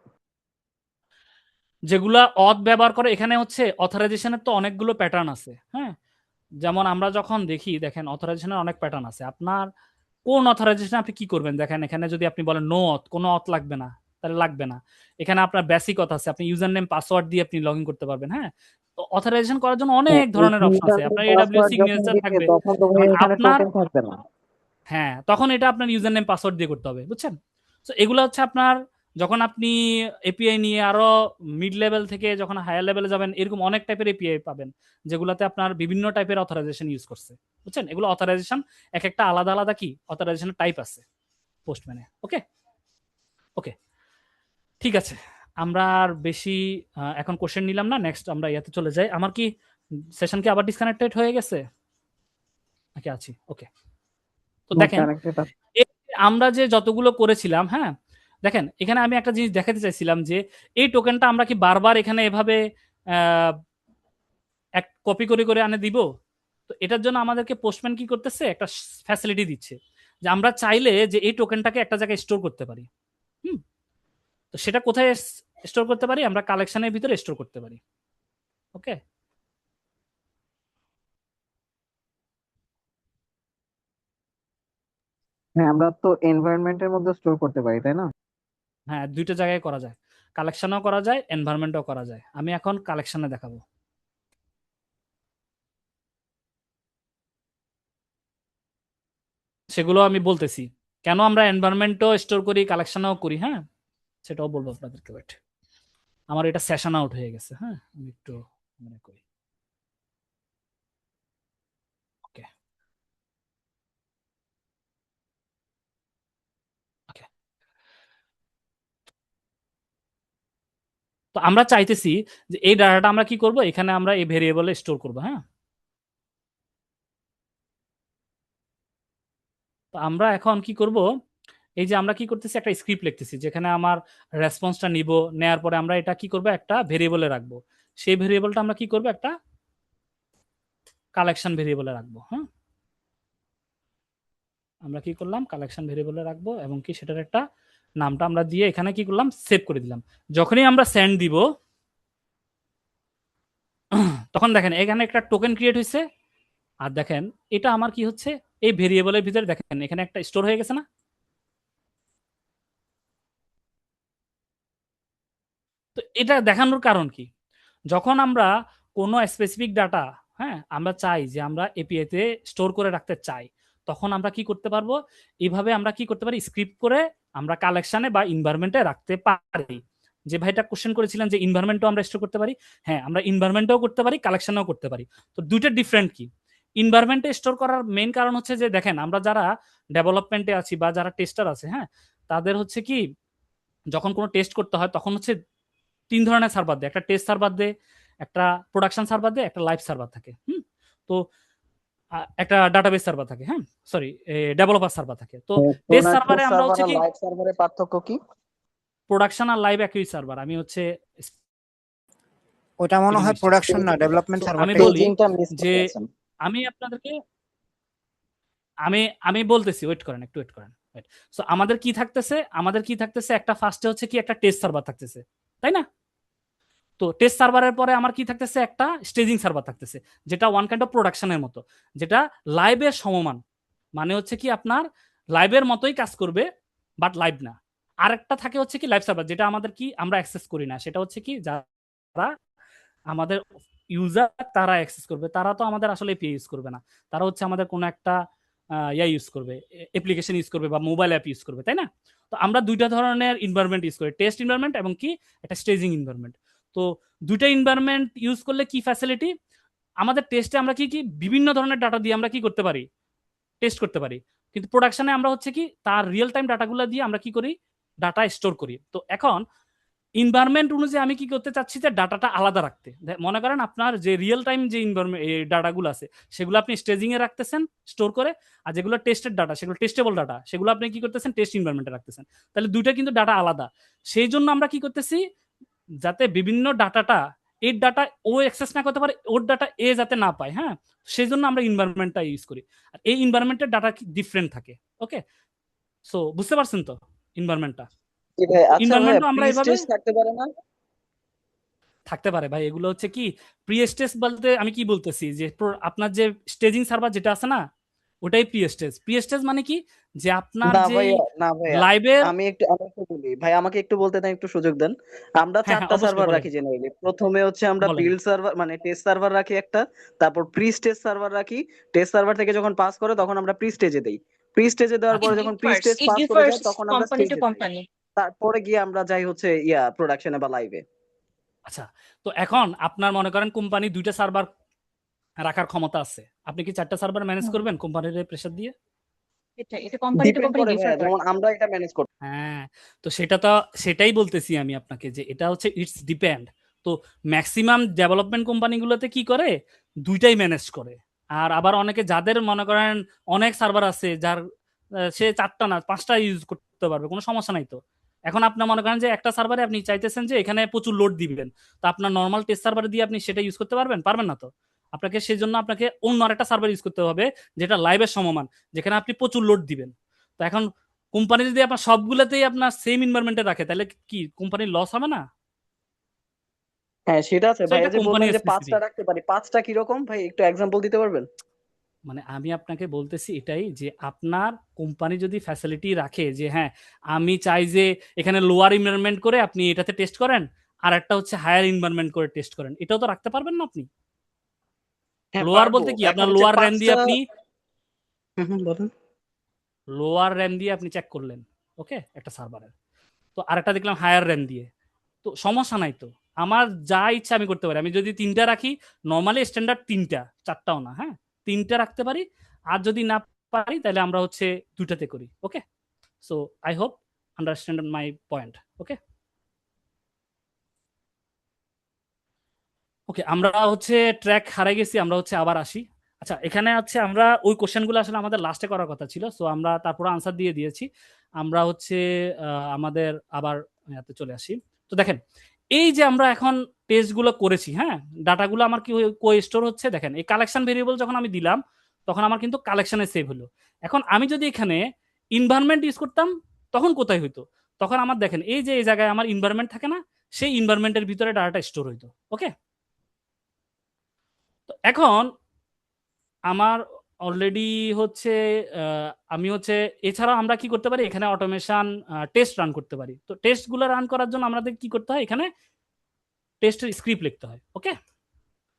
যেগুলা অথ ব্যবহার করে, এখানে হচ্ছে অথরাইজেশনের তো অনেকগুলো প্যাটার্ন আছে। হ্যাঁ, যেমন আমরা যখন দেখি, দেখেন অথরাইজেশনের অনেক প্যাটার্ন আছে। আপনার কোন অথরাইজেশন আপনি কি করবেন, দেখেন এখানে যদি আপনি বলেন নো অথ, কোনো অথ লাগবে না, তাহলে লাগবে না। এখানে আপনার বেসিক অথ আছে, আপনি ইউজার নেম পাসওয়ার্ড দিয়ে আপনি লগ ইন করতে পারবেন। হ্যাঁ, তো অথরাইজেশন করার জন্য হ্যাঁ, অনেক এই ধরনের অপশন আছে। ইউজারনেম আপনার এডব্লিউ পাসওয়ার্ড যখন সিগনেচার দিবে থাকবে, তখন তো ভাই এখন এখানে আপনার, টোকেন থাকবে না। হ্যাঁ, তখন এটা আপনার ইউজার নেম পাসওয়ার্ড দিয়ে করতে হবে, বুঝছেন। তো এগুলো হচ্ছে আপনার, যখন আপনি এপিআই নিয়ে আরো মিড লেভেল থেকে যখন হায়ার লেভেলে যাবেন, এরকম অনেক টাইপের এপিআই পাবেন, যেগুলোতে আপনার বিভিন্ন টাইপের অথরাইজেশন ইউজ করছে, বুঝছেন। এগুলো অথরাইজেশন এক একটা আলাদা আলাদা কি অথরাইজেশনের টাইপ আছে পোস্টম্যানে। ওকে, ওকে, ঠিক আছে, আমরা আর বেশি এখন কোশ্চেন নিলাম না, নেক্সট আমরা ইয়াতে চলে যাই। আমার কি সেশন কি আবার ডিসকানেক্টেড হয়ে গেছে নাকি আছি? ওকে, তো দেখেন কানেক্টেড আছে। এই আমরা যে যতগুলো করেছিলাম, হ্যাঁ, দেখেন এখানে আমি একটা জিনিস দেখাতে চাইছিলাম যে এই টোকেনটা আমরা কি বারবার এখানে এভাবে এক কপি করে করে আনে দিব। তো এটার জন্য আমাদেরকে পোস্টম্যান কি করতেছে, একটা ফ্যাসিলিটি দিচ্ছে, যে আমরা চাইলে যে এই টোকেনটাকে একটা জায়গায় স্টোর করতে পারি। হুম, তো সেটা কোথায় স্টোর করতে পারি, আমরা কালেকশনের ভিতরে স্টোর করতে পারি। ওকে, হ্যাঁ, আমরা তো এনভায়রনমেন্টের মধ্যে স্টোর করতে পারি, তাই না? হ্যাঁ, দুইটা জায়গায় করা যায়, কালেকশনও করা যায়, এনভায়রনমেন্টও করা যায়। আমি এখন কালেকশনে দেখাবো। সেগুলো আমি বলতেছি, কেন আমরা এনভায়রনমেন্টও স্টোর করি, কালেকশনও করি। হ্যাঁ, সেটাও বলবো আপনাদেরকে। ওয়েট, আমার এটা সেশন আউট হয়ে গেছে। হ্যাঁ, আমি একটু মনে করি। ওকে, ওকে, তো আমরা চাইতেছি যে এই ডাটাটা আমরা কি করব, এখানে আমরা এই ভেরিয়েবলে স্টোর করব। হ্যাঁ, তো আমরা এখন কি করব, এই যে আমরা কি করতেছি, একটা স্ক্রিপ্ট লিখতেছি যেখানে আমার রেসপন্সটা নিব, নেয়ার পরে আমরা এটা কি করব, একটা ভেরিয়েবলে রাখবো। সেই ভেরিয়েবলটা আমরা কি করব, একটা কালেকশন ভেরিয়েবলে রাখবো। হ্যাঁ, আমরা কি করলাম, কালেকশন ভেরিয়েবলে রাখবো, এবং কি সেটার একটা নামটা আমরা দিয়ে এখানে কি করলাম, সেভ করে দিলাম। যখনই আমরা সেন্ড দিব, তখন দেখেন এখানে একটা টোকেন ক্রিয়েট হয়েছে। আর দেখেন এটা আমার কি হচ্ছে, এই ভেরিয়েবলের ভিতরে দেখেন এখানে একটা স্টোর হয়ে গেছে না। তো এটা দেখানোর কারণ কি, যখন আমরা কোনো স্পেসিফিক ডাটা, হ্যাঁ, আমরা চাই যে আমরা এপিআই তে স্টোর করে রাখতে চাই, তখন আমরা কি করতে পারবো, এইভাবে আমরা কি করতে পারি, স্ক্রিপ্ট করে আমরা কালেকশনে বা এনভায়রনমেন্টে রাখতে পারি। যে ভাইটা কোশ্চেন করেছিলেন যে এনভায়রনমেন্টও আমরা স্টোর করতে পারি, হ্যাঁ, আমরা এনভায়রনমেন্টেও করতে পারি, কালেকশনেও করতে পারি। তো দুইটা ডিফারেন্ট কি, এনভায়রনমেন্টে স্টোর করার মেইন কারণ হচ্ছে যে দেখেন আমরা যারা ডেভেলপমেন্টে আছি বা যারা টেস্টার আছে, হ্যাঁ, তাদের হচ্ছে কি, যখন কোনো টেস্ট করতে হয় তখন হচ্ছে 3 ধরনের সার্ভার দেয়, একটা টেস্ট সার্ভার দেয়, একটা প্রোডাকশন সার্ভার দেয়, একটা লাইভ সার্ভার থাকে। তো একটা ডাটাবেস সার্ভার থাকে, হ্যাঁ, সরি, ডেভেলপার সার্ভার থাকে। তো টেস্ট সার্ভারে আমরা হচ্ছে কি, লাইভ সার্ভারের পার্থক্য কি? প্রোডাকশন আর লাইভ একই সার্ভার। আমি হচ্ছে ওটা মনে কিলিং হয় ডিস্টেন্স। প্রোডাকশন না, ডেভেলপমেন্ট তো আমি সার্ভারটা। বলি পেজিংটা মিস যে করতেছেন। আমি আপনাদেরকে আমি বলতেছি, ওয়েট করেন, একটু ওয়েট করেন। সো আমাদের কি থাকতেছে একটা ফার্স্টে হচ্ছে কি একটা টেস্ট সার্ভার থাকতেছে, তাই না? তো টেস্ট সার্ভারের পরে আমার কি থাকতেছে, একটা স্টেজিং সার্ভার থাকতেছে, যেটা ওয়ান কাইন্ড অফ প্রোডাকশনের মতো, যেটা লাইভের সমমান। মানে হচ্ছে কি আপনার লাইভের মতোই কাজ করবে, বাট লাইভ না। আরেকটা থাকে হচ্ছে কি লাইভ সার্ভার, যেটা আমাদের কি আমরা অ্যাক্সেস করি না, সেটা হচ্ছে কি যারা আমাদের ইউজার তারা অ্যাক্সেস করবে, তারা তো আমাদের আসলে এপিআই ইউজ করবে না, তারা হচ্ছে আমাদের কোনো একটা ইউজ করবে, অ্যাপ্লিকেশন ইউজ করবে বা মোবাইল অ্যাপ ইউজ করবে, তাই না? তো আমরা দুইটা ধরনের এনভায়রনমেন্ট ইউজ করি, টেস্ট এনভায়রনমেন্ট এবং কি একটা স্টেজিং এনভায়রনমেন্ট। তো দুইটা এনভায়রনমেন্ট ইউজ করলে কি ফ্যাসিলিটি, আমাদের টেস্টে আমরা কি বিভিন্ন ধরনের ডাটা দিয়ে আমরা কি করতে পারি, টেস্ট করতে পারি। কিন্তু প্রোডাকশনে আমরা হচ্ছে কি তার রিয়েল টাইম ডাটাগুলো দিয়ে আমরা কি করি, ডাটা স্টোর করি। তো এখন এনভায়রনমেন্ট অনুযায়ী আমি কি করতে চাচ্ছি, যে ডাটাটা আলাদা রাখতে। মনে করেন আপনার যে রিয়েল টাইম যে এনভায়রনমেন্ট ডাটাগুলো আছে, সেগুলো আপনি স্টেজিং এ রাখতেছেন স্টোর করে, আর যেগুলো টেস্টেড ডাটা, সেগুলো টেস্টেবল ডাটা, সেগুলো আপনি কি করতেছেন, টেস্ট এনভায়রনমেন্টে রাখতেছেন। তাহলে দুইটা কিন্তু ডাটা আলাদা। সেই জন্য আমরা কি করতেছি, যাতে বিভিন্ন ডাটাটা এর ডাটা ও অ্যাক্সেস না করতে পারে, ওর ডাটা এ যাতে না পায়, হ্যাঁ, সেই জন্য আমরা এনভায়রনমেন্টটা ইউজ করি। আর এই এনভায়রনমেন্টের ডাটা ডিফারেন্ট থাকে। ওকে, সো বুঝতে পারছেন তো এনভায়রনমেন্টটা? জি ভাই, আচ্ছা ভাই, এনভায়রনমেন্টও আমরা প্রি এভাবে স্টেজ থাকতে পারে না? থাকতে পারে ভাই। এগুলো হচ্ছে কি প্রি স্টেজ বলতে আমি কি বলতেছি, যে আপনার যে স্টেজিং সার্ভার যেটা আছে না, ওটাই প্রি স্টেজ। প্রি স্টেজ মানে কি, যে আপনার না যেই ভাইয়া, না ভাইয়া, লাইভের, আমি একটু বলি ভাই, আমাকে একটু বলতে দেন, একটু সুযোগ দেন। আমরা হ্যাঁ হ্যাঁ 4টা অবশ্যই সার্ভার বলেন রাখি জেনারেলি। প্রথমে হচ্ছে আমরা বলেন। বিল্ড সার্ভার মানে টেস্ট সার্ভার রাখি একটা, তারপর প্রি স্টেজ সার্ভার রাখি। টেস্ট সার্ভার থেকে যখন পাস করে তখন আমরা প্রি স্টেজে দেই। প্রি স্টেজে দেওয়ার আচ্ছা পরে ইট যখন প্রি ডিফার্স স্টেজ ইট পাস করে ডিফার্স যায় তখন আমরা কোম্পানি টু স্টেজে যাই। কোম্পানি। তারপরে গিয়ে আমরা যাই হচ্ছে প্রোডাকশনে বা লাইভে। আচ্ছা, তো এখন আপনার মনে করেন কোম্পানি দুইটা সার্ভার রাখার ক্ষমতা আছে, আপনি কি 4টা সার্ভার ম্যানেজ করবেন কোম্পানির প্রেসার দিয়ে? এটা কোম্পানি টু ডিপেন্ড কোম্পানি করে ডিফার ভাইয়া, করে। যেমন আমরা এটা ম্যানেজ করি। হ্যাঁ, তো সেটাই বলতেছি আমি আপনাকে, যে এটা হচ্ছে ইটস ডিপেন্ড। তো ম্যাক্সিমাম ডেভেলপমেন্ট কোম্পানিগুলোতে কি করে, দুইটাই ম্যানেজ করে। আর আবার অনেকে যাদের মনে করেন অনেক সার্ভার আছে, যার সে 4টা না 5টা ইউজ করতে পারবে, কোনো সমস্যা নাই তো। এখন আপনার মনে করেন যে একটা সার্ভারে আপনি চাইতেছেন যে এখানে প্রচুর লোড দিবেন, তো আপনার নর্মাল টেস্ট সার্ভার দিয়ে আপনি সেটা ইউজ করতে পারবেন না তো। আপনাকে সেই জন্য আপনাকে অন্য আরেকটা সার্ভার ইউজ করতে হবে, যেটা লাইভের সমমান, যেখানে আপনি প্রচুর লোড দিবেন। তো এখন কোম্পানি যদি আপনার সবগুলোতেই আপনার সেম এনভায়রনমেন্টে রাখে, তাহলে কি কোম্পানির লস হবে না? হ্যাঁ সেটা আছে তো ভাইয়া, এটা যে কোম্পানি বললেন যে 5টা স্পেসিফিক। রাখতে পারি, 5টা কিরকম ভাই, একটু এক্সাম্পল দিতে পারবেন? মানে আমি আপনাকে বলতেছি এটাই, যে আপনার কোম্পানি যদি ফ্যাসিলিটি রাখে, যে হ্যাঁ আমি চাই যে এখানে লোয়ার এনভায়রনমেন্ট করে আপনি এটাতে টেস্ট করেন, আর একটা হচ্ছে হায়ার এনভায়রনমেন্ট করে টেস্ট করেন, এটাও তো রাখতে পারবেন না আপনি। হ্যাঁ লোয়ার পারবো। বলতে কি, এখন আপনার হচ্ছে লোয়ার র্যাম দিয়ে 5টা। আপনি বলেন। চেক করলেন, ওকে, একটা সার্ভারের। তো আরেকটা দেখলাম হায়ার র্যাম দিয়ে, তো সমস্যা নাই তো। আমার যা ইচ্ছা আমি করতে পারি। আমি যদি 3টা রাখি, নর্মালি স্ট্যান্ডার্ড 3টা, 4টাও না, হ্যাঁ 3টা রাখতে পারি। আর যদি না পারি তাহলে আমরা হচ্ছে 2টাতে করি। Okay, so I hope understand my point. Okay okay, আমরা হচ্ছে ট্র্যাক হারাই গেছি, আমরা হচ্ছে আবার আসি। আচ্ছা, এখানে হচ্ছে আমরা ওই কোশ্চেনগুলো আসলে আমাদের লাস্টে করার কথা ছিল, সো আমরা তারপরে আনসার দিয়ে দিয়েছি। আমরা হচ্ছে আমাদের আবার চলে আসি। তো দেখেন, এই যে আমরা এখন টেস্টগুলো করেছি, হ্যাঁ, ডাটাগুলো আমার কি স্টোর হচ্ছে, দেখেন এই কালেকশন ভেরিয়েবল যখন আমি দিলাম, তখন আমার কিন্তু কালেকশনে সেভ হলো। এখন আমি যদি এখানে এনভায়রনমেন্ট ইউজ করতাম, তখন কোথায় হইতো? তখন আমার দেখেন এই যে এই জায়গায় আমার এনভায়রনমেন্ট থাকে না, সেই এনভায়রনমেন্টের ভিতরে ডাটাটা স্টোর হইতো। ওকে, তো এখন আমার অলরেডি হচ্ছে আমি হচ্ছে এছাড়াও আমরা কি করতে পারি, এখানে অটোমেশন টেস্ট রান করতে পারি। তো টেস্টগুলো রান করার জন্য আমাদের কি করতে হয়, এখানে টেস্টের স্ক্রিপ্ট লিখতে হয়। ওকে,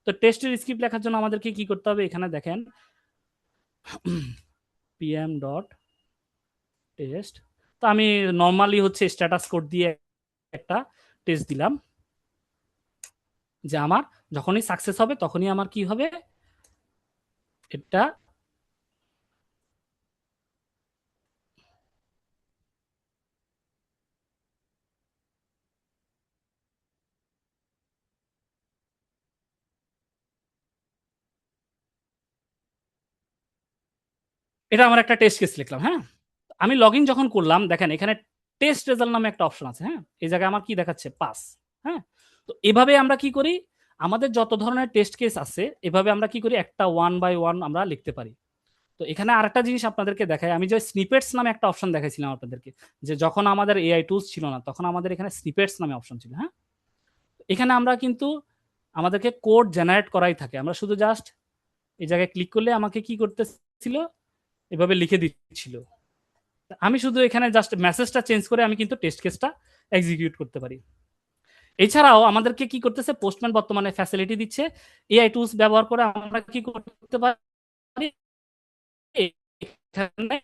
তো টেস্টের স্ক্রিপ্ট লেখার জন্য আমাদেরকে কি করতে হবে, এখানে দেখেন pm ডট টেস্ট। তো আমি নর্মালি হচ্ছে স্ট্যাটাস কোড দিয়ে একটা টেস্ট দিলাম, যে আমার যখনই সাকসেস হবে তখনই আমার কি হবে, এটা এটা আমার একটা টেস্ট কেস লিখলাম। হ্যাঁ, আমি লগ ইন যখন করলাম, দেখেন এখানে টেস্ট রেজাল্ট নামে একটা অপশন আছে। হ্যাঁ, এই জায়গায় আমার কি দেখাচ্ছে, পাস। হ্যাঁ, তো এভাবে আমরা কি করি, আমাদের যত ধরনের টেস্ট কেস আছে এভাবে আমরা কি করি একটা 1 বাই 1 আমরা লিখতে পারি। তো এখানে আরেকটা জিনিস আপনাদেরকে দেখাই, আমি যে স্নিপেটস নামে একটা অপশন দেখাইছিলাম আপনাদেরকে, যে যখন আমাদের এআই টুলস ছিল না তখন আমাদের এখানে স্নিপেটস নামে অপশন ছিল, হ্যাঁ? এখানে আমরা কিন্তু আমাদেরকে কোড জেনারেট করাই থাকে, আমরা শুধু জাস্ট এই জায়গায় ক্লিক করলে আমাকে কি করতেছিল, এভাবে লিখে দিচ্ছিল। আমি শুধু এখানে জাস্ট মেসেজটা চেঞ্জ করে আমি কিন্তু টেস্ট কেসটা এক্সিকিউট করতে পারি। এছাড়াও আমাদেরকে কি করতেছে, পোস্টম্যান বর্তমানে ফ্যাসিলিটি দিচ্ছে, এআই টুলস ব্যবহার করে আমরা কি করতে পারি, এখানে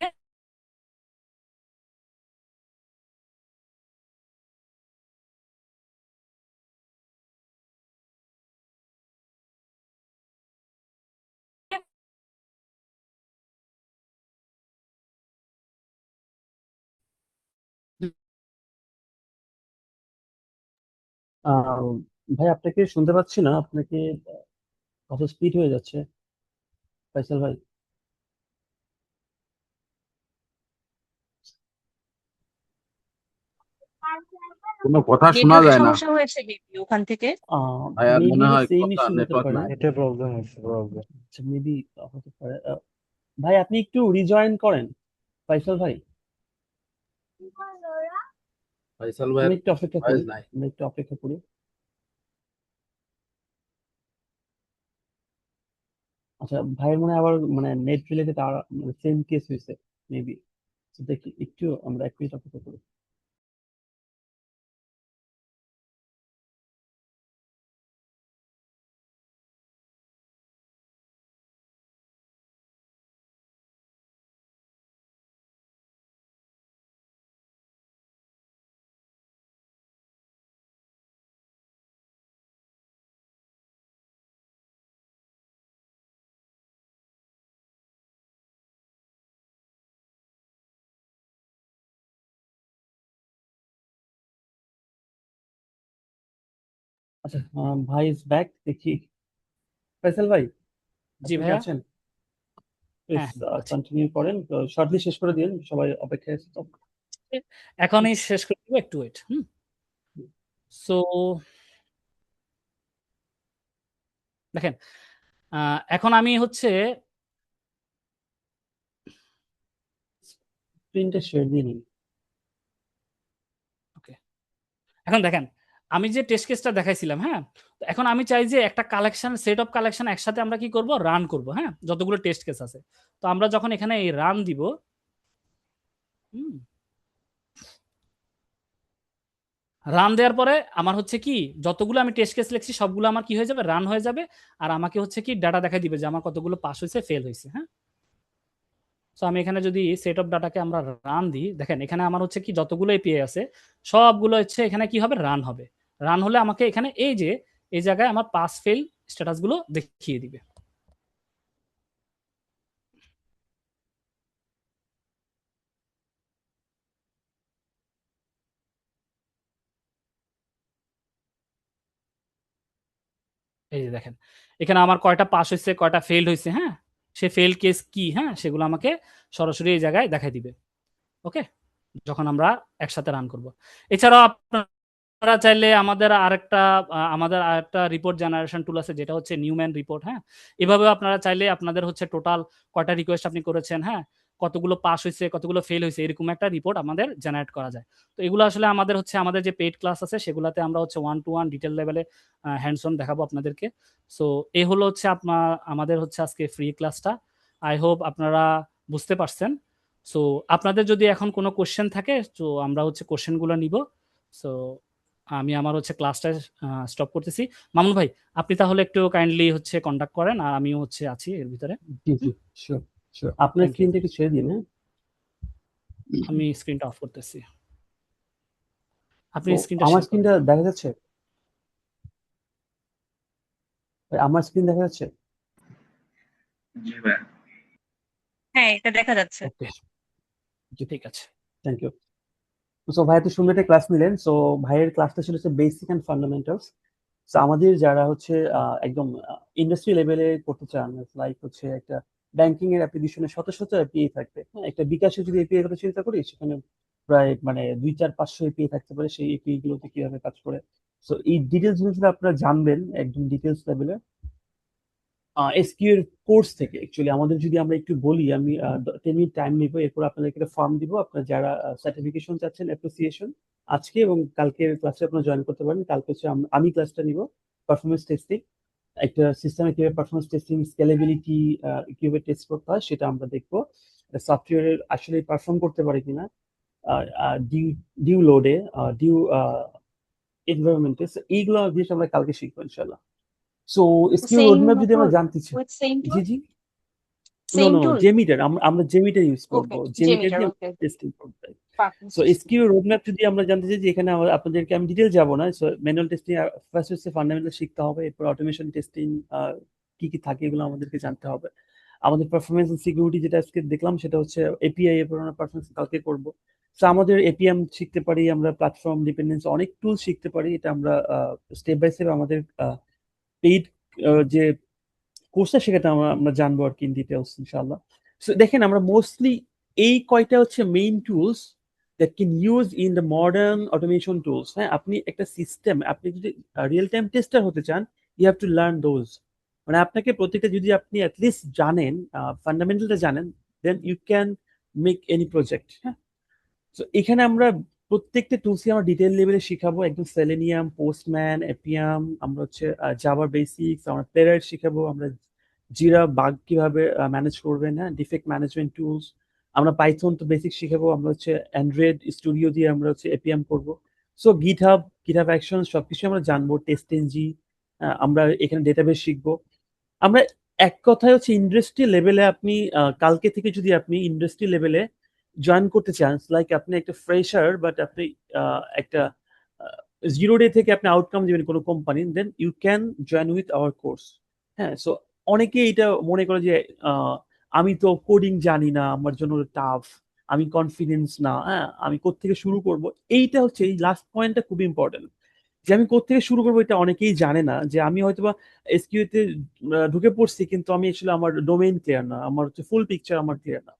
আহ, ভাই আপনাকে শুনতে পাচ্ছি না, আপনাকে কত স্পিড হয়ে যাচ্ছে ফয়সাল ভাই। কোনো কথা শোনা নেটওয়ার্কের যায় না। সমস্যা হয়েছে মেবি ওখান থেকে। ভাইয়ার মেবি মনে হয় সেম কথা ইস্যু হতে নেটওয়ার্ক পারে। নাই। এটা প্রবলেম হচ্ছে, আচ্ছা মেবি হতে পারে। ভাই আপনি একটু রিজয়েন করেন ফয়সাল ভাই, ফয়সাল আমি ভাইয়ের একটু অপেক্ষা করি, ভয়েস নাই। আমি একটু অপেক্ষা করি। আচ্ছা ভাইয়ের মনে হয় আবার মানে নেট রিলেটেড আর মানে সেম কেস হয়েছে মেবি, দেখি একটু আমরা 1 মিনিট অপেক্ষা করি। আচ্ছা ভাই ইজ ব্যাক, দেখি ফয়সাল ভাই জি আপনি কি ভাইয়া, আছেন? হ্যাঁ প্লিজ হ্যাঁ, আছি। কন্টিনিউ করেন, শর্টলি শেষ করে দিন, সবাই অপেক্ষায় আছে তো। এখনই শেষ করে দেবো, একটু ওয়েট। সো দেখেন, এখন আমি হচ্ছে স্ক্রিনটা শেয়ার দিয়ে নিন। ওকে, এখন দেখেন আমি যে টেস্ট কেসটা দেখাইছিলাম, হ্যাঁ? তো এখন আমি চাই যে একটা কালেকশন, সেট অফ কালেকশন একসাথে আমরা কি করব, রান করব, হ্যাঁ? যতগুলো টেস্ট কেস আছে। তো আমরা যখন এখানে এই রান দিব, হুম, রান দেওয়ার পরে আমার হচ্ছে কি, যতগুলো আমি টেস্ট কেস লিখছি সবগুলো আমার কি হয়ে যাবে, রান হয়ে যাবে। আর আমাকে হচ্ছে কি ডাটা দেখাই দিবে যে আমার কতগুলো পাস হয়েছে, ফেল হয়েছে, হ্যাঁ? সো আমি এখানে যদি সেট অফ ডাটাকে আমরা রান দিই, দেখেন এখানে আমার হচ্ছে কি যতগুলো এপিআই আছে সবগুলো হচ্ছে এখানে কি হবে, রান হবে। রান হলে আমাকে এখানে এই যে এই জায়গায় আমার পাস ফেল স্ট্যাটাসগুলো দেখিয়ে দিবে। এই যে দেখেন এখানে আমার কয়টা পাস হয়েছে, কয়টা ফেল হয়েছে, হ্যাঁ? সে ফেল কেস কি, হ্যাঁ, সেগুলো আমাকে সরাসরি এই জায়গায় দেখাই দিবে। ওকে, যখন আমরা একসাথে রান করব। এছাড়াও আপনারা চাইলে আমাদের আরেকটা রিপোর্ট জেনারেশন টুল আছে, যেটা হচ্ছে নিউম্যান রিপোর্ট, হ্যাঁ? এভাবে আপনারা চাইলে আপনাদের হচ্ছে টোটাল কয়টা রিকোয়েস্ট আপনি করেছেন, হ্যাঁ, কতগুলো পাস হয়েছে, কতগুলো ফেল হয়েছে, এরকম একটা রিপোর্ট আমাদের জেনারেট করা যায়। তো এগুলো আসলে আমাদের যে পেইড ক্লাস আছে সেগুলোতে আমরা হচ্ছে 1 to 1 ডিটেল লেভেলে হ্যান্ডস অন দেখাবো আপনাদেরকে। সো এই হলো হচ্ছে আমাদের হচ্ছে আজকে ফ্রি ক্লাসটা। আই হোপ আপনারা বুঝতে পারছেন। সো আপনাদের যদি এখন কোনো কোশ্চেন থাকে তো আমরা হচ্ছে কোশ্চেনগুলো নিব। সো আমি আমার হচ্ছে ক্লাসটা স্টপ করতেছি। মামুন ভাই, আপনি তাহলে একটু কাইন্ডলি হচ্ছে কন্ডাক্ট করেন, আর আমিও হচ্ছে আছি এর ভিতরে। জি জি, শিওর শিওর, আপনার থ্যাংক ইউ। স্ক্রিনটা একটু ছেড়ে দিন। হ্যাঁ, আমি স্ক্রিনটা অফ করতেছি, আপনি তো স্ক্রিনটা আমার শেয়ার করেন। স্ক্রিনটা দেখা যাচ্ছে? ভাই, আমার স্ক্রিন দেখা যাচ্ছে? জি ভাই। হ্যাঁ, এটা দেখা যাচ্ছে। ওকে, ঠিক আছে। Thank you. সো ভাই তো সুন্দর একটা ক্লাস নিলেন। সো ভাইয়ের ক্লাসটা ছিল হচ্ছে বেসিক অ্যান্ড ফান্ডামেন্টালস। সো আমাদের যারা হচ্ছে একদম ইন্ডাস্ট্রি লেভেলে করতে চান, লাইক হচ্ছে একটা ব্যাংকিং এর অ্যাপ্লিকেশনে শত শত এপিআই থাকবে, হ্যাঁ, একটা বিকাশে যদি এপিআই কথা চিন্তা করি সেখানে প্রায় মানে 2, 4, 500 এপিআই থাকতে পারে, সেই এপিআই গুলোতে কিভাবে কাজ করে সো এই ডিটেলস গুলো যদি আপনারা জানবেন একদম ডিটেলস লেভেলে এসকিউ এর কোর্স থেকে। অ্যাকচুয়ালি আমাদের যদি আমরা একটু বলি, আমি 10 মিনিট টাইম নিব, এরপর আপনাদেরকে একটা ফর্ম দিব, আপনারা যারা সার্টিফিকেশন চাচ্ছেন অ্যাপ্রিসিয়েশন, আজকে এবং কালকে ক্লাসে আপনারা জয়েন করতে পারেন। কালকে হচ্ছে আমি ক্লাসটা নিব পারফরমেন্স টেস্টিং, একটা সিস্টেমে কিভাবে পারফরমেন্স টেস্টিং স্কেলেবিলিটি কিভাবে টেস্ট করতে হয় সেটা আমরা দেখবো। সফটওয়্যারের আসলে পারফর্ম করতে পারে কিনা ডিউ ডিউ লোডে, ডিউ এনভায়রনমেন্টে, এইগুলো জিনিস আমরা কালকে শিখবো ইনশাল্লাহ। সো এসকিউ সেম রোডম্যাপ যদি আমরা টুল জানতে চাই, উইথ সেম জি টুল জি, no same no tool JMeter, আমরা জেমিটার ইউজ করবো, ওকে জেমিটার জেমিটার দিয়ে ওকে টেস্টিং করতে। Performance so testing SQ roadmap যদি আমরা জানতে চাই, যে এখানে আপনাদেরকে আমি ডিটেল যাব না। সো ম্যানুয়াল টেস্টিং ফার্স্ট হচ্ছে ফান্ডামেন্টাল শিখতে হবে, এরপর অটোমেশন টেস্টিং কি কি থাকে এগুলো আমাদেরকে জানতে হবে। আমাদের পারফরমেন্স এন্ড সিকিউরিটি যেটা আজকে দেখলাম সেটা হচ্ছে এপিআই, এরপর আমরা পারফরমেন্স কালকে করব। সো আমাদের এপিএম শিখতে পারি, আমরা প্ল্যাটফর্ম ডিপেন্ডেন্স অনেক টুল শিখতে পারি। এটা আমরা স্টেপ বাই স্টেপ আমাদের পেইড যে কোর্সটা সেখানে আমরা জানবো আর কি ইন ডিটেলস ইনশাআল্লাহ। সো দেখেন আমরা মোস্টলি এই কয়টা হচ্ছে main tools that can use in the modern automation tools. হ্যাঁ, আপনি একটা সিস্টেম, আপনি যদি রিয়েল টাইম টেস্টার হতে চান, you have to learn those. মানে আপনাকে প্রত্যেকটা যদি আপনি অ্যাটলিস্ট জানেন, ফান্ডামেন্টালটা জানেন, then you can make any project. হ্যাঁ, তো এখানে আমরা প্রত্যেকটা টুলসই আমরা ডিটেল লেভেলে শিখাবো, একদম সেলেনিয়াম, পোস্টম্যান, এপিয়াম, আমরা হচ্ছে জাভার বেসিক্স, আমরা প্লেরাইট শিখাবো, আমরা জিরা বাগ কিভাবে ম্যানেজ করবেন, হ্যাঁ, ডিফেক্ট ম্যানেজমেন্ট টুলস, আমরা পাইথন তো বেসিক শিখাবো, আমরা হচ্ছে অ্যান্ড্রয়েড স্টুডিও দিয়ে আমরা হচ্ছে এপিএম করবো। সো গিটহাব অ্যাকশন সবকিছু আমরা জানবো, টেস্ট এনজি, আমরা এখানে ডেটাবেস শিখবো। আমরা এক কথায় হচ্ছে ইন্ডাস্ট্রি লেভেলে আপনি কালকে থেকে যদি আপনি ইন্ডাস্ট্রি লেভেলে জয়েন করতে চান, লাইক আপনি একটা ফ্রেশার বাট আপনি একটা 0 ডে থেকে আপনি আউটকাম দিবেন কোনো company, then you can join with our course. হ্যাঁ, সো অনেকে এটা মনে করে যে আমি তো কোডিং জানি না, আমার জন্য টাফ, আমি কনফিডেন্স না, হ্যাঁ, আমি কোত্থেকে শুরু করব। এইটা হচ্ছে এই লাস্ট পয়েন্টটা খুব ইম্পর্টেন্ট, যে আমি কোত্থেকে শুরু করবো। এটা অনেকেই জানে না, যে আমি হয়তোবা এসকিউ তে ঢুকে পড়ছি, কিন্তু আমি আসলে আমার ডোমেইন ক্লিয়ার না, আমার হচ্ছে ফুল পিকচার আমার ক্লিয়ার না।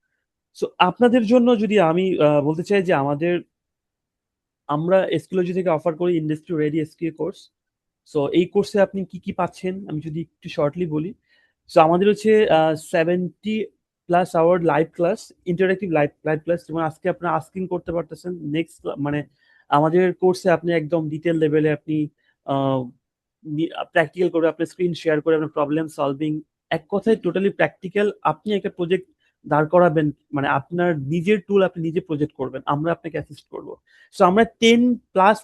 সো আপনাদের জন্য যদি আমি বলতে চাই যে আমরা এসকিউলজি থেকে অফার করি industry ready SQ course. So এই কোর্সে আপনি কি কি পাচ্ছেন আমি যদি একটু শর্টলি বলি। সো আমাদের হচ্ছে 70+ our live class, interactive live class, যেমন আজকে আপনারা আস্কিং করতে পারতেছেন। নেক্সট মানে আমাদের কোর্সে আপনি একদম ডিটেল লেভেলে আপনি প্র্যাকটিক্যাল করে, আপনার স্ক্রিন শেয়ার করে আপনার প্রবলেম সলভিং, এক কথায় টোটালি প্র্যাকটিক্যাল। আপনি একটা প্রজেক্ট দাঁড় করাবেন, মানে আপনার নিজের টুল আপনি নিজে প্রজেক্ট করবেন, আমরা আপনাকে অ্যাসিস্ট করবো। সো আমরা 10+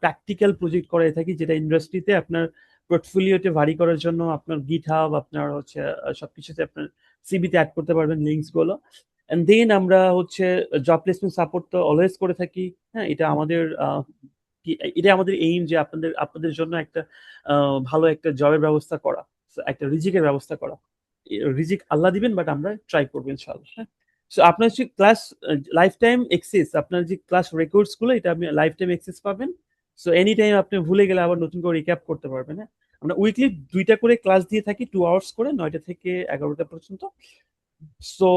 প্র্যাকটিক্যাল প্রজেক্ট করে থাকি, যেটা ইন্ডাস্ট্রিতে আপনার পোর্টফোলিওতে ভারী করার জন্য, আপনার গিটহাব, আপনার হচ্ছে সবকিছুতে আপনার সিবিতে অ্যাড করতে পারবেন লিঙ্কস গুলো। এন্ড দেন আমরা হচ্ছে জব প্লেসমেন্ট সাপোর্ট তো অলওয়েজ করে থাকি। হ্যাঁ, এটা আমাদের এইম, যে আপনাদের জন্য একটা ভালো একটা জবের ব্যবস্থা করা, একটা রিজিকের ব্যবস্থা করা। রিজিক আল্লাহ দিবেন, বাট আমরা ট্রাই করবো ইনশাআল্লাহ। হ্যাঁ, সো আপনার যে ক্লাস লাইফ টাইম এক্সেস, আপনার যে ক্লাস রেকর্ডস গুলো, এটা আপনি লাইফ টাইম এক্সেস পাবেন। সো এনি টাইম আপনি ভুলে গেলে আবার নতুন করে রিক্যাপ করতে পারবেন। হ্যাঁ, আমরা উইকলি 2টা করে ক্লাস দিয়ে থাকি, 2 আওয়ার্স করে, 9টা থেকে 11টা পর্যন্ত। সো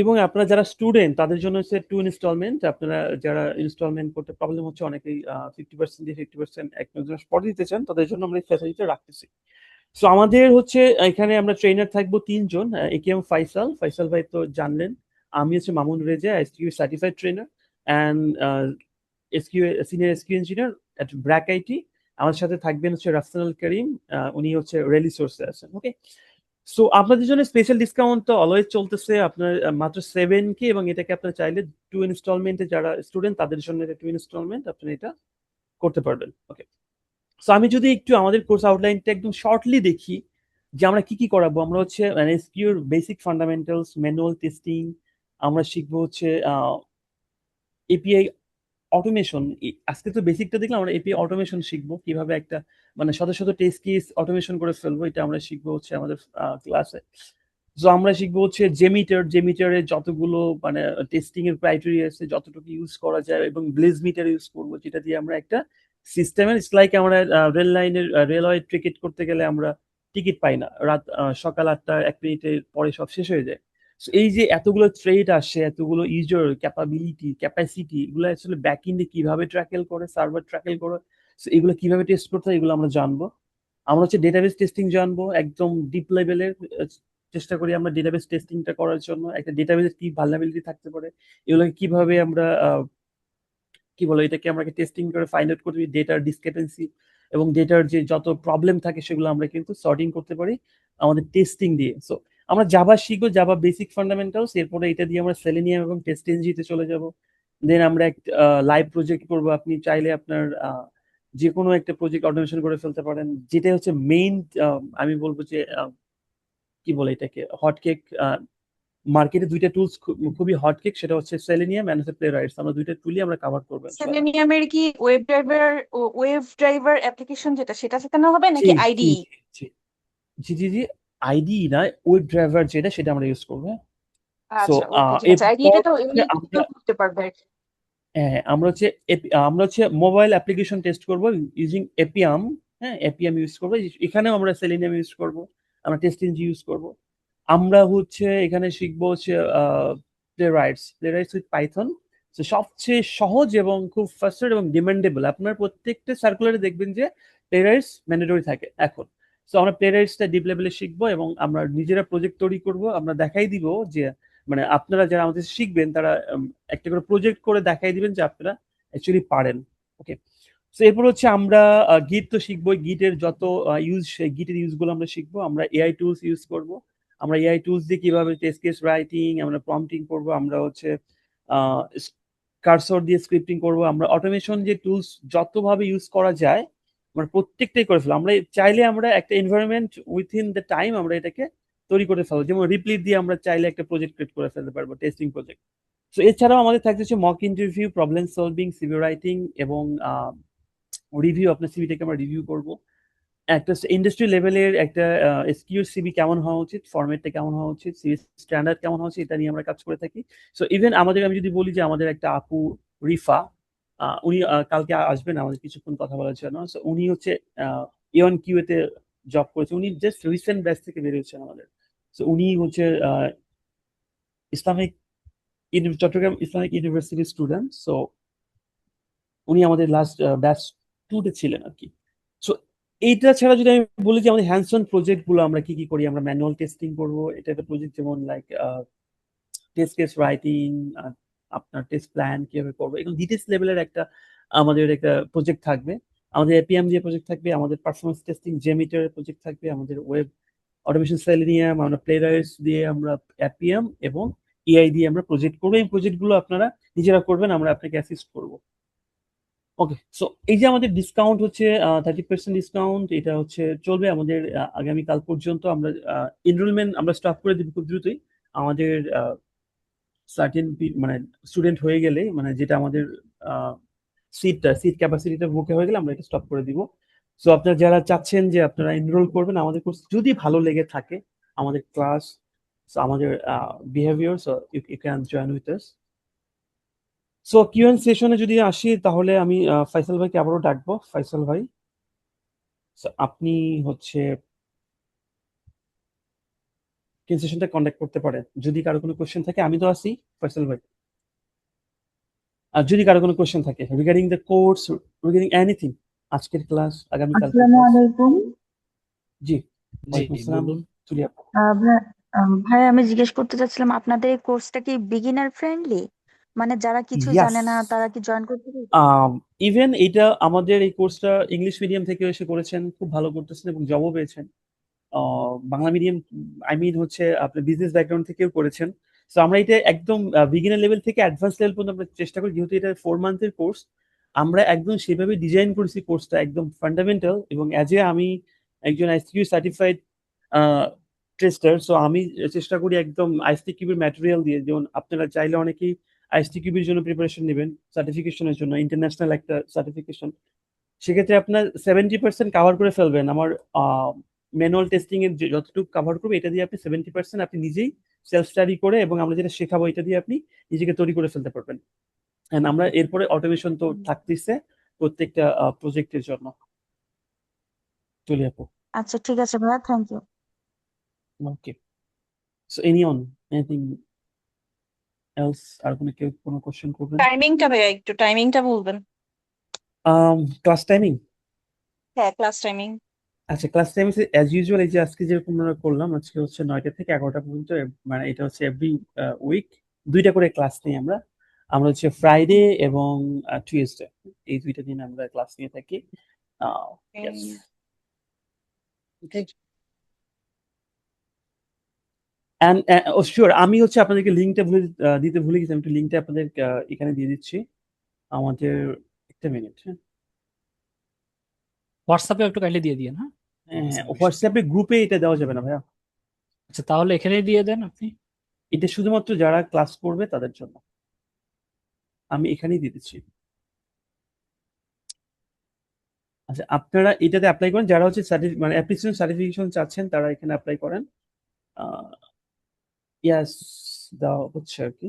এবং আপনারা যারা স্টুডেন্ট তাদের জন্য হচ্ছে 2 ইনস্টলমেন্ট। আপনারা যারা ইনস্টলমেন্ট করতে প্রবলেম হচ্ছে, অনেকেই 50% দিয়ে 50% এক মাস পরে দিতে চান, তাদের জন্য আমরা এই ফ্যাসিলিটি রাখতেছি। সো আমাদের হচ্ছে এখানে আমরা ট্রেনার থাকবো 3 জন। একেএম ফাইসাল ভাই তো জানলেন, আমি হচ্ছে Mamun Reza, SQ certified trainer and SQ senior SQ engineer at BRAC IT. আমার সাথে থাকবেন হচ্ছে রাফসানুল করিম, উনি হচ্ছে রেলি সোর্সে আছেন। ওকে, সো আপনাদের জন্য স্পেশাল ডিসকাউন্ট তো অলওয়েজ চলতেছে, আপনার মাত্র 7K, এবং এটাকে আপনার চাইলে 2 ইনস্টলমেন্টে, যারা স্টুডেন্ট তাদের জন্য 2 ইনস্টলমেন্ট আপনি এটা করতে পারবেন। ওকে, সো আমি যদি একটু আমাদের কোর্স আউটলাইনটা একদম শর্টলি দেখি, যে আমরা কি কি করাবো। আমরা হচ্ছে এসকিউর বেসিক ফান্ডামেন্টালস, ম্যানুয়াল টেস্টিং, আমরা শিখবো হচ্ছে এপিআই অটোমেশন। আজকে তো বেসিকটা দেখলাম, আমরা এপিআই অটোমেশন শিখবো, কিভাবে একটা মানে শত টেস্ট কেস অটোমেশন করে ফেলবো, এটা আমরা শিখবো হচ্ছে আমাদের ক্লাসে। সো আমরা শিখবো হচ্ছে জেমিটারের যতগুলো মানে টেস্টিং এর ক্রাইটেরিয়া আছে, যতটুকু ইউজ করা যায়, এবং ব্লেজ মিটার ইউজ করবো, যেটা দিয়ে আমরা একটা সিস্টেমের, ইটস লাইক আমরা রেলওয়ে টিকিট করতে গেলে আমরা টিকিট পাই না, সকাল 8টা 1 মিনিটের পরে সব শেষ হয়ে যায়। So এই যে এতগুলো থ্রেড আসে, এতগুলো ইউজার ক্যাপাসিটি, এগুলো আসলে ব্যাক এন্ডে কিভাবে ট্র্যাকেল করে, সার্ভার ট্র্যাকেল করে, সো এগুলো কিভাবে টেস্ট করতে হয় এগুলো আমরা জানবো। আমরা হচ্ছে ডেটাবেস টেস্টিং জানবো, একদম ডিপ লেভেলের চেষ্টা করি আমরা ডেটাবেস টেস্টিংটা করার জন্য। একটা ডেটাবেসের কি ভালনারেবিলিটি থাকতে পারে, এগুলোকে কিভাবে আমরা কি বলে এটাকে আমরা টেস্টিং করে ফাইন্ড আউট করতে পারি, ডেটার ডিসক্রিপেন্সি এবং ডেটার যে যত প্রবলেম থাকে সেগুলো আমরা কিন্তু সর্টিং করতে পারি আমাদের টেস্টিং দিয়ে। সো আমরা জাভা শিখবো, জাভা বেসিক ফান্ডামেন্টালস, এরপরে এটা দিয়ে আমরা সেলেনিয়াম এবং টেস্টএনজিতে চলে যাব। দেন আমরা একটা লাইভ প্রজেক্ট করবো। আপনি চাইলে আপনার যে কোনো একটা প্রজেক্ট অটোমেশন করে ফেলতে পারেন, যেটা হচ্ছে মেইন আমি বলবো যে কি বলে এটাকে হটকেক। মার্কেটে দুইটা টুলস খুবই হটকেক, সেটা হচ্ছে সেলেনিয়াম এন্ড প্লেরাইটস। আমরা দুইটা টুলই আমরা কভার করবো ইনশাআল্লাহ। সেলেনিয়ামের কি ওয়েব ড্রাইভার অ্যাপ্লিকেশন যেটা সেটা শেখানো হবে জি নাকি জি আইডি? জি জি জি জি আইডি না, ওয়েব ড্রাইভার যেটা সেটা আমরা ইউজ করবো। সো আচ্ছা ওকে ঠিক আছে, আইডিটা তো এমনি আমরা করতে পারবে আর কি। হ্যাঁ আমরা হচ্ছে মোবাইল অ্যাপ্লিকেশন টেস্ট করব ইউজিং এপিএম। হ্যাঁ, এপিএম ইউজ করবো, এখানেও আমরা সেলেনিয়াম ইউজ করব, আমরা টেস্টএনজি ইউজ করব। আমরা হচ্ছে এখানে শিখবো হচ্ছে প্লেরাইটস উইথ পাইথন। তো সবচেয়ে সহজ এবং খুব ফাস্টেস্ট এবং ডিমান্ডেবল। আপনার প্রত্যেকটা সার্কুলারে দেখবেন যে প্লেরাইটস ম্যান্ডেটরি থাকে এখন। সো আমরা প্লেরাইটসটা ডিপ লেভেলে শিখবো এবং আমরা নিজেরা প্রজেক্ট তৈরি করব। আমরা দেখাই দিব যে মানে আপনারা যারা আমাদের শিখবেন তারা একটা করে প্রজেক্ট করে দেখাই দিবেন যে আপনারা অ্যাকচুয়ালি পারেন। ওকে, তো এরপর হচ্ছে আমরা গিট তো শিখবো, গিটের যত গিটের ইউজগুলো আমরা শিখবো। আমরা এআই টুলস ইউজ করব। আমরা এআই টুলস দিয়ে কিভাবে টেস্ট কেস রাইটিং, আমরা প্রম্পটিং করব, আমরা হচ্ছে কার্সর দিয়ে স্ক্রিপ্টিং করব। আমরা অটোমেশন যে টুলস যতভাবে ইউজ করা যায় আমরা প্রত্যেকটাই করে ফেলবো। আমরা চাইলে আমরা একটা এনভায়রনমেন্ট উইথিন দ্য টাইম আমরা এটাকে তৈরি করে ফেলবো। যেমন রিপ্লিট দিয়ে আমরা চাইলে একটা প্রজেক্ট ক্রিয়েট করে ফেলতে পারবো, টেস্টিং প্রজেক্ট। সো এছাড়াও আমাদের থাকছে হচ্ছে mock interview, problem solving, CV writing এবং রিভিউ। আপনার সিভিটাকে আমরা রিভিউ করব। একটা ইন্ডাস্ট্রি লেভেলের একটা এসকিউর সিভি কেমন হওয়া উচিত, ফরম্যাটটা কেমন হওয়া উচিত, সিভি স্ট্যান্ডার্ড কেমন হওয়া উচিত, এটা নিয়ে আমরা কাজ করে থাকি। সো ইভেন আমি যদি বলি যে আমাদের একটা আপু রিফা, উনি কালকে আসবেন আমাদের কিছুক্ষণ কথা বলার জন্য। সো উনি হচ্ছে এওয়ান কিউ তে জব করেছে, উনি জাস্ট রিসেন্ট ব্যাচ থেকে বেরিয়েছেন আমাদের। সো উনি হচ্ছে চট্টগ্রাম ইসলামিক ইউনিভার্সিটির স্টুডেন্ট। সো উনি আমাদের লাস্ট ব্যাচ 2 তে ছিলেন আর কি। সো এইটা ছাড়া যদি আমি বলি যে আমাদের হ্যান্ডস অন প্রজেক্ট গুলো আমরা কি কি করি, আমরা ম্যানুয়াল টেস্টিং করবো। এটা একটা প্রজেক্ট যেমন লাইক টেস্ট কেস রাইটিং, আপনার টেস্ট প্ল্যান কিভাবে করবো, এগুলো ডিটেলস লেভেলের একটা আমাদের একটা প্রজেক্ট থাকবে। আমাদের এপিএম দিয়ে প্রজেক্ট থাকবে, আমাদের পারফরমেন্স টেস্টিং জেমিটার প্রজেক্ট থাকবে, আমাদের ওয়েব অটোমেশন সেলেনিয়াম, আমরা প্লেরাইটস দিয়ে আমরা এপিএম এবং এআই দিয়ে আমরা প্রজেক্ট করবো। এই প্রজেক্টগুলো আপনারা নিজেরা করবেন, আমরা আপনাকে অ্যাসিস্ট করবো। ওকে, সো এই যে আমাদের ডিসকাউন্ট হচ্ছে 30% ডিসকাউন্ট, এটা হচ্ছে চলবে আমাদের আগামীকাল পর্যন্ত। আমরা এনরোলমেন্ট আমরা স্টপ করে দিব খুব দ্রুতই। আমাদের সার্টেন মানে স্টুডেন্ট হয়ে গেলে, মানে যেটা আমাদের সিট ক্যাপাসিটিটা বুকে হয়ে গেলে আমরা এটা স্টপ করে দিব। সো আপনারা যারা চাচ্ছেন যে আপনারা এনরোল করবেন আমাদের কোর্স, যদি ভালো লেগে থাকে আমাদের ক্লাস, আমাদের behaviour, so you can join with us. So Q n সেশনে যদি আসি তাহলে আমি ফাইসাল ভাইকে আবারও ডাকবো। ফাইসাল ভাই, আপনি হচ্ছে কিউএন সেশনটা কন্ডাক্ট করতে পারেন যদি কারো কোনো কোশ্চেন থাকে। আমি তো আছি ফাইসাল ভাই, আর যদি কারো কোনো কোশ্চেন থাকে regarding the course, regarding anything, আজকের ক্লাস, আগামীকাল আসসালামু আলাইকুম। জি জি ওয়ালাইকুম আসসালাম। বলুন। চুলিয়া, ভাই আমি জিজ্ঞেস করতে চাচ্ছিলাম আপনাদের এই কোর্সটা কি বিগিনার ফ্রেন্ডলি, মানে যারা কিছু ইয়াস, জানে না তারা কি জয়েন করতে পারে? ইভেন এটা আমাদের এই কোর্সটা ইংলিশ মিডিয়াম থেকে এসে করেছেন, খুব ভালো করতেছেন এবং জবও পেয়েছেন। বাংলা মিডিয়াম হচ্ছে আপনি বিজনেস ব্যাকগ্রাউন্ড থেকেও করেছেন। সো আমরা এটা একদম বিগিনার লেভেল থেকে অ্যাডভান্স লেভেল পর্যন্ত আমরা চেষ্টা করি, যেহেতু এটা 4 মান্থের কোর্স। আমরা একদম সেভাবে ডিজাইন করেছি কোর্সটা, একদম ফান্ডামেন্টাল। এবং অ্যাজ এ আমি একজন আইসিকিউ সার্টিফাইড টেস্টার, সো আমি চেষ্টা করি একদম আইসিকিউবির ম্যাটেরিয়াল দিয়ে। যেমন আপনারা চাইলে অনেকেই আইসিকিউবির জন্য প্রিপারেশন নেবেন, সার্টিফিকেশনের জন্য, ইন্টারন্যাশনাল একটা সার্টিফিকেশন। সেক্ষেত্রে আপনার 70% কাভার করে ফেলবেন। আমার ম্যানুয়াল টেস্টিং এর যতটুকু কাভার করবে এটা দিয়ে আপনি 70% আপনি নিজেই সেলফ স্টাডি করে, এবং আমরা যেটা শেখাবো এটা দিয়ে আপনি নিজেকে তৈরি করে ফেলতে পারবেন। এন্ড আমরা এরপরে অটোমেশন তো থাকতেছে প্রত্যেকটা প্রজেক্টের জন্য। চলে আপু। আচ্ছা ঠিক আছে ভাইয়া, thank you. Okay, so anything else? আর কোনো কেউ কোনো কোশ্চেন করবেন? টাইমিংটা ভাইয়া একটু টাইমিংটা বলবেন। ক্লাস টাইমিং হ্যাঁ, ক্লাস টাইমিং। আচ্ছা, ক্লাস টাইম অ্যাজ ইউজুয়াল, এই যে আজকে যেরকম আমরা করলাম, আজকে হচ্ছে 9টা থেকে 11টা পর্যন্ত, মানে এটা হচ্ছে এভরি উইক 2টা করে ক্লাস নিই আমরা। আমরা হচ্ছে ফ্রাইডে এবং টিউসডে, এই 2টা দিন আমরা ক্লাস নিয়ে থাকি। Yes. Okay. And শিওর, আমি হচ্ছে আপনাদেরকে লিঙ্কটা দিতে ভুলে গেছি। আমি একটু লিঙ্কটা আপনাদের এখানে দিয়ে দিচ্ছি। আমাদের একটা মিনিট, হ্যাঁ। হোয়াটসঅ্যাপে একটু কাইন্ডলি দিয়ে দিন, হ্যাঁ। হোয়াটসঅ্যাপে গ্রুপে এটা দেওয়া যাবে না ভাইয়া। আচ্ছা, তাহলে এখানেই দিয়ে দেন আপনি। এটা শুধুমাত্র যারা ক্লাস করবে তাদের জন্য, আমি এখানেই দিয়ে দিচ্ছি। আচ্ছা, আপনারা এটাতে অ্যাপ্লাই করেন, যারা হচ্ছে মানে অ্যাপ্লিকেশন সার্টিফিকেশন চাচ্ছেন তারা এখানে অ্যাপ্লাই করেন। ইয়াস, দেওয়া হচ্ছে আর কি।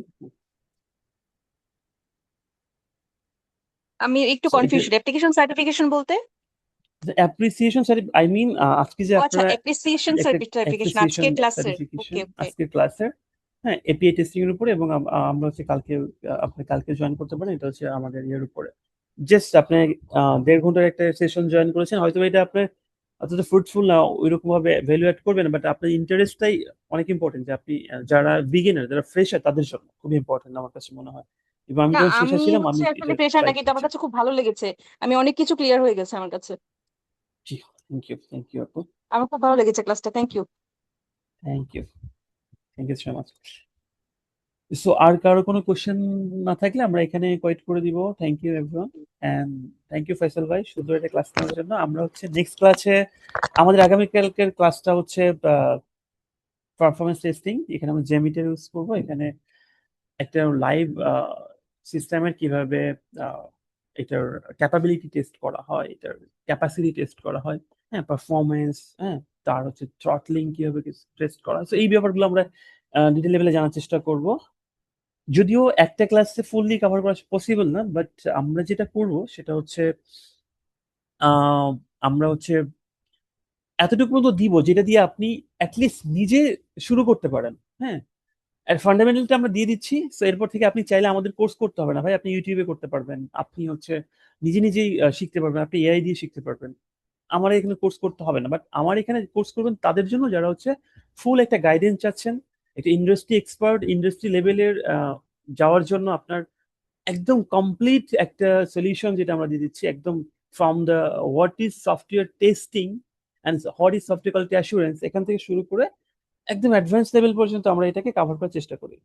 আমি একটু So এটা কনফিউজড, অ্যাপ্লিকেশন সার্টিফিকেশন বলতে? অ্যাপ্রিসিয়েশন আই মিন, আজকে যে ও আচ্ছা, আপনারা অ্যাপ্রিসিয়েশন একটা সার্টিফিকেশন অ্যাপ্রিসিয়েশন আজকের ক্লাসের। সার্টিফিকেশন ওকে ওকে। আজকের ক্লাসের, হ্যাঁ, এপিআই টেস্টিং এর উপরে, এবং আমরা হচ্ছে কালকে, আপনি কালকে জয়েন করতে পারেন। এটা হচ্ছে আমাদের ইয়ের উপরে। জাস্ট আপনি 1.5 ঘন্টার একটা সেশন জয়েন করেছেন, হয়তো এটা আপনার অতটা ফ্রুটফুল না, ওইরকম ভাবে ভ্যালুয়েট করবেন, বাট আপনার ইন্টারেস্টটাই অনেক ইম্পর্টেন্ট, যে আপনি যারা বিগিনার, যারা ফ্রেশার, তাদের জন্য খুব ইম্পর্টেন্ট আমার কাছে মনে হয়। এবং আমি না, যখন ফ্রেশার আমি ছিলাম, আমি হচ্ছে আসলে এটা প্রেশার ট্রাই না, কিন্তু আমার করেছি। কাছে খুব ভালো লেগেছে। আমি অনেক কিছু ক্লিয়ার হয়ে গেছে আমার কাছে। জি, থ্যাংক ইউ আপু, আমার খুব ভালো লেগেছে ক্লাসটা। Thank you. Thank you so much. So আর কারো কোনো কোশ্চেন না থাকলে আমরা এখানে কোয়েট করে দিব। Thank you everyone, and thank you Faisal ভাই সুন্দর একটা ক্লাস নেওয়ার জন্য। আমরা হচ্ছে নেক্সট ক্লাসে, আমাদের আগামীকালকের ক্লাসটা হচ্ছে পারফরমেন্স টেস্টিং। এখানে আমরা জেমিটার ইউজ করবো। এখানে একটা লাইভ সিস্টেমের কিভাবে এটার ক্যাপাবিলিটি টেস্ট করা হয়, এটার ক্যাপাসিটি টেস্ট করা হয়, হ্যাঁ, পারফরমেন্স, হ্যাঁ, তার হচ্ছে থ্রটলিং কিভাবে টেস্ট করা হয়। So এই ব্যাপারগুলো আমরা ডিটেল লেভেলে জানার চেষ্টা করব। যদিও একটা ক্লাসে ফুললি কভার করা পসিবল না, বাট আমরা যেটা করব সেটা হচ্ছে আমরা হচ্ছে এতটুকু পর্যন্ত দিব, যেটা দিয়ে আপনি অ্যাটলিস্ট নিজে শুরু করতে পারেন, হ্যাঁ। আর ফান্ডামেন্টালটা আমরা দিয়ে দিচ্ছি। সো এরপর থেকে আপনি চাইলে আমাদের কোর্স করতে হবে না ভাই, আপনি ইউটিউবে করতে পারবেন, আপনি হচ্ছে নিজেই শিখতে পারবেন, আপনি এআই দিয়ে শিখতে পারবেন। আমার এখানে কোর্স করতে হবে না, বাট আমার এখানে কোর্স করবেন তাদের জন্য যারা হচ্ছে ফুল একটা গাইডেন্স চাচ্ছেন, একটা ইন্ডাস্ট্রি এক্সপার্ট, ইন্ডাস্ট্রি লেভেলের যাওয়ার জন্য আপনার একদম কমপ্লিট একটা সলিউশন যেটা আমরা দিয়ে দিচ্ছি, একদম from the what is software testing and what is software quality assurance, এখান থেকে শুরু করে একদম অ্যাডভান্স লেভেল পর্যন্ত আমরা এটাকে কভার করার চেষ্টা করি।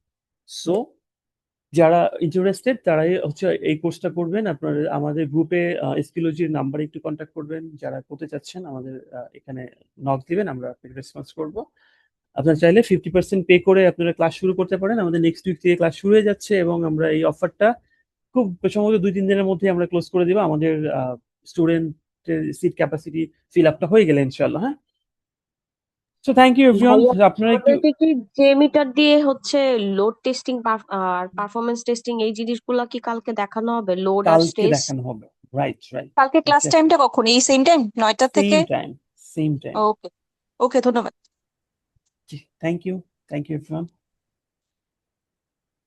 সো যারা ইন্টারেস্টেড তারাই হচ্ছে এই কোর্সটা করবেন। আপনার আমাদের গ্রুপে এসকিউএলজির নাম্বারে একটু কন্ট্যাক্ট করবেন, যারা করতে চাচ্ছেন আমাদের এখানে নক দিবেন, আমরা আপনাকে রেসপন্স করব। আপনারা চাইলে 50% পে করে আপনারা ক্লাস শুরু করতে পারেন। আমাদের নেক্সট উইক থেকে ক্লাস শুরু হয়ে যাচ্ছে, এবং আমরা এই অফারটা খুব সম্ভবত 2-3 দিনের মধ্যে আমরা ক্লোজ করে দিব, আমাদের স্টুডেন্টের সিট ক্যাপাসিটি ফিল আপটা হয়ে গেলে ইনশাআল্লাহ, হ্যাঁ। So thank you everyone. ভাইয়া, আপনারা একটু আমাদেরকে কি যে মিটার দিয়ে হচ্ছে লোড টেস্টিং আর পারফরমেন্স টেস্টিং এই জিনিসগুলা কি কালকে দেখানো হবে, লোড আর কালকে স্ট্রেস? দেখানো হবে। রাইট। কালকে ক্লাস টাইমটা কখন? এই সেম টাইম 9টা থেকে? Same time. ওকে ওকে, ধন্যবাদ। Thank you everyone.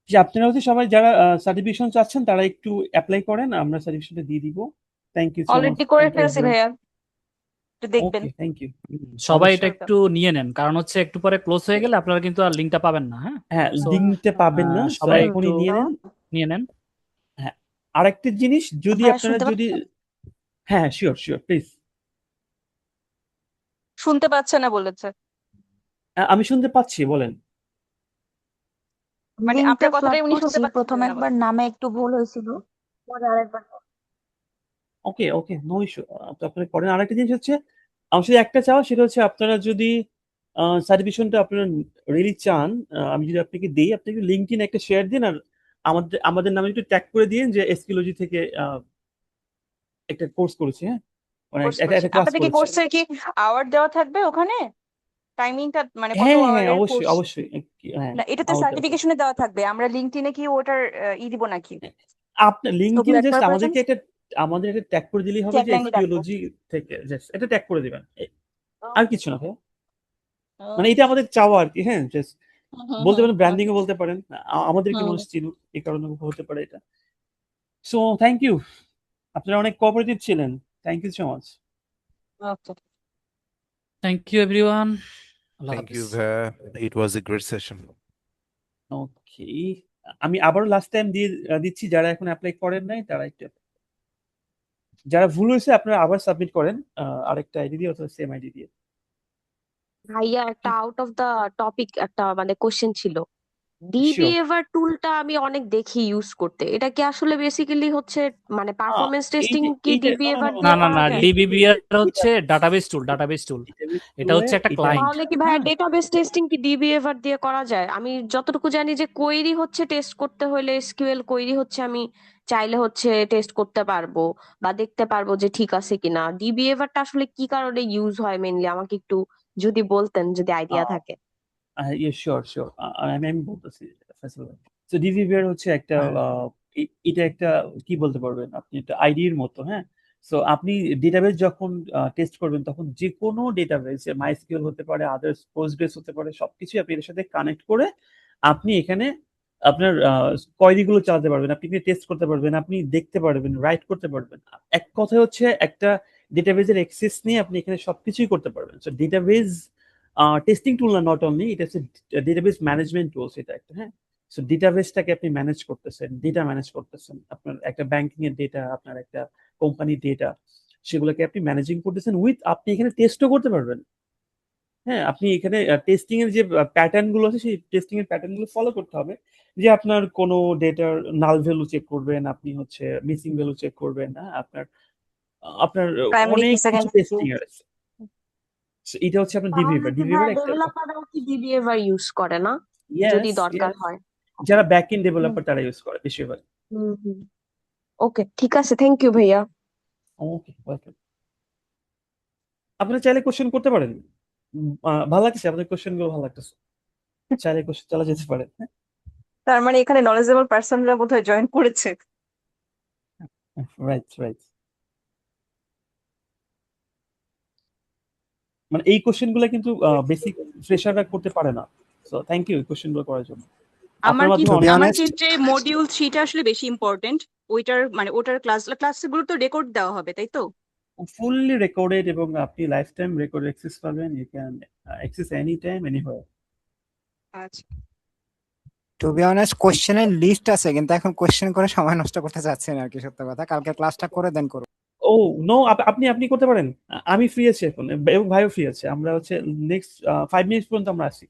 যে আপনারা হচ্ছে সবাই যারা সার্টিফিকেশন চাচ্ছেন তারা একটু অ্যাপ্লাই করেন, আমরা সার্টিফিকেশনটা দিয়ে দিব। Thank you so much. Already করে ফেলছি ভাইয়া, একটু দেখবেন। Okay, thank you. সবাই এটা একটু নিয়ে নেন, কারণ হচ্ছে একটু পরে ক্লোজ হয়ে গেলে আপনারা কিন্তু আর লিঙ্কটা পাবেন না, হ্যাঁ। হ্যাঁ, So, লিঙ্কটা পাবেন না, সবাই একটু এখনই নিয়ে নেন। হ্যাঁ, আরেকটা জিনিস, যদি ভাইয়া আপনারা শুনতে যদি, হ্যাঁ শিওর প্লিজ। শুনতে পাচ্ছে না বলেছে। আমি শুনতে পাচ্ছি, বলেন। মানে লিঙ্কটা আপনার কথাটাই ফ্লাড উনি শুনতে করছি, পাচ্ছেন প্রথম না একবার নামে একটু ভুল হয়েছিল, পরে আরেকবার। ওকে, নো ইস্যু, আপনারা করেন। আরেকটা জিনিস হচ্ছে আমার সাথে একটা চাওয়া, সেটা হচ্ছে আপনারা যদি সার্টিফিকেশনটা আপনারা রিয়েলি চান, আমি যদি আপনাকে দিই, আপনি একটু লিঙ্কডইন একটা শেয়ার দিন, আর আমাদের নামে একটু ট্যাগ করে দিন যে এসকিউএলজি থেকে একটা কোর্স করেছি, হ্যাঁ, মানে একটা ক্লাস আপনাদের কি করেছি। কোর্সের কি আওয়ার দেওয়া থাকবে ওখানে? টাইমিংটা মানে কত হ্যাঁ, আওয়ারের কোর্স? অবশ্যই, হ্যাঁ। না, এটা তো সার্টিফিকেশনে দেওয়া থাকবে। আমরা লিংকডইনে কি ওটার দিব নাকি? আপনার লিঙ্কডইনে জাস্ট আমাদেরকে আমাদের একটা ট্যাগ করে দিলেই হবে যে Tagline-ই রাখবো। এসকিউএলজি থেকে, জাস্ট এটা ট্যাগ করে দিবেন, আর কিছু না ভাই। মানে এটা আমাদের চাওয়া আর কি, হ্যাঁ। জাস্ট বলতে পারেন, ব্র্যান্ডিং ও বলতে পারেন, আমাদের কি মানুষ চিনুক, এই কারণে হতে পারে এটা। সো থ্যাংক ইউ, আপনারা অনেক কোঅপারেটিভ ছিলেন। Thank you so much. আচ্ছা। Thank you everyone, Allah thank you হাফিজ। ভাইয়া, it was a great session. ওকে, আমি আবারও লাস্ট টাইম দিচ্ছি, যারা এখন অ্যাপ্লাই করেন নাই তারা একটু, যারা ভুল হয়েছে আপনারা আবার সাবমিট করেন আরেকটা আইডি দিয়ে অথবা সেম আইডি দিয়ে। ভাইয়া একটা আউট অফ দা টপিক একটা মানে কোশ্চেন ছিল, শিওর। ডিবিএভার টুলটা আমি অনেক দেখি ইউজ করতে, এটা কি আসলে বেসিক্যালি হচ্ছে মানে পারফরমেন্স টেস্টিং কি এইটা ডিবিএভার না দিয়ে না করা না, যায়? ডিবিবিআর হচ্ছে ডেটাবেস ডাটাবেস টুল, ডাটাবেস টুল। এটা হচ্ছে একটা এটা ক্লায়েন্ট। তাহলে কি ভাইয়া ডেটাবেস টেস্টিং কি ডিবিএভার দিয়ে করা যায়? আমি যতটুকু জানি যে কোয়েরি হচ্ছে টেস্ট করতে হলে এসকিউএল কোয়েরি হচ্ছে আমি চাইলে হচ্ছে টেস্ট করতে পারবো বা দেখতে পারবো যে ঠিক আছে কিনা। ডিবিএভারটা আসলে কি কারণে ইউজ হয় মেইনলি আমাকে একটু যদি বলতেন, যদি আইডিয়া থাকে। শিওর শিওর, আমি বলতেছি ফয়সাল ভাই। তো ডিভিভিআর হচ্ছে একটা এটা একটা কি বলতে পারবেন আপনি, একটা আইডির মতো, হ্যাঁ। সো আপনি ডেটাবেস যখন টেস্ট করবেন তখন যে কোনো ডেটাবেস, মাইস্কিউএল হতে পারে, আদার্স পোস্টগ্রেস হতে পারে, সবকিছু আপনি এর সাথে কানেক্ট করে আপনি এখানে আপনার কোয়েরি গুলো চালাতে পারবেন, আপনি টেস্ট করতে পারবেন, আপনি দেখতে পারবেন, রাইট করতে পারবেন। এক কথায় হচ্ছে একটা ডেটাবেসের অ্যাক্সেস নিয়ে আপনি এখানে সবকিছুই করতে পারবেন। সো ডেটাবেস টেস্টিং টুল না, নট অনলি, এটা হচ্ছে ডেটাবেস ম্যানেজমেন্ট টুলস, এটা একটা, হ্যাঁ। সো ডেটাবেসটাকে আপনি ম্যানেজ করতেছেন, ডেটা ম্যানেজ করতেছেন, আপনার একটা ব্যাংকিং এর ডেটা, আপনার একটা কোম্পানির ডেটা, সেগুলোকে আপনি ম্যানেজিং করতেছেন উইথ, আপনি এখানে টেস্টও করতে পারবেন। হ্যাঁ, আপনি এখানে টেস্টিং এর যে প্যাটার্ন গুলো আছে সেই টেস্টিং এর প্যাটার্ন গুলো ফলো করতে হবে। যে আপনার কোনো ডেটার নাল ভ্যালু চেক করবেন, আপনি হচ্ছে মিসিং ভ্যালু চেক করবেন, হ্যাঁ, আপনার আপনার প্রাইমারি কি অনেক কিছু সেকেন্ডারি টেস্টিং এর আছে। So, এটা হচ্ছে আপনার তাহলে ডিভিভিআর, কি ভাইয়া একটা, ডেভেলপাররাও কি ডিবিএভার ইউজ করে না যদি ইয়েস দরকার ইয়েস, হয়? যারা ব্যাক এন্ড হুম ডেভেলপার তারা ইউজ করে বেশিরভাগ। হুম হুম। ওকে, ঠিক আছে, থ্যাংক ইউ ভাইয়া। ওকে, ওয়েলকাম। আপনারা চাইলে কোশ্চেন করতে পারেন। ভালো লাগছে আপনাদের কোশ্চেন গুলো, ভালো লাগতেছে, চাইলে কোশ্চেন চালা যেতে পারেন। তার মানে এখানে নলেজেবল পার্সনরা বোধহয় জয়েন করেছে। রাইট রাইট, মানে এই কোশ্চেন গুলো কিন্তু বেসিক ফ্রেশাররা করতে পারে না। সো থ্যাংক ইউ এই কোশ্চেন গুলো করার জন্য। আপনার মাধ্যমে To be অনেক আমার honest, ক্ষেত্রে মডিউল 3টা আসলে বেশি ইম্পর্টেন্ট। ওইটার মানে ওটার ক্লাসগুলো তো রেকর্ড দেওয়া হবে, তাই তো? ফুললি রেকর্ডেড এবং আপনি লাইফ টাইম রেকর্ড অ্যাক্সেস পাবেন, you can access any time anywhere. আচ্ছা, to be honest, কোশ্চেনের লিস্ট আছে কিন্তু এখন কোশ্চেন করে সময় নষ্ট করতে চাচ্ছি না আর কি, সত্য কথা। কালকে ক্লাসটা করে দেন করব। ও নো, আপনি করতে পারেন, আমি ফ্রি আছি এখন এবং ভাইও ফ্রি আছে। আমরা হচ্ছে নেক্সট 5 মিনিট পর্যন্ত আমরা আছি,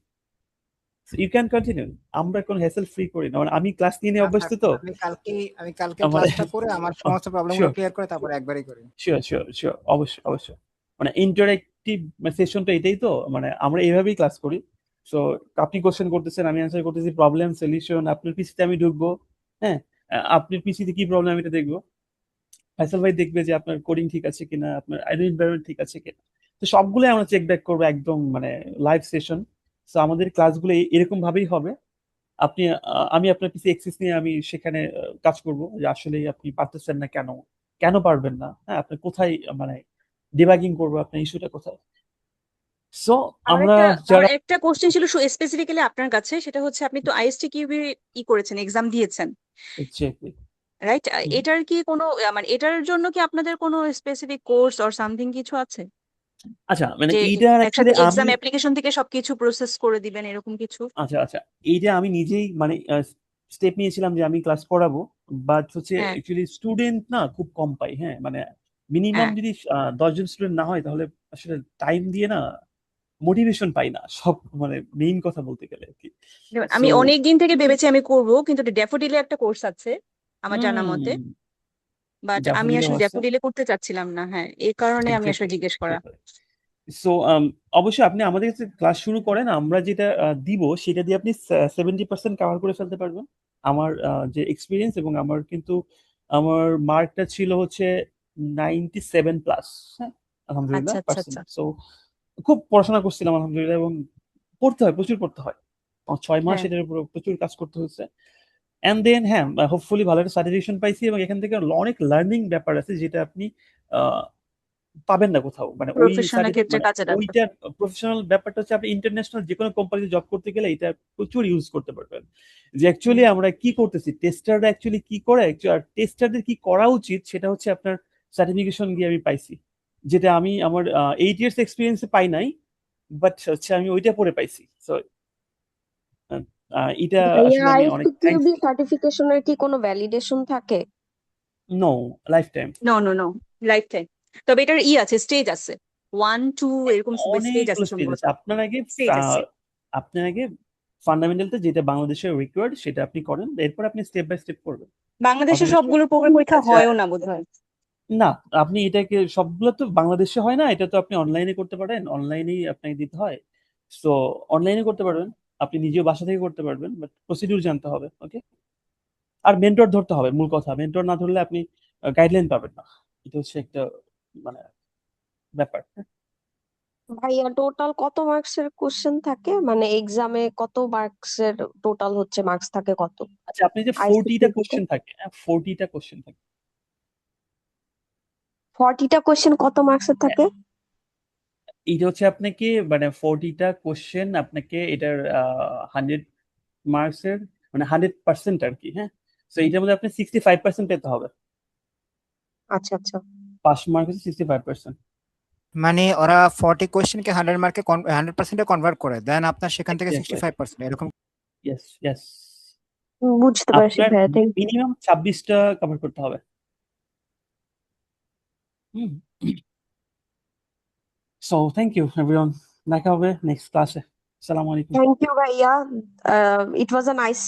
ইউ ক্যান কন্টিনিউ। আমরা কোনো হ্যাসেল ফ্রি করি না, মানে আমি ক্লাস নিয়ে নিয়ে অভ্যস্ত তো। আমি কালকে আমার ক্লাসটা করে আমার সমস্ত প্রবলেমগুলো শিওর ক্লিয়ার করে তারপর একবারই করি। শিওর শিওর শিওর, অবশ্যই অবশ্যই, মানে ইন্টারেক্টিভ সেশনটা এটাই তো, মানে আমরা এইভাবেই ক্লাস করি। সো আপনি কোশ্চেন করতেছেন, আমি অ্যান্সার করতেছি, প্রবলেম সলিউশন, আপনার পিসিতে আমি ঢুকবো, হ্যাঁ, আপনার পিসিতে কি প্রবলেম আমি এটা দেখবো, ফাইসাল ভাই দেখবে যে আপনার কোডিং ঠিক আছে কিনা, আপনার আইডেন্টি এনভায়রনমেন্ট ঠিক আছে কিনা। তো সবগুলো আমরা চেক ব্যাক করবো, একদম মানে লাইভ সেশন। সো আমাদের ক্লাসগুলো এরকম ভাবেই হবে। আপনি আমি আপনার পিসি এক্সেস নিয়ে আমি সেখানে কাজ করব, যে আসলে আপনি পারতেছেন না কেন, কেন পারবেন না, হ্যাঁ, আপনি কোথায় মানে ডিবাগিং করবো, আপনার ইস্যুটা কোথায়। সো আমার আমরা একটা আমার যারা একটা কোশ্চেন ছিল স্পেসিফিক্যালি আপনার কাছে, সেটা হচ্ছে আপনি তো আইএসটি কিউবি করেছেন, এক্সাম দিয়েছেন, চেক, রাইট? এটার কি কোনো মানে এটার জন্য কি আপনাদের কোনো স্পেসিফিক কোর্স অর সামথিং কিছু আছে আচ্ছা, মানে যে এইটার একসাথে অ্যাকচুয়ালি আমি, এক্সাম অ্যাপ্লিকেশন থেকে সবকিছু প্রসেস করে দিবেন এরকম কিছু? আচ্ছা আচ্ছা, এইটা আমি নিজেই মানে স্টেপ নিয়েছিলাম যে আমি ক্লাস করাবো, বাট হচ্ছে হ্যাঁ অ্যাকচুয়ালি স্টুডেন্ট না খুব কম পাই, হ্যাঁ, মানে মিনিমাম হ্যাঁ, যদি 10 জন স্টুডেন্ট না হয় তাহলে আসলে টাইম দিয়ে না মোটিভেশন পাই না সব, মানে মেইন কথা বলতে গেলে আর কি। যেমন সো আমি অনেক দিন থেকে ভেবেছি আমি করব, কিন্তু ড্যাফোডিলে একটা কোর্স আছে আমার জানা মতে, বাট আমি ড্যাফোডিলও আসলে আছে, ড্যাফোডিলে করতে চাচ্ছিলাম না। হ্যাঁ, এই কারণে আমি আসলে এক্স্যাক্টলি জিজ্ঞেস করা। এক্স্যাক্টলি। সো অবশ্যই আপনি আমাদের কাছে ক্লাস শুরু করেন, আমরা যেটা দিব সেটা দিয়ে আপনি 70% কভার করে ফেলতে পারবেন। আমার যে এক্সপিরিয়েন্স, এবং আমার কিন্তু আমার মার্কটা ছিল হচ্ছে 97+, হ্যাঁ, আলহামদুলিল্লাহ আচ্ছা আচ্ছা পার্সেন্ট। আচ্ছা। সো খুব পড়াশোনা করছিলাম আলহামদুলিল্লাহ, এবং পড়তে হয়, প্রচুর পড়তে হয়, 6 মাস হ্যাঁ, এটার উপর প্রচুর কাজ করতে হচ্ছে। অ্যান্ড দেন হ্যাঁ, হোপফুলি ভালো একটা সার্টিফিকেশন পাইছি, এবং এখান থেকে অনেক লার্নিং ব্যাপার আছে যেটা আপনি আহ, পাবেন না কোথাও, মানে ওই প্রফেশনাল সার্টিফিকেট, ক্ষেত্রে মানে কাজে লাগবে। ওইটার প্রফেশনাল ব্যাপারটা হচ্ছে আপনি ইন্টারন্যাশনাল যে কোনো কোম্পানিতে জব করতে গেলে এটা প্রচুর ইউজ করতে পারবেন। যে অ্যাকচুয়ালি আমরা কি করতেছি, টেস্টাররা অ্যাকচুয়ালি কি করে, আর টেস্টারদের কি করা উচিত সেটা হচ্ছে আপনার সার্টিফিকেশন দিয়ে আমি পাইছি। যেটা আমি আমার 8 ইয়ার্স এক্সপিরিয়েন্সে পাই নাই, বাট হচ্ছে আমি ওইটা পড়ে পাইছি। সো এটা ভাইয়া আসলে আমি অনেক থ্যাঙ্কস। আইএসটিকিউবি সার্টিফিকেশনের কি কোনো ভ্যালিডেশন থাকে? No, lifetime. No lifetime. তবে এটার আছে, স্টেজ আছে, 1 2 এরকম স্টেজ আছে অনেকগুলো স্টেজ সম্ভবত। আছে। স্টেজ আছে। আপনার আগে ফান্ডামেন্টালটা যেটা বাংলাদেশের রিকোয়ার্ড সেটা আপনি করেন, এরপর আপনি স্টেপ বাই স্টেপ করবেন। বাংলাদেশে অটোমেটিক সবগুলো পরীক্ষা হয়ও না বোধহয়। না, আপনি এটাকে সবগুলো তো বাংলাদেশে হয় না, এটা তো আপনি অনলাইনে করতে পারেন, অনলাইনেই আপনাকে দিতে হয়। সো অনলাইনে করতে পারবেন, আপনি নিজেও বাসা থেকে করতে পারবেন, বাট প্রসিডিউর জানতে হবে। ওকে, আর মেন্টর ধরতে হবে, মূল কথা। মেন্টর না ধরলে আপনি গাইডলাইন পাবেন না, এটা হচ্ছে একটা মানে ব্যাপার। ভাইয়া টোটাল কত মার্কসের কোশ্চেন থাকে, মানে এক্সামে কত মার্কসের টোটাল হচ্ছে মার্কস থাকে কত আচ্ছা, আপনি যে 40টা আইসিকিউবিতে? কোশ্চেন থাকে, 40টা কোশ্চেন থাকে। 40টা কোশ্চেন কত মার্কসের থাকে? এইটা হচ্ছে আপনাকে মানে 40টা কোশ্চেন আপনাকে এটার 100 মার্কসের মানে 100% আর কি। হ্যাঁ, তো এইটার মধ্যে আপনি 65% পেতে হবে। আচ্ছা আচ্ছা। পাস মার্ক হচ্ছে 65%। মানে ওরা 40 কোয়েশ্চেনকে 100 মার্কে 100%-এ কনভার্ট করে দেন আপনার সেখান থেকে Exactly. 65% এরকম। Yes yes. বুঝতে পারছি আপনার ভাইয়া, থ্যাংক ইউ। মিনিমাম 26টা কভার করতে হবে। হুম। সো থ্যাংক ইউ এভরিওয়ান, দেখা হবে নেক্সট ক্লাসে। আসসালামু আলাইকুম। Thank you, Bhaiya. It was a nice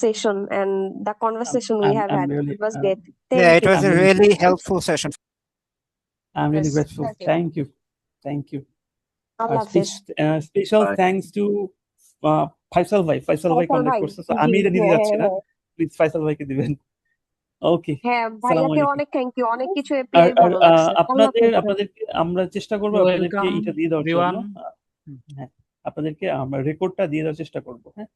session, and the conversation we have I'm had, really it was uh, great. Yeah, Thank it you. was a I'm really really helpful session. I'm really Yes, grateful. Thank you. Thank you. Thank you. Allah Hafiz. Special Bye. thanks to Faisal ভাই। ফাইসাল ভাই Faisal কন্ট্যাক্ট ভাই, করছে, so জি, আমি এটা নিতে হ্যাঁ যাচ্ছি না, হ্যাঁ প্লিজ ফাইসাল ভাইকে দিবেন। ওকে, হ্যাঁ, আসসালামু ভাইয়াকে আলাইকুম। অনেক থ্যাংক ইউ, অনেক কিছু আর এপিআই আর ভালো লাগছে। আল্লাহ হাফেজ ভাইয়া। আপনাদেরকে আমরা চেষ্টা করবো আপনাদেরকে ওয়েলকাম এটা দিয়ে দেওয়ার জন্য। এভরিওয়ান। হ্যাঁ, আপনাদেরকে আমরা রেকর্ডটা দিয়ে দেওয়ার চেষ্টা করবো। হ্যাঁ।